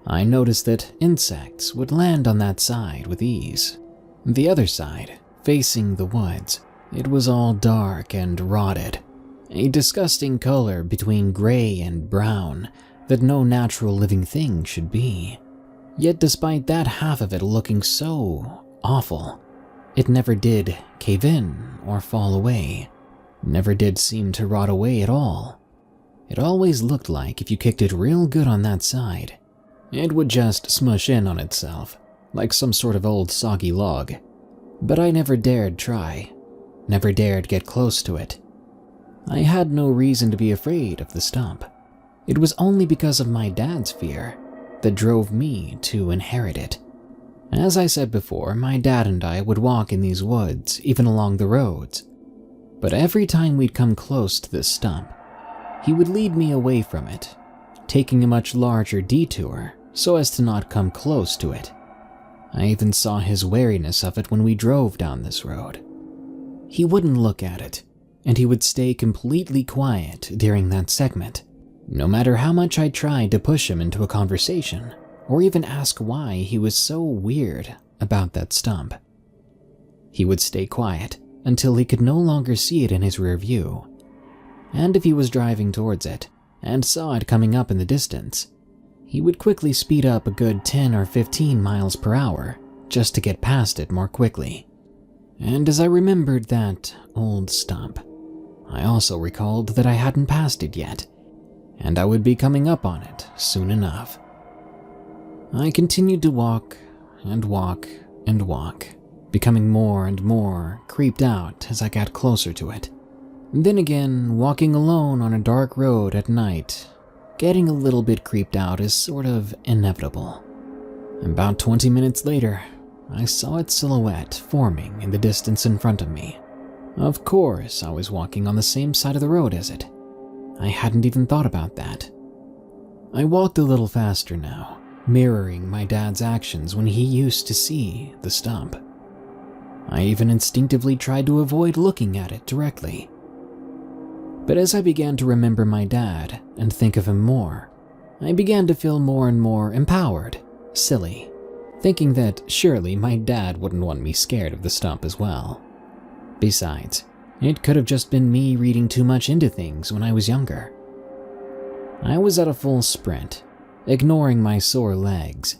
I noticed that insects would land on that side with ease. The other side, facing the woods, it was all dark and rotted. A disgusting color between gray and brown that no natural living thing should be. Yet despite that half of it looking so awful, it never did cave in or fall away. Never did seem to rot away at all. It always looked like if you kicked it real good on that side, it would just smush in on itself, like some sort of old soggy log. But I never dared try, never dared get close to it. I had no reason to be afraid of the stump. It was only because of my dad's fear that drove me to inherit it. As I said before, my dad and I would walk in these woods, even along the roads. But every time we'd come close to this stump, he would lead me away from it, taking a much larger detour so as to not come close to it. I even saw his wariness of it when we drove down this road. He wouldn't look at it, and he would stay completely quiet during that segment, no matter how much I tried to push him into a conversation or even ask why he was so weird about that stump. He would stay quiet until he could no longer see it in his rear view, and if he was driving towards it and saw it coming up in the distance, he would quickly speed up a good 10 or 15 miles per hour just to get past it more quickly. And as I remembered that old stump, I also recalled that I hadn't passed it yet, and I would be coming up on it soon enough. I continued to walk and walk and walk, becoming more and more creeped out as I got closer to it. Then again, walking alone on a dark road at night, getting a little bit creeped out is sort of inevitable. About 20 minutes later, I saw its silhouette forming in the distance in front of me. Of course, I was walking on the same side of the road as it. I hadn't even thought about that. I walked a little faster now, mirroring my dad's actions when he used to see the stump. I even instinctively tried to avoid looking at it directly. But as I began to remember my dad and think of him more, I began to feel more and more empowered, silly, thinking that surely my dad wouldn't want me scared of the stump as well. Besides, it could have just been me reading too much into things when I was younger. I was at a full sprint, ignoring my sore legs.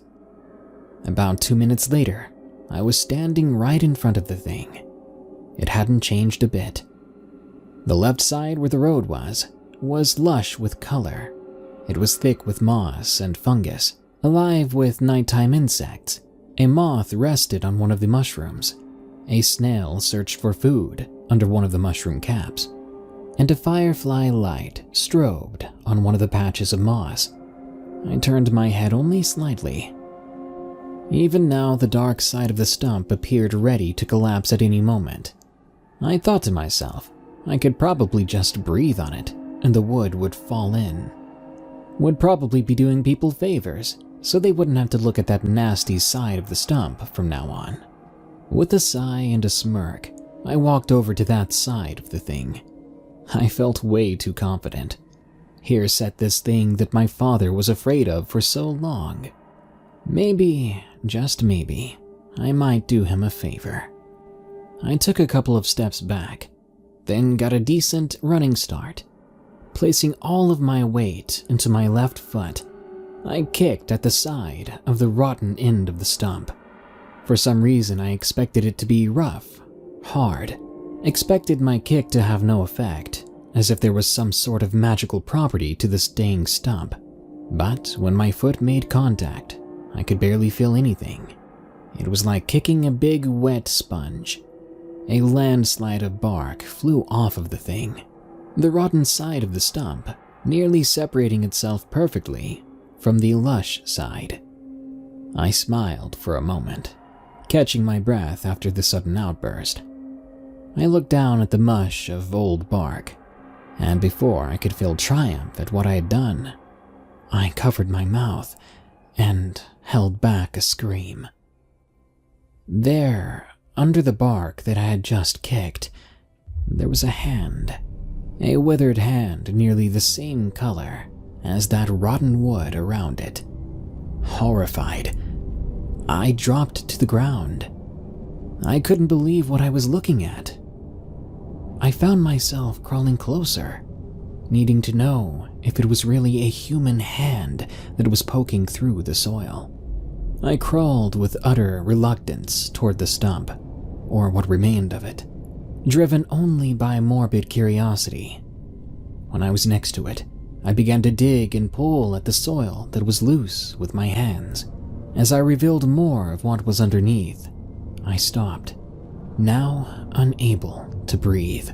About 2 minutes later, I was standing right in front of the thing. It hadn't changed a bit. The left side where the road was lush with color. It was thick with moss and fungus, alive with nighttime insects. A moth rested on one of the mushrooms. A snail searched for food under one of the mushroom caps, and a firefly light strobed on one of the patches of moss. I turned my head only slightly. Even now, the dark side of the stump appeared ready to collapse at any moment. I thought to myself, I could probably just breathe on it, and the wood would fall in. Would probably be doing people favors, so they wouldn't have to look at that nasty side of the stump from now on. With a sigh and a smirk, I walked over to that side of the thing. I felt way too confident. Here sat this thing that my father was afraid of for so long. Maybe, just maybe, I might do him a favor. I took a couple of steps back, then got a decent running start. Placing all of my weight into my left foot, I kicked at the side of the rotten end of the stump. For some reason, I expected it to be rough, hard, expected my kick to have no effect, as if there was some sort of magical property to this dang stump. But when my foot made contact, I could barely feel anything. It was like kicking a big wet sponge. A landslide of bark flew off of the thing, the rotten side of the stump nearly separating itself perfectly from the lush side. I smiled for a moment, catching my breath after the sudden outburst. I looked down at the mush of old bark, and before I could feel triumph at what I had done, I covered my mouth and held back a scream. There, under the bark that I had just kicked, there was a hand, a withered hand nearly the same color as that rotten wood around it. Horrified, I dropped to the ground. I couldn't believe what I was looking at. I found myself crawling closer, needing to know if it was really a human hand that was poking through the soil. I crawled with utter reluctance toward the stump, or what remained of it, driven only by morbid curiosity. When I was next to it, I began to dig and pull at the soil that was loose with my hands. As I revealed more of what was underneath, I stopped, now unable to breathe.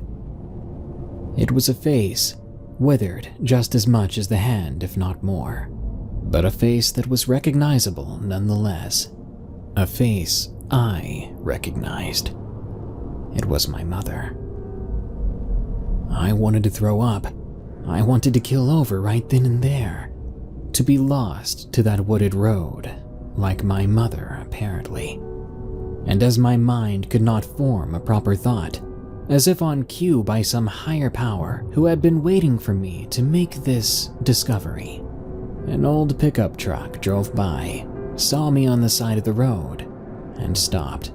It was a face, withered just as much as the hand, if not more, but a face that was recognizable nonetheless. A face I recognized. It was my mother. I wanted to throw up. I wanted to keel over right then and there, to be lost to that wooded road, like my mother apparently. And as my mind could not form a proper thought, as if on cue by some higher power who had been waiting for me to make this discovery, an old pickup truck drove by, saw me on the side of the road, and stopped.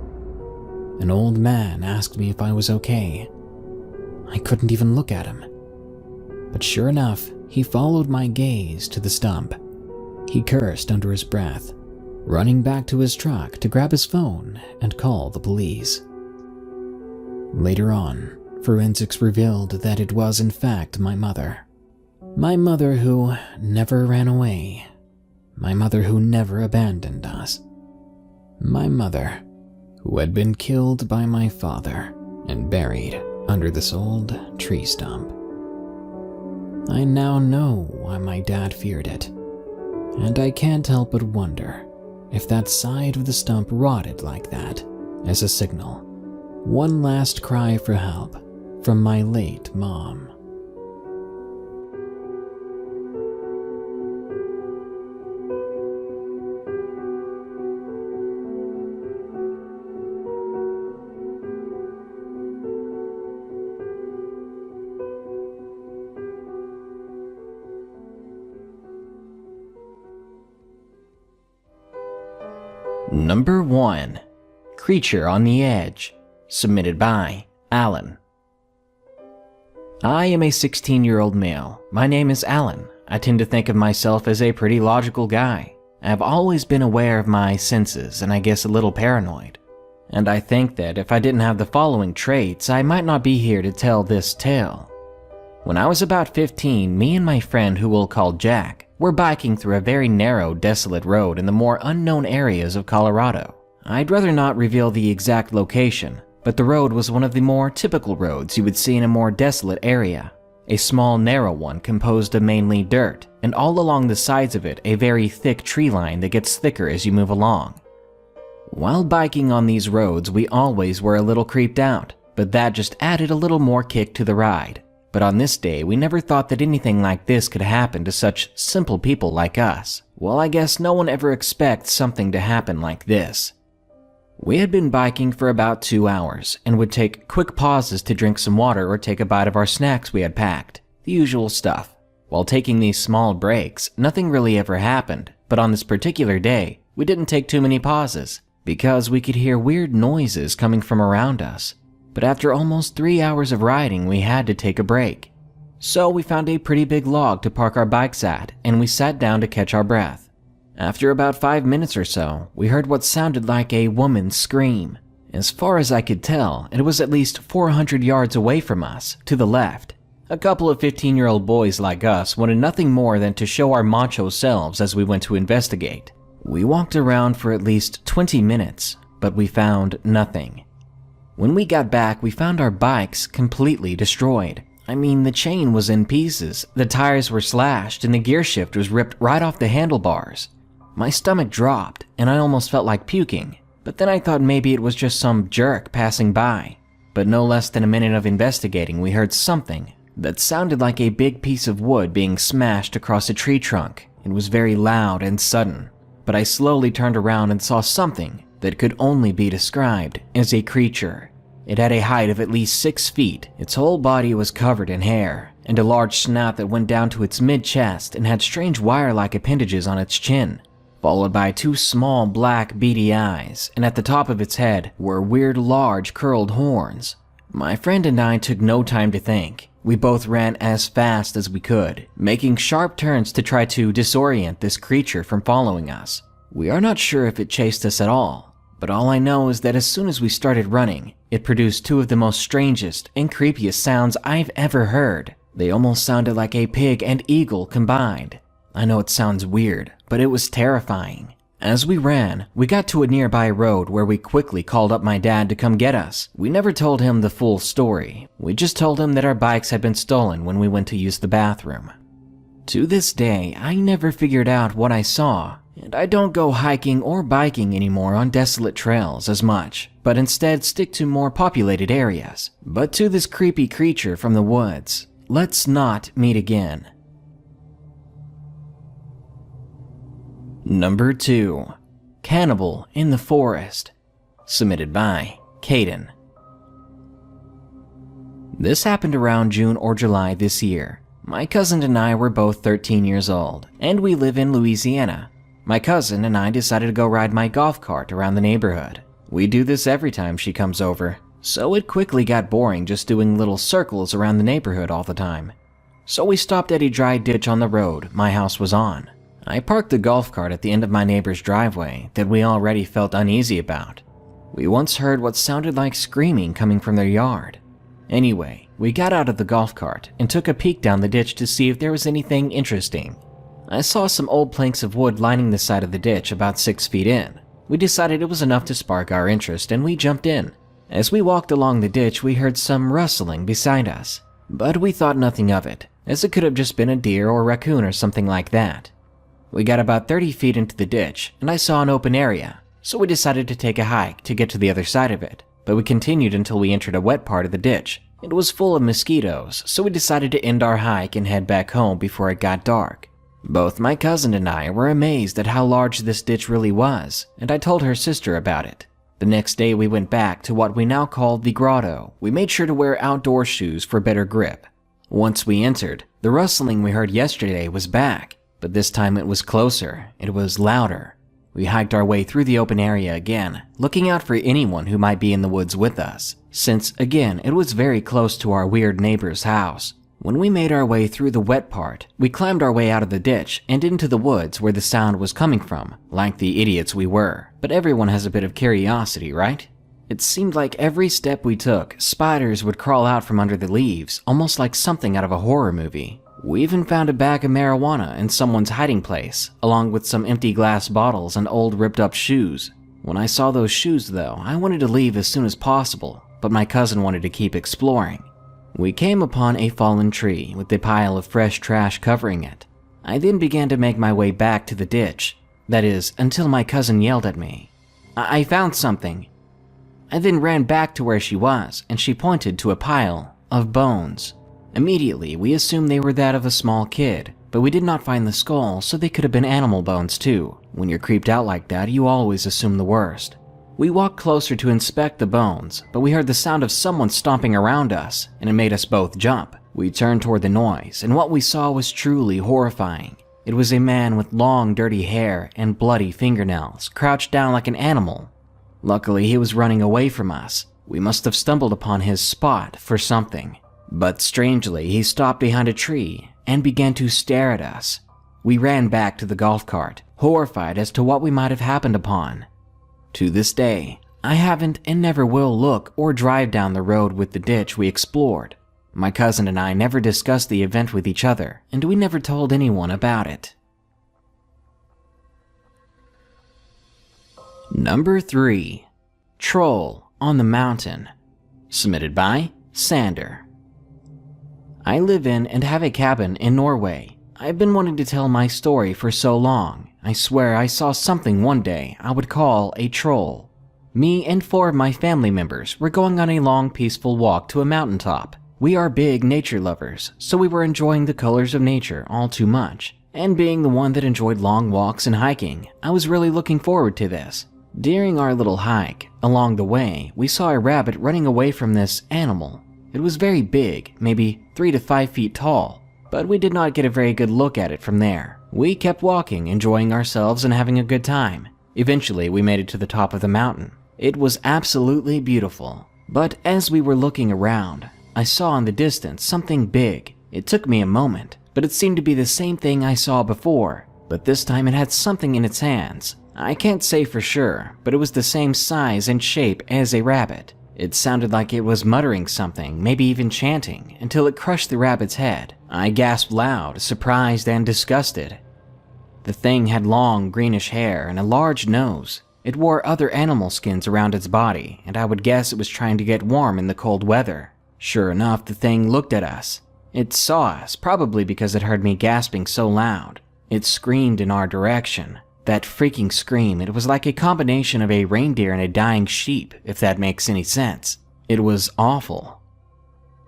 An old man asked me if I was okay. I couldn't even look at him. But sure enough, he followed my gaze to the stump. He cursed under his breath, running back to his truck to grab his phone and call the police. Later on, forensics revealed that it was in fact my mother. My mother who never ran away. My mother who never abandoned us. My mother who had been killed by my father and buried under this old tree stump. I now know why my dad feared it, and I can't help but wonder if that side of the stump rotted like that as a signal. One last cry for help from my late mom. Number 1. Creature on the Edge. Submitted by Alan. I am a 16-year-old male. My name is Alan. I tend to think of myself as a pretty logical guy. I have always been aware of my senses and I guess a little paranoid. And I think that if I didn't have the following traits, I might not be here to tell this tale. When I was about 15, me and my friend, who we'll call Jack, were biking through a very narrow, desolate road in the more unknown areas of Colorado. I'd rather not reveal the exact location, but the road was one of the more typical roads you would see in a more desolate area. A small, narrow one composed of mainly dirt, and all along the sides of it a very thick tree line that gets thicker as you move along. While biking on these roads, we always were a little creeped out, but that just added a little more kick to the ride. But on this day, we never thought that anything like this could happen to such simple people like us. Well, I guess no one ever expects something to happen like this. We had been biking for about 2 hours and would take quick pauses to drink some water or take a bite of our snacks we had packed, the usual stuff. While taking these small breaks, nothing really ever happened, but on this particular day, we didn't take too many pauses because we could hear weird noises coming from around us. But after almost 3 hours of riding, we had to take a break. So we found a pretty big log to park our bikes at, and we sat down to catch our breath. After about 5 minutes or so, we heard what sounded like a woman's scream. As far as I could tell, it was at least 400 yards away from us, to the left. A couple of 15-year-old boys like us wanted nothing more than to show our macho selves as we went to investigate. We walked around for at least 20 minutes, but we found nothing. When we got back, we found our bikes completely destroyed. I mean, the chain was in pieces, the tires were slashed, and the gear shift was ripped right off the handlebars. My stomach dropped, and I almost felt like puking, but then I thought maybe it was just some jerk passing by. But no less than a minute of investigating, we heard something that sounded like a big piece of wood being smashed across a tree trunk. It was very loud and sudden, but I slowly turned around and saw something that could only be described as a creature. It had a height of at least 6 feet, its whole body was covered in hair, and a large snout that went down to its mid-chest and had strange wire-like appendages on its chin, followed by 2 small black beady eyes, and at the top of its head were weird large curled horns. My friend and I took no time to think. We both ran as fast as we could, making sharp turns to try to disorient this creature from following us. We are not sure if it chased us at all, but all I know is that as soon as we started running, it produced 2 of the most strangest and creepiest sounds I've ever heard. They almost sounded like a pig and eagle combined. I know it sounds weird, but it was terrifying. As we ran, we got to a nearby road where we quickly called up my dad to come get us. We never told him the full story. We just told him that our bikes had been stolen when we went to use the bathroom. To this day, I never figured out what I saw, and I don't go hiking or biking anymore on desolate trails as much, but instead stick to more populated areas. But to this creepy creature from the woods, let's not meet again. Number 2. Cannibal in the Forest. Submitted by Caden. This happened around June or July this year. My cousin and I were both 13 years old, and we live in Louisiana. My cousin and I decided to go ride my golf cart around the neighborhood. We do this every time she comes over, so it quickly got boring just doing little circles around the neighborhood all the time. So we stopped at a dry ditch on the road my house was on. I parked the golf cart at the end of my neighbor's driveway that we already felt uneasy about. We once heard what sounded like screaming coming from their yard. Anyway, we got out of the golf cart and took a peek down the ditch to see if there was anything interesting. I saw some old planks of wood lining the side of the ditch about 6 feet in. We decided it was enough to spark our interest and we jumped in. As we walked along the ditch, we heard some rustling beside us, but we thought nothing of it, as it could have just been a deer or raccoon or something like that. We got about 30 feet into the ditch, and I saw an open area, so we decided to take a hike to get to the other side of it, but we continued until we entered a wet part of the ditch. It was full of mosquitoes, so we decided to end our hike and head back home before it got dark. Both my cousin and I were amazed at how large this ditch really was, and I told her sister about it. The next day we went back to what we now call the grotto. We made sure to wear outdoor shoes for better grip. Once we entered, the rustling we heard yesterday was back. But this time it was closer, it was louder. We hiked our way through the open area again, looking out for anyone who might be in the woods with us, since, again, it was very close to our weird neighbor's house. When we made our way through the wet part, we climbed our way out of the ditch and into the woods where the sound was coming from, like the idiots we were. But everyone has a bit of curiosity, right? It seemed like every step we took, spiders would crawl out from under the leaves, almost like something out of a horror movie. We even found a bag of marijuana in someone's hiding place, along with some empty glass bottles and old ripped-up shoes. When I saw those shoes, though, I wanted to leave as soon as possible, but my cousin wanted to keep exploring. We came upon a fallen tree with a pile of fresh trash covering it. I then began to make my way back to the ditch. That is, until my cousin yelled at me. I found something. I then ran back to where she was, and she pointed to a pile of bones. Immediately, we assumed they were that of a small kid, but we did not find the skull, so they could have been animal bones too. When you're creeped out like that, you always assume the worst. We walked closer to inspect the bones, but we heard the sound of someone stomping around us, and it made us both jump. We turned toward the noise, and what we saw was truly horrifying. It was a man with long, dirty hair and bloody fingernails, crouched down like an animal. Luckily, he was running away from us. We must have stumbled upon his spot for something. But strangely, he stopped behind a tree and began to stare at us. We ran back to the golf cart, horrified as to what we might have happened upon. To this day, I haven't and never will look or drive down the road with the ditch we explored. My cousin and I never discussed the event with each other, and we never told anyone about it. Number 3. Troll on the Mountain. Submitted by Sander. I live in and have a cabin in Norway. I've been wanting to tell my story for so long. I swear I saw something one day I would call a troll. Me and 4 of my family members were going on a long, peaceful walk to a mountaintop. We are big nature lovers, so we were enjoying the colors of nature all too much. And being the one that enjoyed long walks and hiking, I was really looking forward to this. During our little hike, along the way, we saw a rabbit running away from this animal. It was very big, maybe 3 to 5 feet tall, but we did not get a very good look at it from there. We kept walking, enjoying ourselves and having a good time. Eventually, we made it to the top of the mountain. It was absolutely beautiful, but as we were looking around, I saw in the distance something big. It took me a moment, but it seemed to be the same thing I saw before, but this time it had something in its hands. I can't say for sure, but it was the same size and shape as a rabbit. It sounded like it was muttering something, maybe even chanting, until it crushed the rabbit's head. I gasped loud, surprised and disgusted. The thing had long, greenish hair and a large nose. It wore other animal skins around its body, and I would guess it was trying to get warm in the cold weather. Sure enough, the thing looked at us. It saw us, probably because it heard me gasping so loud. It screamed in our direction. That freaking scream, it was like a combination of a reindeer and a dying sheep, if that makes any sense. It was awful.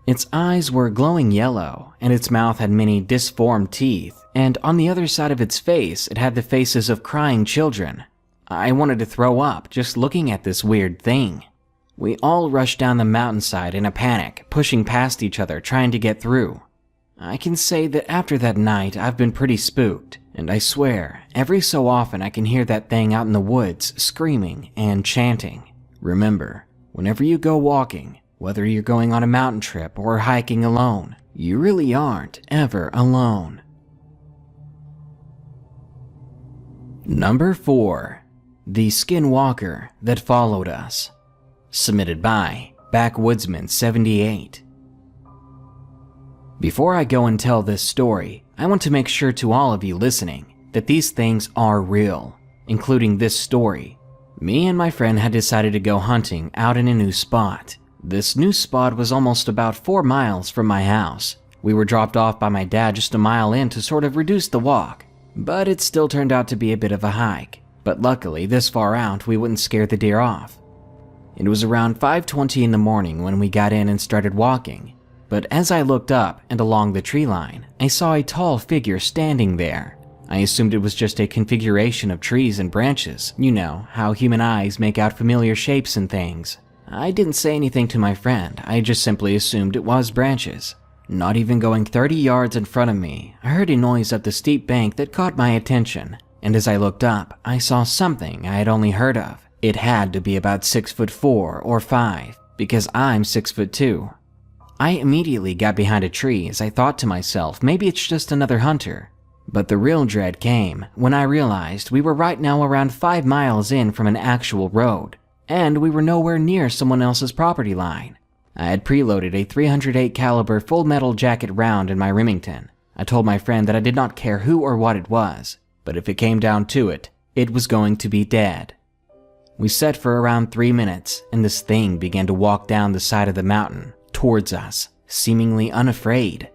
Its eyes were glowing yellow, and its mouth had many disformed teeth, and on the other side of its face, it had the faces of crying children. I wanted to throw up just looking at this weird thing. We all rushed down the mountainside in a panic, pushing past each other, trying to get through. I can say that after that night, I've been pretty spooked, and I swear, every so often I can hear that thing out in the woods screaming and chanting. Remember, whenever you go walking, whether you're going on a mountain trip or hiking alone, you really aren't ever alone. Number 4. The Skinwalker That Followed Us. Submitted by Backwoodsman78. Before I go and tell this story, I want to make sure to all of you listening that these things are real, including this story. Me and my friend had decided to go hunting out in a new spot. This new spot was almost about 4 miles from my house. We were dropped off by my dad just a mile in to sort of reduce the walk, but it still turned out to be a bit of a hike. But luckily, this far out, we wouldn't scare the deer off. It was around 5:20 in the morning when we got in and started walking. But as I looked up and along the tree line, I saw a tall figure standing there. I assumed it was just a configuration of trees and branches. You know, how human eyes make out familiar shapes and things. I didn't say anything to my friend, I just simply assumed it was branches. Not even going 30 yards in front of me, I heard a noise up the steep bank that caught my attention. And as I looked up, I saw something I had only heard of. It had to be about 6'4" or 5", because I'm 6'2". I immediately got behind a tree as I thought to myself, maybe it's just another hunter. But the real dread came when I realized we were right now around 5 miles in from an actual road, and we were nowhere near someone else's property line. I had preloaded a .308 caliber full metal jacket round in my Remington. I told my friend that I did not care who or what it was, but if it came down to it, it was going to be dead. We sat for around 3 minutes, and this thing began to walk down the side of the mountain towards us, seemingly unafraid.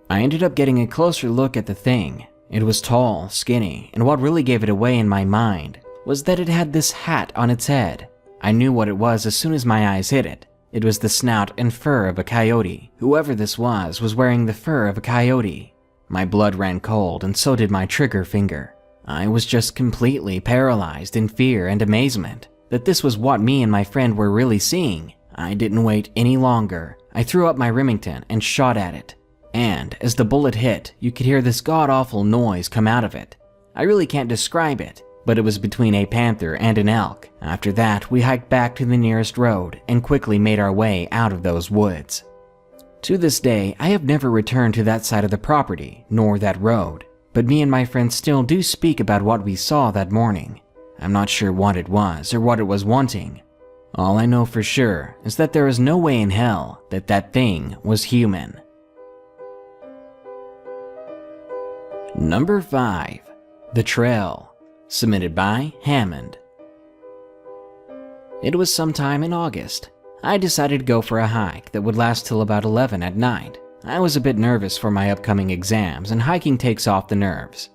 I ended up getting a closer look at the thing. It was tall, skinny, and what really gave it away in my mind was that it had this hat on its head. I knew what it was as soon as my eyes hit it. It was the snout and fur of a coyote. Whoever this was wearing the fur of a coyote. My blood ran cold, and so did my trigger finger. I was just completely paralyzed in fear and amazement that this was what me and my friend were really seeing. I didn't wait any longer. I threw up my Remington and shot at it. And as the bullet hit, you could hear this god-awful noise come out of it. I really can't describe it, but it was between a panther and an elk. After that, we hiked back to the nearest road and quickly made our way out of those woods. To this day, I have never returned to that side of the property, nor that road, but me and my friend still do speak about what we saw that morning. I'm not sure what it was or what it was wanting. All I know for sure is that there is no way in hell that that thing was human. Number 5. The Trail. Submitted by Hammond. It was sometime in August. I decided to go for a hike that would last till about 11 at night. I was a bit nervous for my upcoming exams, and hiking takes off the nerves.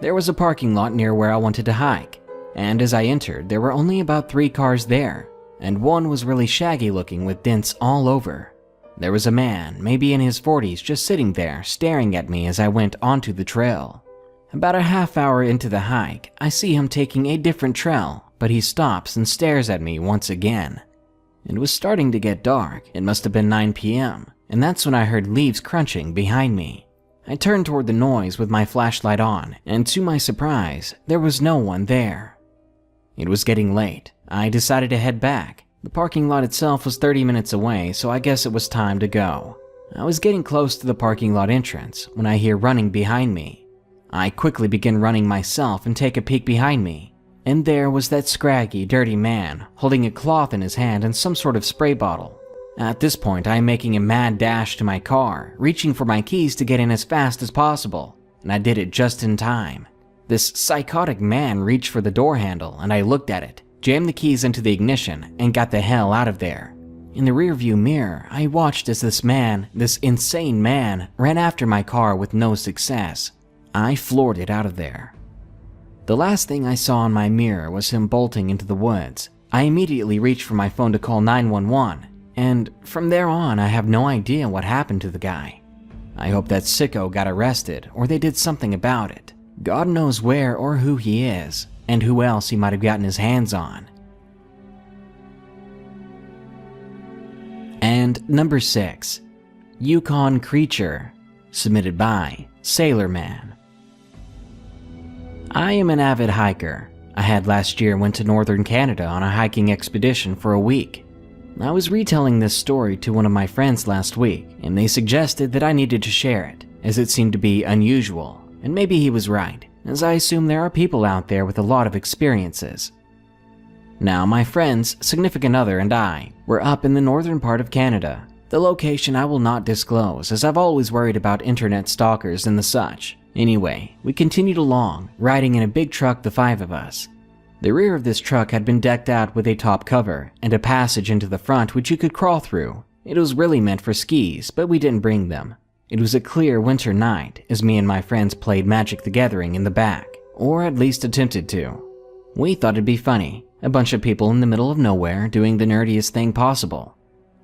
There was a parking lot near where I wanted to hike, and as I entered, there were only about 3 cars there, and one was really shaggy looking with dents all over. There was a man, maybe in his 40s, just sitting there, staring at me as I went onto the trail. About a half hour into the hike, I see him taking a different trail, but he stops and stares at me once again. It was starting to get dark. It must have been 9 p.m., and that's when I heard leaves crunching behind me. I turned toward the noise with my flashlight on, and to my surprise, there was no one there. It was getting late. I decided to head back. The parking lot itself was 30 minutes away, so I guess it was time to go. I was getting close to the parking lot entrance when I hear running behind me. I quickly begin running myself and take a peek behind me, and there was that scraggy, dirty man holding a cloth in his hand and some sort of spray bottle. At this point, I am making a mad dash to my car, reaching for my keys to get in as fast as possible, and I did it just in time. This psychotic man reached for the door handle, and I looked at it, jammed the keys into the ignition, and got the hell out of there. In the rearview mirror, I watched as this insane man, ran after my car with no success. I floored it out of there. The last thing I saw in my mirror was him bolting into the woods. I immediately reached for my phone to call 911, and from there on, I have no idea what happened to the guy. I hope that sicko got arrested, or they did something about it. God knows where or who he is, and who else he might have gotten his hands on. And number 6, Yukon Creature, submitted by Sailor Man. I am an avid hiker. I had last year went to northern Canada on a hiking expedition for a week. I was retelling this story to one of my friends last week, and they suggested that I needed to share it, as it seemed to be unusual, and maybe he was right, as I assume there are people out there with a lot of experiences. Now, my friend's significant other and I were up in the northern part of Canada. The location I will not disclose, as I've always worried about internet stalkers and the such. Anyway, we continued along, riding in a big truck, the 5 of us. The rear of this truck had been decked out with a top cover and a passage into the front which you could crawl through. It was really meant for skis, but we didn't bring them. It was a clear winter night as me and my friends played Magic the Gathering in the back, or at least attempted to. We thought it'd be funny, a bunch of people in the middle of nowhere doing the nerdiest thing possible.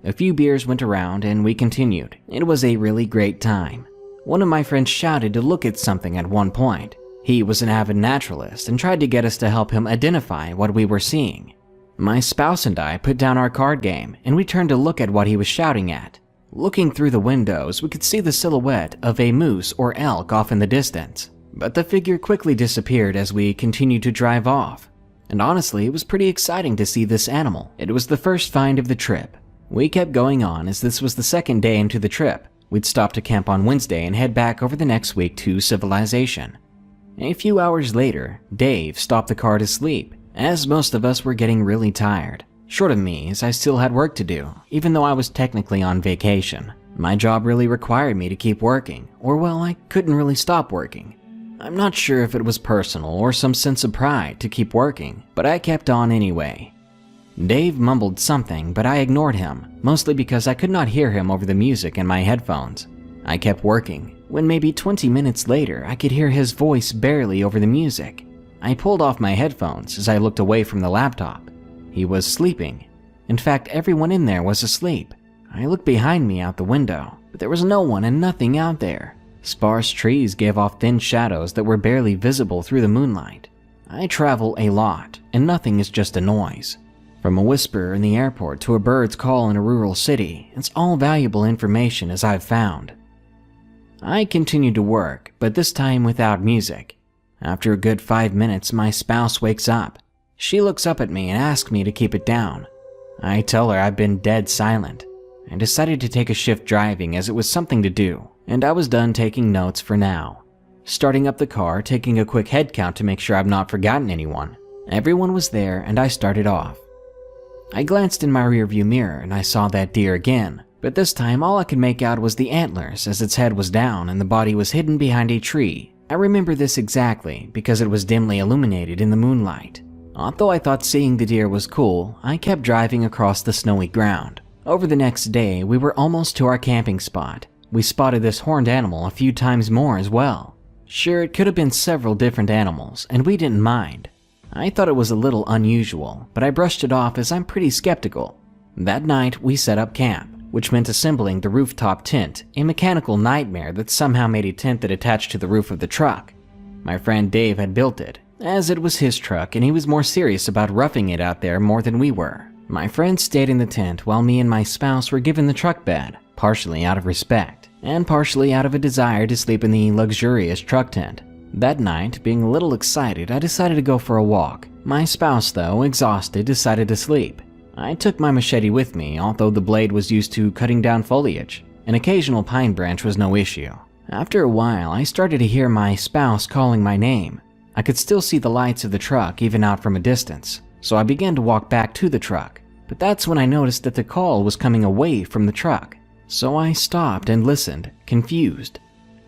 A few beers went around and we continued. It was a really great time. One of my friends shouted to look at something at one point. He was an avid naturalist and tried to get us to help him identify what we were seeing. My spouse and I put down our card game and we turned to look at what he was shouting at. Looking through the windows, we could see the silhouette of a moose or elk off in the distance, but the figure quickly disappeared as we continued to drive off. And honestly, it was pretty exciting to see this animal. It was the first find of the trip. We kept going on as this was the second day into the trip. We'd stop to camp on Wednesday and head back over the next week to civilization. A few hours later, Dave stopped the car to sleep, as most of us were getting really tired. Short of me, as I still had work to do, even though I was technically on vacation. My job really required me to keep working, or well, I couldn't really stop working. I'm not sure if it was personal or some sense of pride to keep working, but I kept on anyway. Dave mumbled something, but I ignored him, mostly because I could not hear him over the music in my headphones. I kept working. When maybe 20 minutes later, I could hear his voice barely over the music. I pulled off my headphones as I looked away from the laptop. He was sleeping. In fact, everyone in there was asleep. I looked behind me out the window, but there was no one and nothing out there. Sparse trees gave off thin shadows that were barely visible through the moonlight. I travel a lot, and nothing is just a noise. From a whisper in the airport to a bird's call in a rural city, it's all valuable information as I've found. I continued to work, but this time without music. After a good 5 minutes, my spouse wakes up. She looks up at me and asks me to keep it down. I tell her I've been dead silent. I decided to take a shift driving as it was something to do, and I was done taking notes for now. Starting up the car, taking a quick head count to make sure I've not forgotten anyone. Everyone was there and I started off. I glanced in my rearview mirror and I saw that deer again, but this time all I could make out was the antlers as its head was down and the body was hidden behind a tree. I remember this exactly because it was dimly illuminated in the moonlight. Although I thought seeing the deer was cool, I kept driving across the snowy ground. Over the next day, we were almost to our camping spot. We spotted this horned animal a few times more as well. Sure, it could have been several different animals, and we didn't mind. I thought it was a little unusual, but I brushed it off as I'm pretty skeptical. That night, we set up camp, which meant assembling the rooftop tent, a mechanical nightmare that somehow made a tent that attached to the roof of the truck. My friend Dave had built it, as it was his truck and he was more serious about roughing it out there more than we were. My friend stayed in the tent while me and my spouse were given the truck bed, partially out of respect, and partially out of a desire to sleep in the luxurious truck tent. That night, being a little excited, I decided to go for a walk. My spouse, though, exhausted, decided to sleep. I took my machete with me, although the blade was used to cutting down foliage. An occasional pine branch was no issue. After a while, I started to hear my spouse calling my name. I could still see the lights of the truck even out from a distance, so I began to walk back to the truck. But that's when I noticed that the call was coming away from the truck. So I stopped and listened, confused.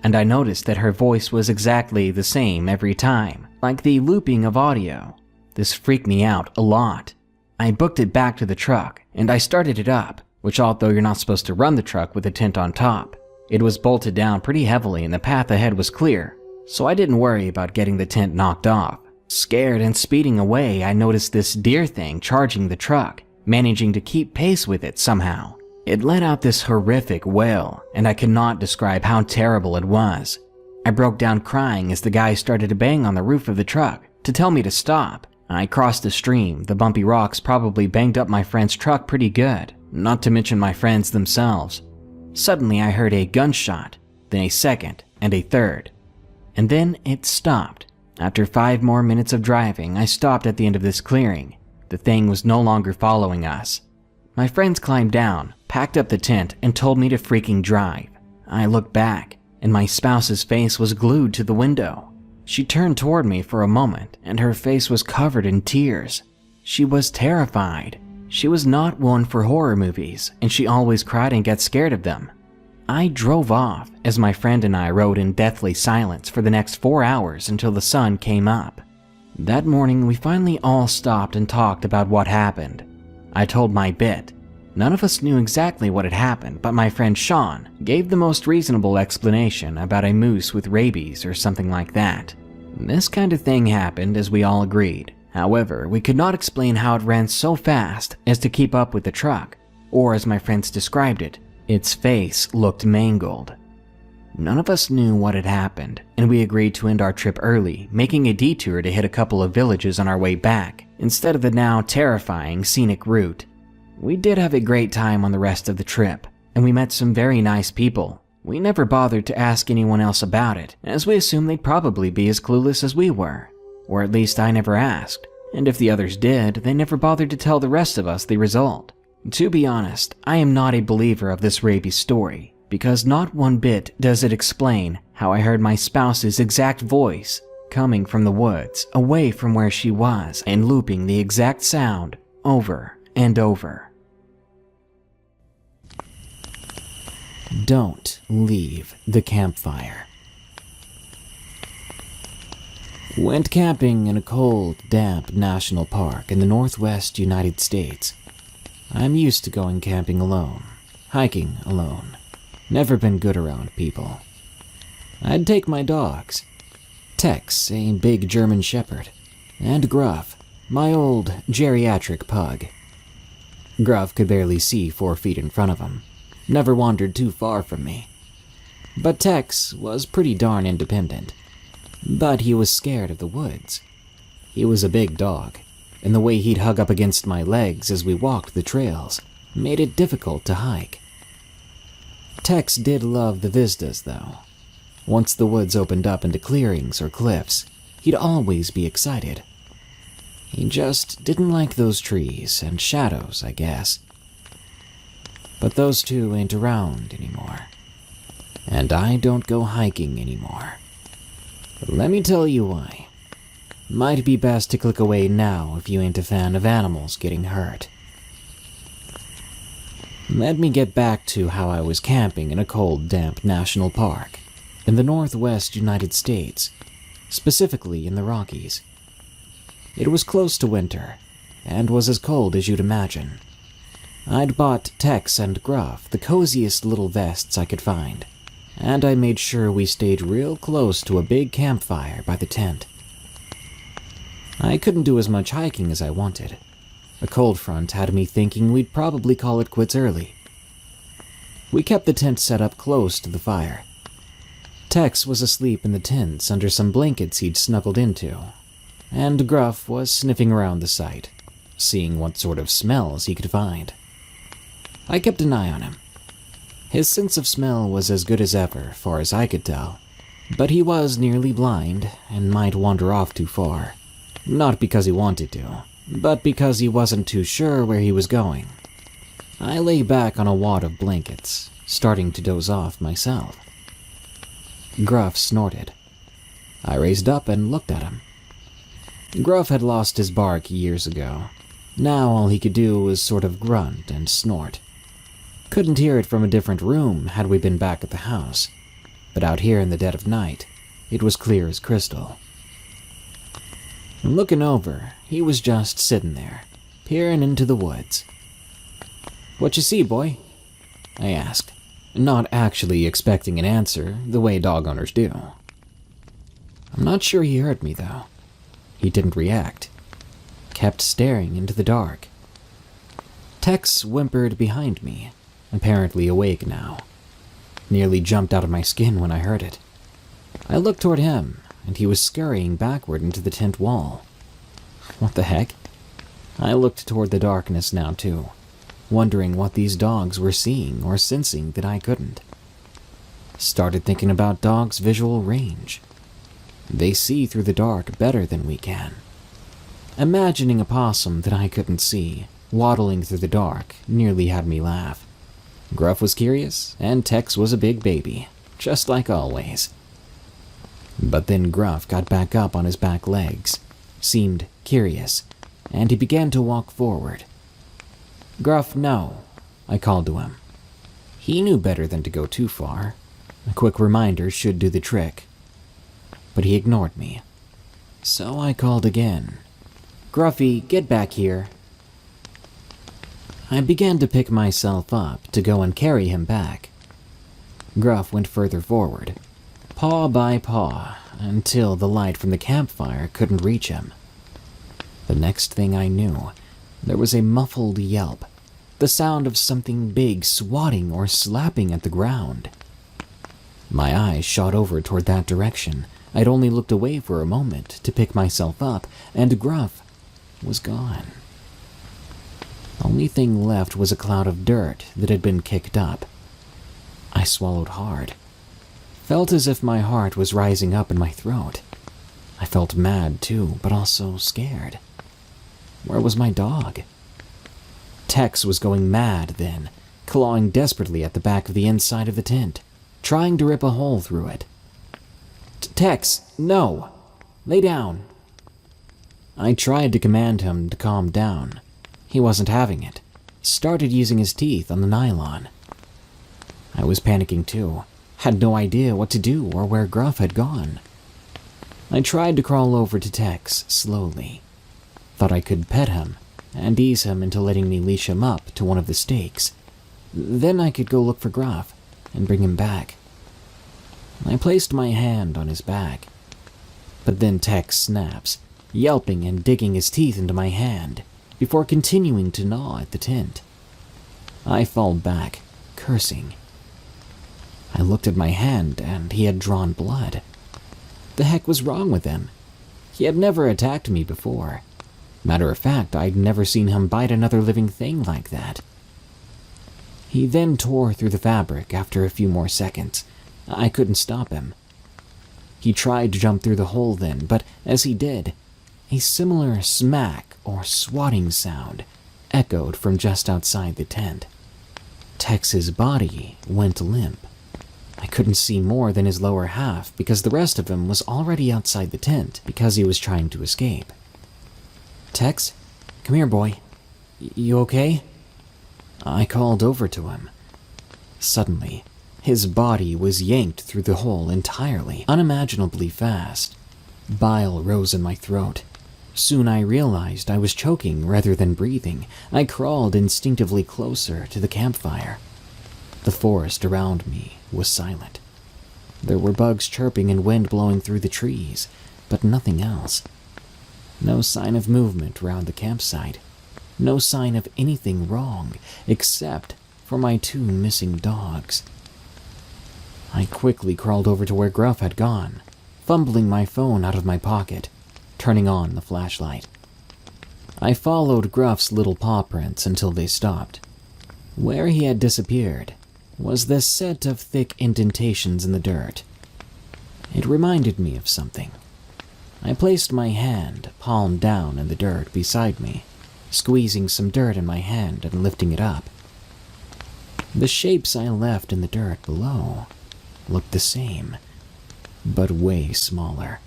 And I noticed that her voice was exactly the same every time, like the looping of audio. This freaked me out a lot. I booked it back to the truck, and I started it up, which although you're not supposed to run the truck with a tent on top, it was bolted down pretty heavily and the path ahead was clear, so I didn't worry about getting the tent knocked off. Scared and speeding away, I noticed this deer thing charging the truck, managing to keep pace with it somehow. It let out this horrific wail, and I cannot describe how terrible it was. I broke down crying as the guy started to bang on the roof of the truck to tell me to stop. I crossed the stream. The bumpy rocks probably banged up my friend's truck pretty good, not to mention my friends themselves. Suddenly I heard a gunshot, then a second, and a third. And then it stopped. After 5 more minutes of driving, I stopped at the end of this clearing. The thing was no longer following us. My friends climbed down, packed up the tent, and told me to freaking drive. I looked back, and my spouse's face was glued to the window. She turned toward me for a moment, and her face was covered in tears. She was terrified. She was not one for horror movies, and she always cried and got scared of them. I drove off as my friend and I rode in deathly silence for the next 4 hours until the sun came up. That morning, we finally all stopped and talked about what happened. I told my bit. None of us knew exactly what had happened, but my friend Sean gave the most reasonable explanation about a moose with rabies or something like that. This kind of thing happened, as we all agreed. However, we could not explain how it ran so fast as to keep up with the truck, or as my friends described it, its face looked mangled. None of us knew what had happened, and we agreed to end our trip early, making a detour to hit a couple of villages on our way back, instead of the now terrifying scenic route. We did have a great time on the rest of the trip, and we met some very nice people. We never bothered to ask anyone else about it, as we assumed they'd probably be as clueless as we were. Or at least I never asked, and if the others did, they never bothered to tell the rest of us the result. To be honest, I am not a believer of this rabies story, because not one bit does it explain how I heard my spouse's exact voice coming from the woods away from where she was and looping the exact sound over and over. Don't leave the campfire. Went camping in a cold, damp national park in the northwest United States. I'm used to going camping alone, hiking alone. Never been good around people. I'd take my dogs. Tex, a big German shepherd, and Gruff, my old geriatric pug. Gruff could barely see 4 feet in front of him. Never wandered too far from me. But Tex was pretty darn independent. But he was scared of the woods. He was a big dog, and the way he'd hug up against my legs as we walked the trails made it difficult to hike. Tex did love the vistas, though. Once the woods opened up into clearings or cliffs, he'd always be excited. He just didn't like those trees and shadows, I guess. But those two ain't around anymore. And I don't go hiking anymore. Let me tell you why. Might be best to click away now if you ain't a fan of animals getting hurt. Let me get back to how I was camping in a cold, damp national park in the northwest United States, specifically in the Rockies. It was close to winter, and was as cold as you'd imagine. I'd bought Tex and Gruff the coziest little vests I could find, and I made sure we stayed real close to a big campfire by the tent. I couldn't do as much hiking as I wanted. A cold front had me thinking we'd probably call it quits early. We kept the tent set up close to the fire. Tex was asleep in the tents under some blankets he'd snuggled into, and Gruff was sniffing around the site, seeing what sort of smells he could find. I kept an eye on him. His sense of smell was as good as ever, far as I could tell, but he was nearly blind and might wander off too far. Not because he wanted to, but because he wasn't too sure where he was going. I lay back on a wad of blankets, starting to doze off myself. Gruff snorted. I raised up and looked at him. Gruff had lost his bark years ago. Now all he could do was sort of grunt and snort. Couldn't hear it from a different room had we been back at the house, but out here in the dead of night, it was clear as crystal. Looking over, he was just sitting there, peering into the woods. "What you see, boy?" I asked, not actually expecting an answer the way dog owners do. I'm not sure he heard me, though. He didn't react, kept staring into the dark. Tex whimpered behind me, apparently awake now. Nearly jumped out of my skin when I heard it. I looked toward him, and he was scurrying backward into the tent wall. What the heck? I looked toward the darkness now, too, wondering what these dogs were seeing or sensing that I couldn't. Started thinking about dogs' visual range. They see through the dark better than we can. Imagining a possum that I couldn't see, waddling through the dark, nearly had me laugh. Gruff was curious, and Tex was a big baby, just like always. But then Gruff got back up on his back legs, seemed curious, and he began to walk forward. "Gruff, no," I called to him. He knew better than to go too far. A quick reminder should do the trick. But he ignored me. So I called again. "Gruffy, get back here." I began to pick myself up to go and carry him back. Gruff went further forward, paw by paw, until the light from the campfire couldn't reach him. The next thing I knew, there was a muffled yelp, the sound of something big swatting or slapping at the ground. My eyes shot over toward that direction. I'd only looked away for a moment to pick myself up, and Gruff was gone. Only thing left was a cloud of dirt that had been kicked up. I swallowed hard. Felt as if my heart was rising up in my throat. I felt mad too, but also scared. Where was my dog? Tex was going mad then, clawing desperately at the back of the inside of the tent, trying to rip a hole through it. "Tex, no! Lay down!" I tried to command him to calm down. He wasn't having it. Started using his teeth on the nylon. I was panicking too. Had no idea what to do or where Gruff had gone. I tried to crawl over to Tex slowly. Thought I could pet him and ease him into letting me leash him up to one of the stakes. Then I could go look for Gruff and bring him back. I placed my hand on his back. But then Tex snaps, yelping and digging his teeth into my hand, before continuing to gnaw at the tent. I fall back, cursing. I looked at my hand, and he had drawn blood. The heck was wrong with him? He had never attacked me before. Matter of fact, I'd never seen him bite another living thing like that. He then tore through the fabric after a few more seconds. I couldn't stop him. He tried to jump through the hole then, but as he did, a similar smack or swatting sound echoed from just outside the tent. Tex's body went limp. I couldn't see more than his lower half because the rest of him was already outside the tent because he was trying to escape. "Tex, come here, boy. You okay?" I called over to him. Suddenly, his body was yanked through the hole entirely, unimaginably fast. Bile rose in my throat. Soon I realized I was choking rather than breathing. I crawled instinctively closer to the campfire. The forest around me was silent. There were bugs chirping and wind blowing through the trees, but nothing else. No sign of movement around the campsite. No sign of anything wrong, except for my 2 missing dogs. I quickly crawled over to where Gruff had gone, fumbling my phone out of my pocket, turning on the flashlight. I followed Gruff's little paw prints until they stopped. Where he had disappeared was this set of thick indentations in the dirt. It reminded me of something. I placed my hand, palm down, in the dirt beside me, squeezing some dirt in my hand and lifting it up. The shapes I left in the dirt below looked the same, but way smaller.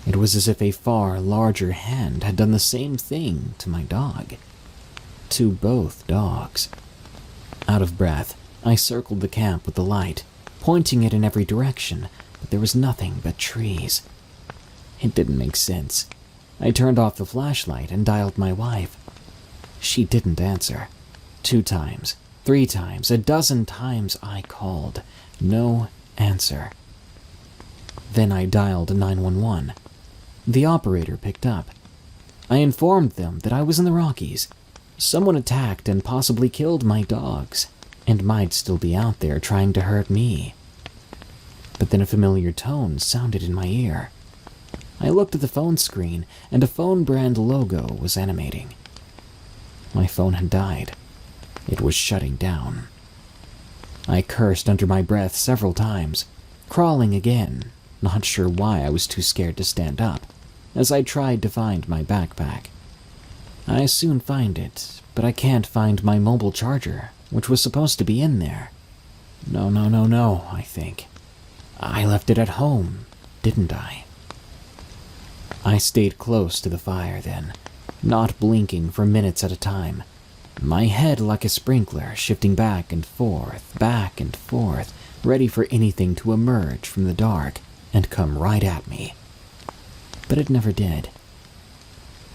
It was as if a far larger hand had done the same thing to my dog. To both dogs. Out of breath, I circled the camp with the light, pointing it in every direction, but there was nothing but trees. It didn't make sense. I turned off the flashlight and dialed my wife. She didn't answer. 2 times, 3 times, a dozen times I called. No answer. Then I dialed 911. The operator picked up. I informed them that I was in the Rockies. Someone attacked and possibly killed my dogs, and might still be out there trying to hurt me. But then a familiar tone sounded in my ear. I looked at the phone screen, and a phone brand logo was animating. My phone had died. It was shutting down. I cursed under my breath several times, crawling again, not sure why I was too scared to stand up, as I tried to find my backpack. I soon find it, but I can't find my mobile charger, which was supposed to be in there. No, I think. I left it at home, didn't I? I stayed close to the fire then, not blinking for minutes at a time, my head like a sprinkler shifting back and forth, ready for anything to emerge from the dark and come right at me. But it never did.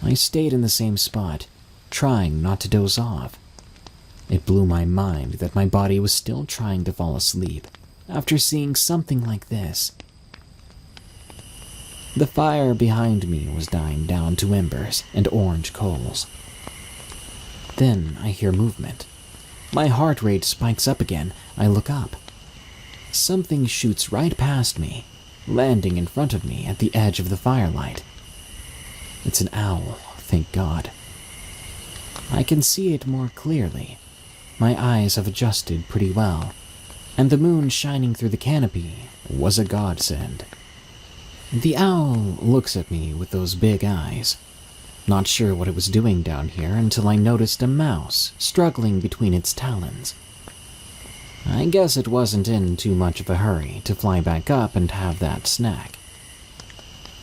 I stayed in the same spot, trying not to doze off. It blew my mind that my body was still trying to fall asleep after seeing something like this. The fire behind me was dying down to embers and orange coals. Then I hear movement. My heart rate spikes up again. I look up. Something shoots right past me, landing in front of me at the edge of the firelight. It's an owl, thank God. I can see it more clearly. My eyes have adjusted pretty well, and the moon shining through the canopy was a godsend. The owl looks at me with those big eyes. Not sure what it was doing down here until I noticed a mouse struggling between its talons. I guess it wasn't in too much of a hurry to fly back up and have that snack.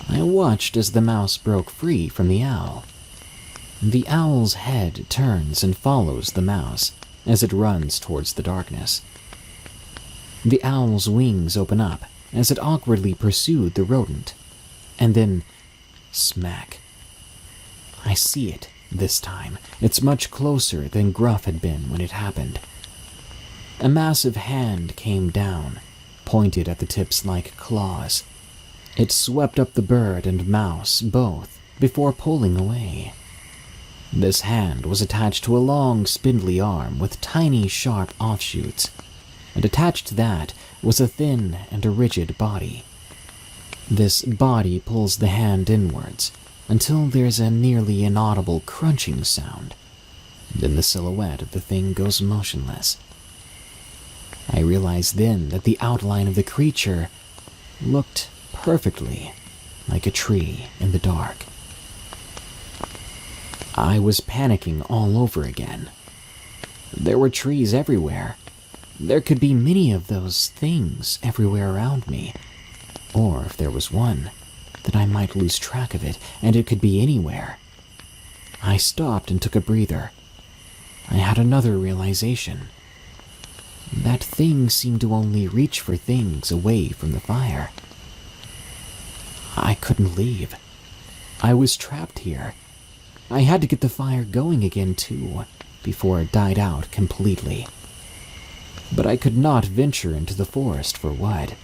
I watched as the mouse broke free from the owl. The owl's head turns and follows the mouse as it runs towards the darkness. The owl's wings open up as it awkwardly pursued the rodent, and then smack. I see it this time. It's much closer than Gruff had been when it happened. A massive hand came down, pointed at the tips like claws. It swept up the bird and mouse both before pulling away. This hand was attached to a long, spindly arm with tiny, sharp offshoots, and attached to that was a thin and a rigid body. This body pulls the hand inwards until there's a nearly inaudible crunching sound. Then the silhouette of the thing goes motionless. I realized then that the outline of the creature looked perfectly like a tree in the dark. I was panicking all over again. There were trees everywhere. There could be many of those things everywhere around me. Or if there was one, then I might lose track of it, and it could be anywhere. I stopped and took a breather. I had another realization. That thing seemed to only reach for things away from the fire. I couldn't leave. I was trapped here. I had to get the fire going again too, before it died out completely. But I could not venture into the forest for wood.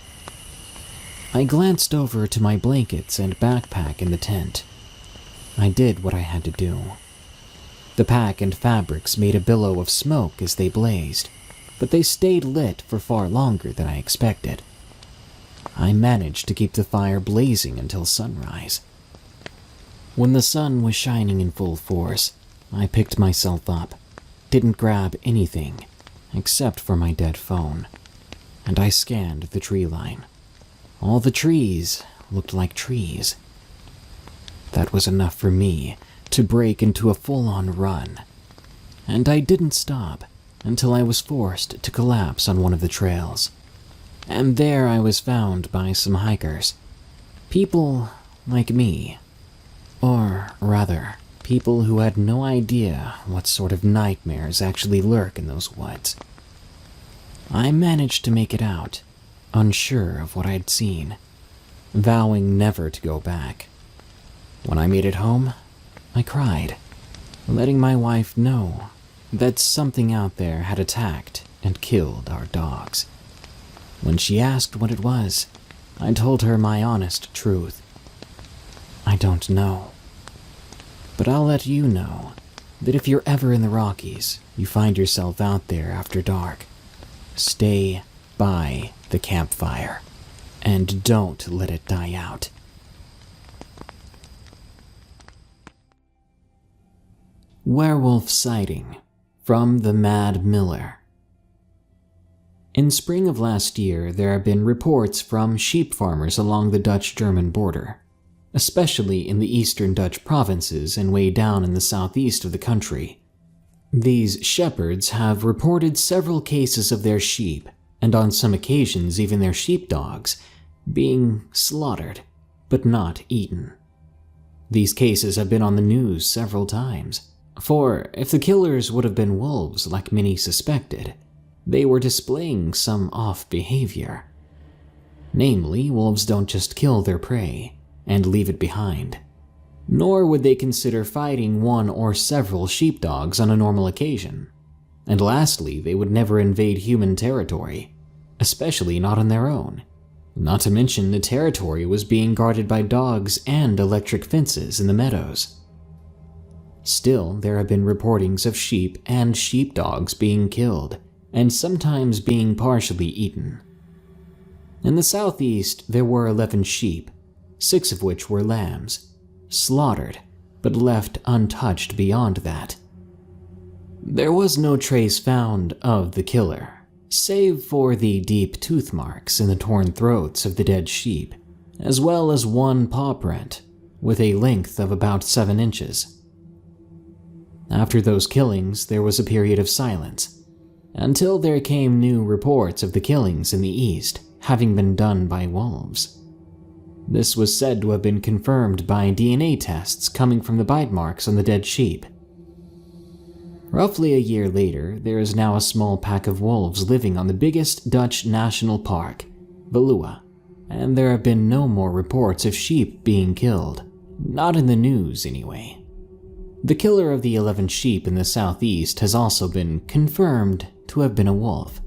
I glanced over to my blankets and backpack in the tent. I did what I had to do. The pack and fabrics made a billow of smoke as they blazed, but they stayed lit for far longer than I expected. I managed to keep the fire blazing until sunrise. When the sun was shining in full force, I picked myself up, didn't grab anything except for my dead phone, and I scanned the tree line. All the trees looked like trees. That was enough for me to break into a full-on run, and I didn't stop until I was forced to collapse on one of the trails. And there I was found by some hikers. People like me. Or rather, people who had no idea what sort of nightmares actually lurk in those woods. I managed to make it out, unsure of what I'd seen, vowing never to go back. When I made it home, I cried, letting my wife know that something out there had attacked and killed our dogs. When she asked what it was, I told her my honest truth. I don't know. But I'll let you know that if you're ever in the Rockies, you find yourself out there after dark, stay by the campfire and don't let it die out. Werewolf sighting from the Mad Miller. In spring of last year, there have been reports from sheep farmers along the Dutch-German border, especially in the eastern Dutch provinces and way down in the southeast of the country. These shepherds have reported several cases of their sheep, and on some occasions even their sheepdogs, being slaughtered, but not eaten. These cases have been on the news several times, for if the killers would have been wolves like many suspected, they were displaying some off behavior. Namely, wolves don't just kill their prey and leave it behind, nor would they consider fighting one or several sheepdogs on a normal occasion. And lastly, they would never invade human territory, especially not on their own. Not to mention the territory was being guarded by dogs and electric fences in the meadows. Still, there have been reportings of sheep and sheepdogs being killed, and sometimes being partially eaten. In the southeast, there were 11 sheep, 6 of which were lambs, slaughtered, but left untouched beyond that. There was no trace found of the killer, save for the deep tooth marks in the torn throats of the dead sheep, as well as one paw print, with a length of about 7 inches. After those killings, there was a period of silence, until there came new reports of the killings in the east having been done by wolves. This was said to have been confirmed by DNA tests coming from the bite marks on the dead sheep. Roughly a year later, there is now a small pack of wolves living on the biggest Dutch national park, Veluwe, and there have been no more reports of sheep being killed, not in the news anyway. The killer of the 11 sheep in the southeast has also been confirmed to have been a wolf,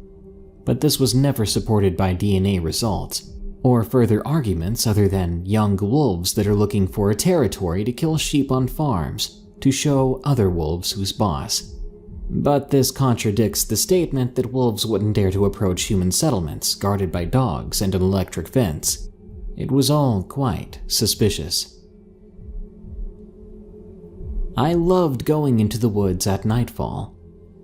but this was never supported by DNA results, or further arguments other than young wolves that are looking for a territory to kill sheep on farms to show other wolves who's boss. But this contradicts the statement that wolves wouldn't dare to approach human settlements guarded by dogs and an electric fence. It was all quite suspicious. I loved going into the woods at nightfall,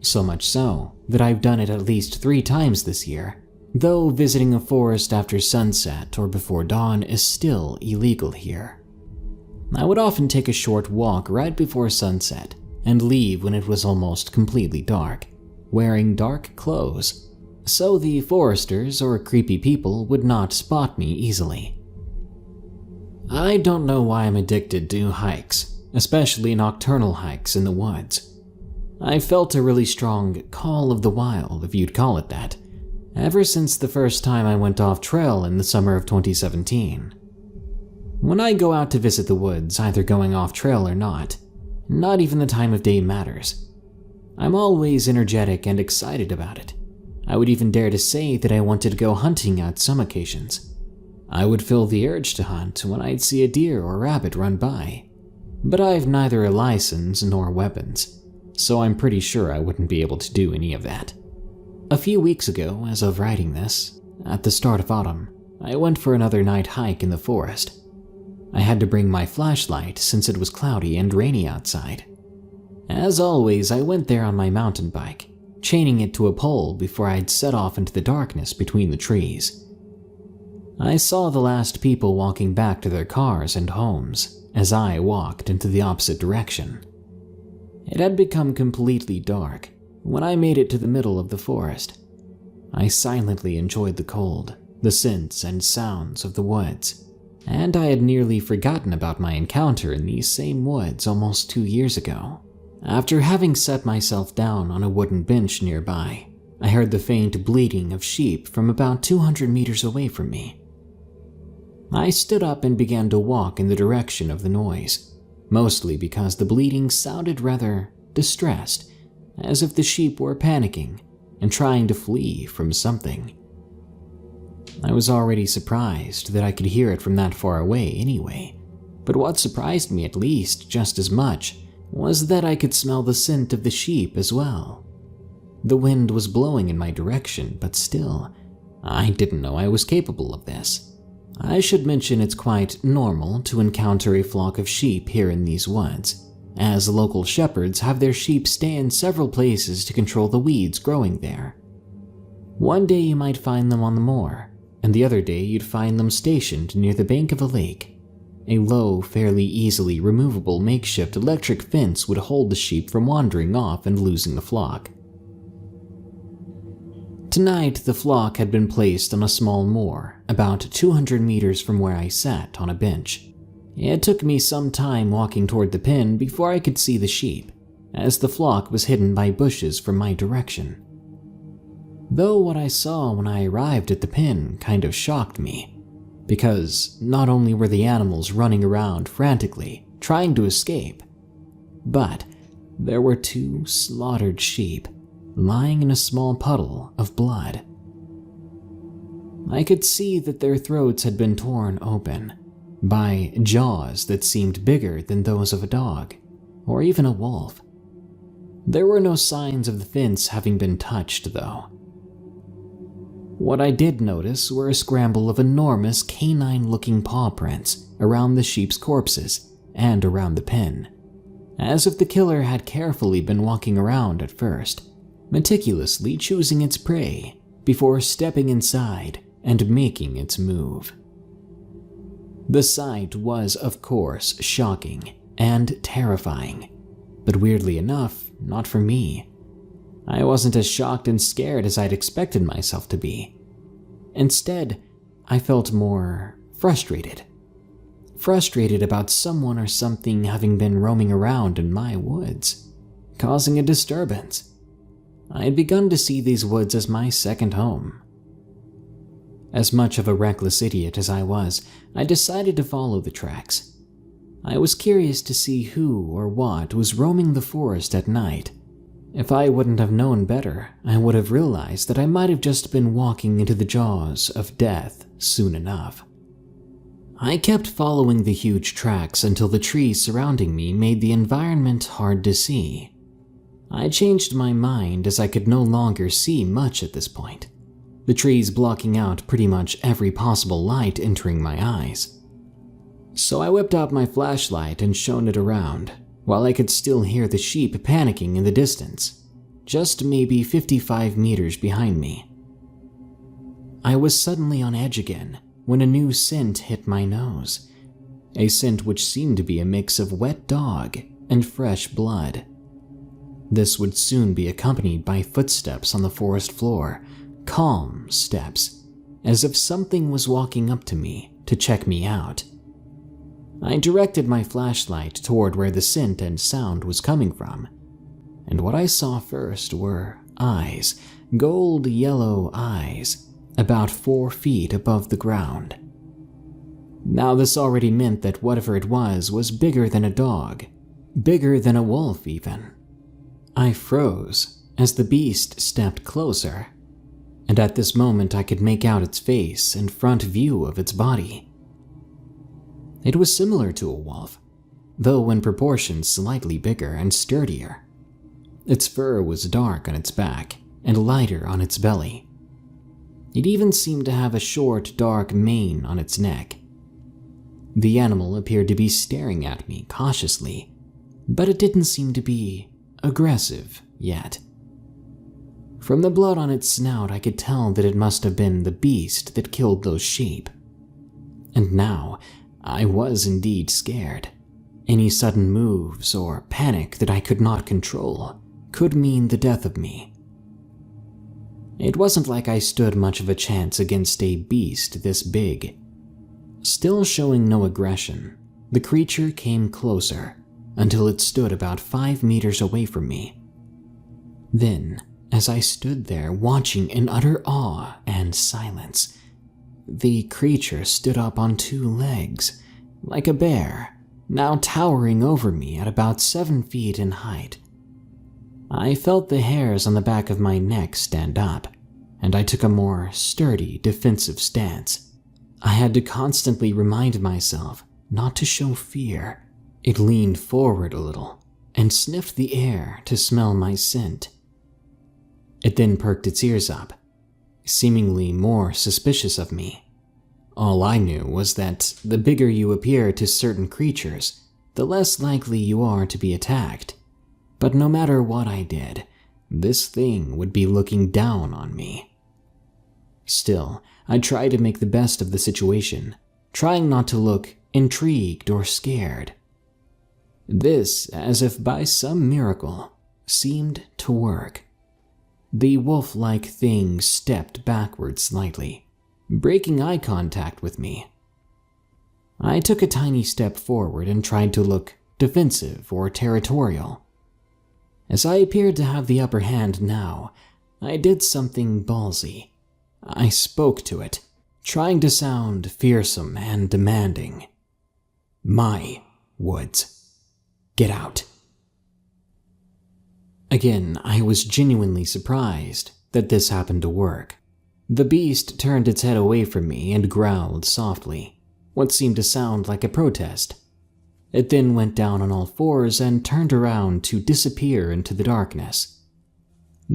so much so that I've done it at least 3 times this year, though visiting a forest after sunset or before dawn is still illegal here. I would often take a short walk right before sunset and leave when it was almost completely dark, wearing dark clothes, so the foresters or creepy people would not spot me easily. I don't know why I'm addicted to hikes, especially nocturnal hikes in the woods. I felt a really strong call of the wild, if you'd call it that, ever since the first time I went off trail in the summer of 2017. When I go out to visit the woods, either going off trail or not even the time of day matters. I'm always energetic and excited about it. I would even dare to say that I wanted to go hunting on some occasions. I would feel the urge to hunt when I'd see a deer or rabbit run by. But I've neither a license nor weapons, so I'm pretty sure I wouldn't be able to do any of that. A few weeks ago, as of writing this, at the start of autumn, I went for another night hike in the forest. I had to bring my flashlight since it was cloudy and rainy outside. As always, I went there on my mountain bike, chaining it to a pole before I'd set off into the darkness between the trees. I saw the last people walking back to their cars and homes as I walked into the opposite direction. It had become completely dark when I made it to the middle of the forest. I silently enjoyed the cold, the scents and sounds of the woods, and I had nearly forgotten about my encounter in these same woods almost 2 years ago. After having set myself down on a wooden bench nearby, I heard the faint bleating of sheep from about 200 meters away from me. I stood up and began to walk in the direction of the noise, mostly because the bleating sounded rather distressed, as if the sheep were panicking and trying to flee from something. I was already surprised that I could hear it from that far away anyway, but what surprised me at least just as much was that I could smell the scent of the sheep as well. The wind was blowing in my direction, but still, I didn't know I was capable of this. I should mention it's quite normal to encounter a flock of sheep here in these woods, as local shepherds have their sheep stay in several places to control the weeds growing there. One day you might find them on the moor, and the other day you'd find them stationed near the bank of a lake. A low, fairly easily removable makeshift electric fence would hold the sheep from wandering off and losing the flock. Tonight, the flock had been placed on a small moor about 200 meters from where I sat on a bench. It took me some time walking toward the pen before I could see the sheep, as the flock was hidden by bushes from my direction. Though what I saw when I arrived at the pen kind of shocked me, because not only were the animals running around frantically, trying to escape, but there were 2 slaughtered sheep lying in a small puddle of blood. I could see that their throats had been torn open by jaws that seemed bigger than those of a dog, or even a wolf. There were no signs of the fence having been touched, though. What I did notice were a scramble of enormous canine-looking paw prints around the sheep's corpses and around the pen, as if the killer had carefully been walking around at first, meticulously choosing its prey before stepping inside and making its move. The sight was, of course, shocking and terrifying, but weirdly enough, not for me. I wasn't as shocked and scared as I'd expected myself to be. Instead, I felt more frustrated. Frustrated about someone or something having been roaming around in my woods, causing a disturbance. I had begun to see these woods as my second home. As much of a reckless idiot as I was, I decided to follow the tracks. I was curious to see who or what was roaming the forest at night. If I wouldn't have known better, I would have realized that I might have just been walking into the jaws of death soon enough. I kept following the huge tracks until the trees surrounding me made the environment hard to see. I changed my mind as I could no longer see much at this point, the trees blocking out pretty much every possible light entering my eyes. So I whipped out my flashlight and shone it around, while I could still hear the sheep panicking in the distance, just maybe 55 meters behind me. I was suddenly on edge again when a new scent hit my nose, a scent which seemed to be a mix of wet dog and fresh blood. This would soon be accompanied by footsteps on the forest floor, calm steps, as if something was walking up to me to check me out. I directed my flashlight toward where the scent and sound was coming from, and what I saw first were eyes, gold yellow eyes, about 4 feet above the ground. Now this already meant that whatever it was bigger than a dog, bigger than a wolf even. I froze as the beast stepped closer, and at this moment I could make out its face and front view of its body. It was similar to a wolf, though in proportions slightly bigger and sturdier. Its fur was dark on its back and lighter on its belly. It even seemed to have a short, dark mane on its neck. The animal appeared to be staring at me cautiously, but it didn't seem to be aggressive yet. From the blood on its snout, I could tell that it must have been the beast that killed those sheep. And now, I was indeed scared. Any sudden moves or panic that I could not control could mean the death of me. It wasn't like I stood much of a chance against a beast this big. Still showing no aggression, the creature came closer until it stood about 5 meters away from me. Then, as I stood there watching in utter awe and silence, the creature stood up on 2 legs, like a bear, now towering over me at about 7 feet in height. I felt the hairs on the back of my neck stand up, and I took a more sturdy, defensive stance. I had to constantly remind myself not to show fear. It leaned forward a little and sniffed the air to smell my scent. It then perked its ears up, seemingly more suspicious of me. All I knew was that the bigger you appear to certain creatures, the less likely you are to be attacked. But no matter what I did, this thing would be looking down on me. Still, I tried to make the best of the situation, trying not to look intrigued or scared. This, as if by some miracle, seemed to work. The wolf-like thing stepped backward slightly, breaking eye contact with me. I took a tiny step forward and tried to look defensive or territorial. As I appeared to have the upper hand now, I did something ballsy. I spoke to it, trying to sound fearsome and demanding. "My woods. Get out." Again, I was genuinely surprised that this happened to work. The beast turned its head away from me and growled softly, what seemed to sound like a protest. It then went down on all fours and turned around to disappear into the darkness.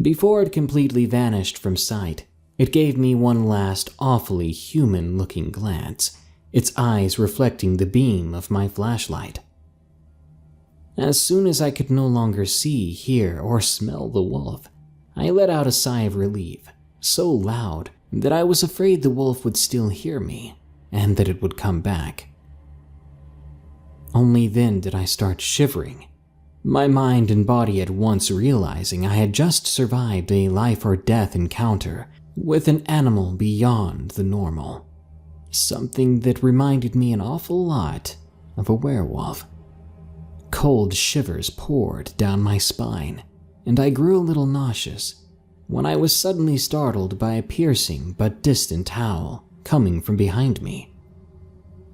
Before it completely vanished from sight, it gave me one last awfully human-looking glance, its eyes reflecting the beam of my flashlight. As soon as I could no longer see, hear, or smell the wolf, I let out a sigh of relief, so loud that I was afraid the wolf would still hear me, and that it would come back. Only then did I start shivering, my mind and body at once realizing I had just survived a life-or-death encounter with an animal beyond the normal. Something that reminded me an awful lot of a werewolf. Cold shivers poured down my spine, and I grew a little nauseous when I was suddenly startled by a piercing but distant howl coming from behind me.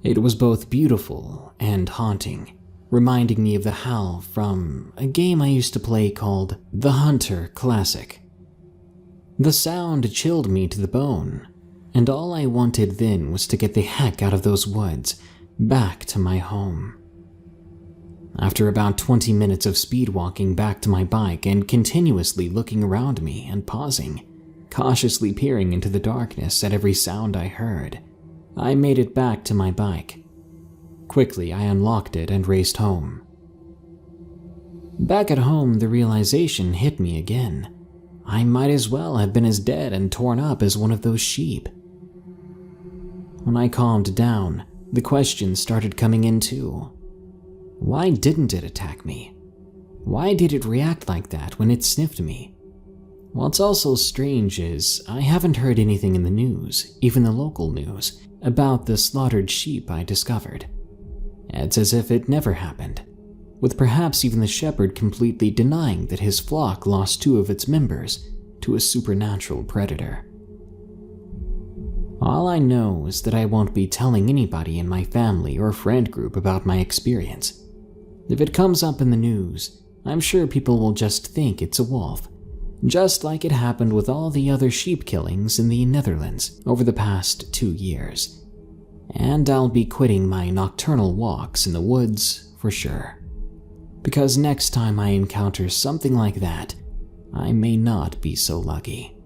It was both beautiful and haunting, reminding me of the howl from a game I used to play called The Hunter Classic. The sound chilled me to the bone, and all I wanted then was to get the heck out of those woods, back to my home. After about 20 minutes of speed walking back to my bike and continuously looking around me and pausing, cautiously peering into the darkness at every sound I heard, I made it back to my bike. Quickly, I unlocked it and raced home. Back at home, the realization hit me again. I might as well have been as dead and torn up as one of those sheep. When I calmed down, the questions started coming in too. Why didn't it attack me? Why did it react like that when it sniffed me? What's also strange is I haven't heard anything in the news, even the local news, about the slaughtered sheep I discovered. It's as if it never happened, with perhaps even the shepherd completely denying that his flock lost 2 of its members to a supernatural predator. All I know is that I won't be telling anybody in my family or friend group about my experience. If it comes up in the news, I'm sure people will just think it's a wolf, just like it happened with all the other sheep killings in the Netherlands over the past 2 years. And I'll be quitting my nocturnal walks in the woods for sure. Because next time I encounter something like that, I may not be so lucky.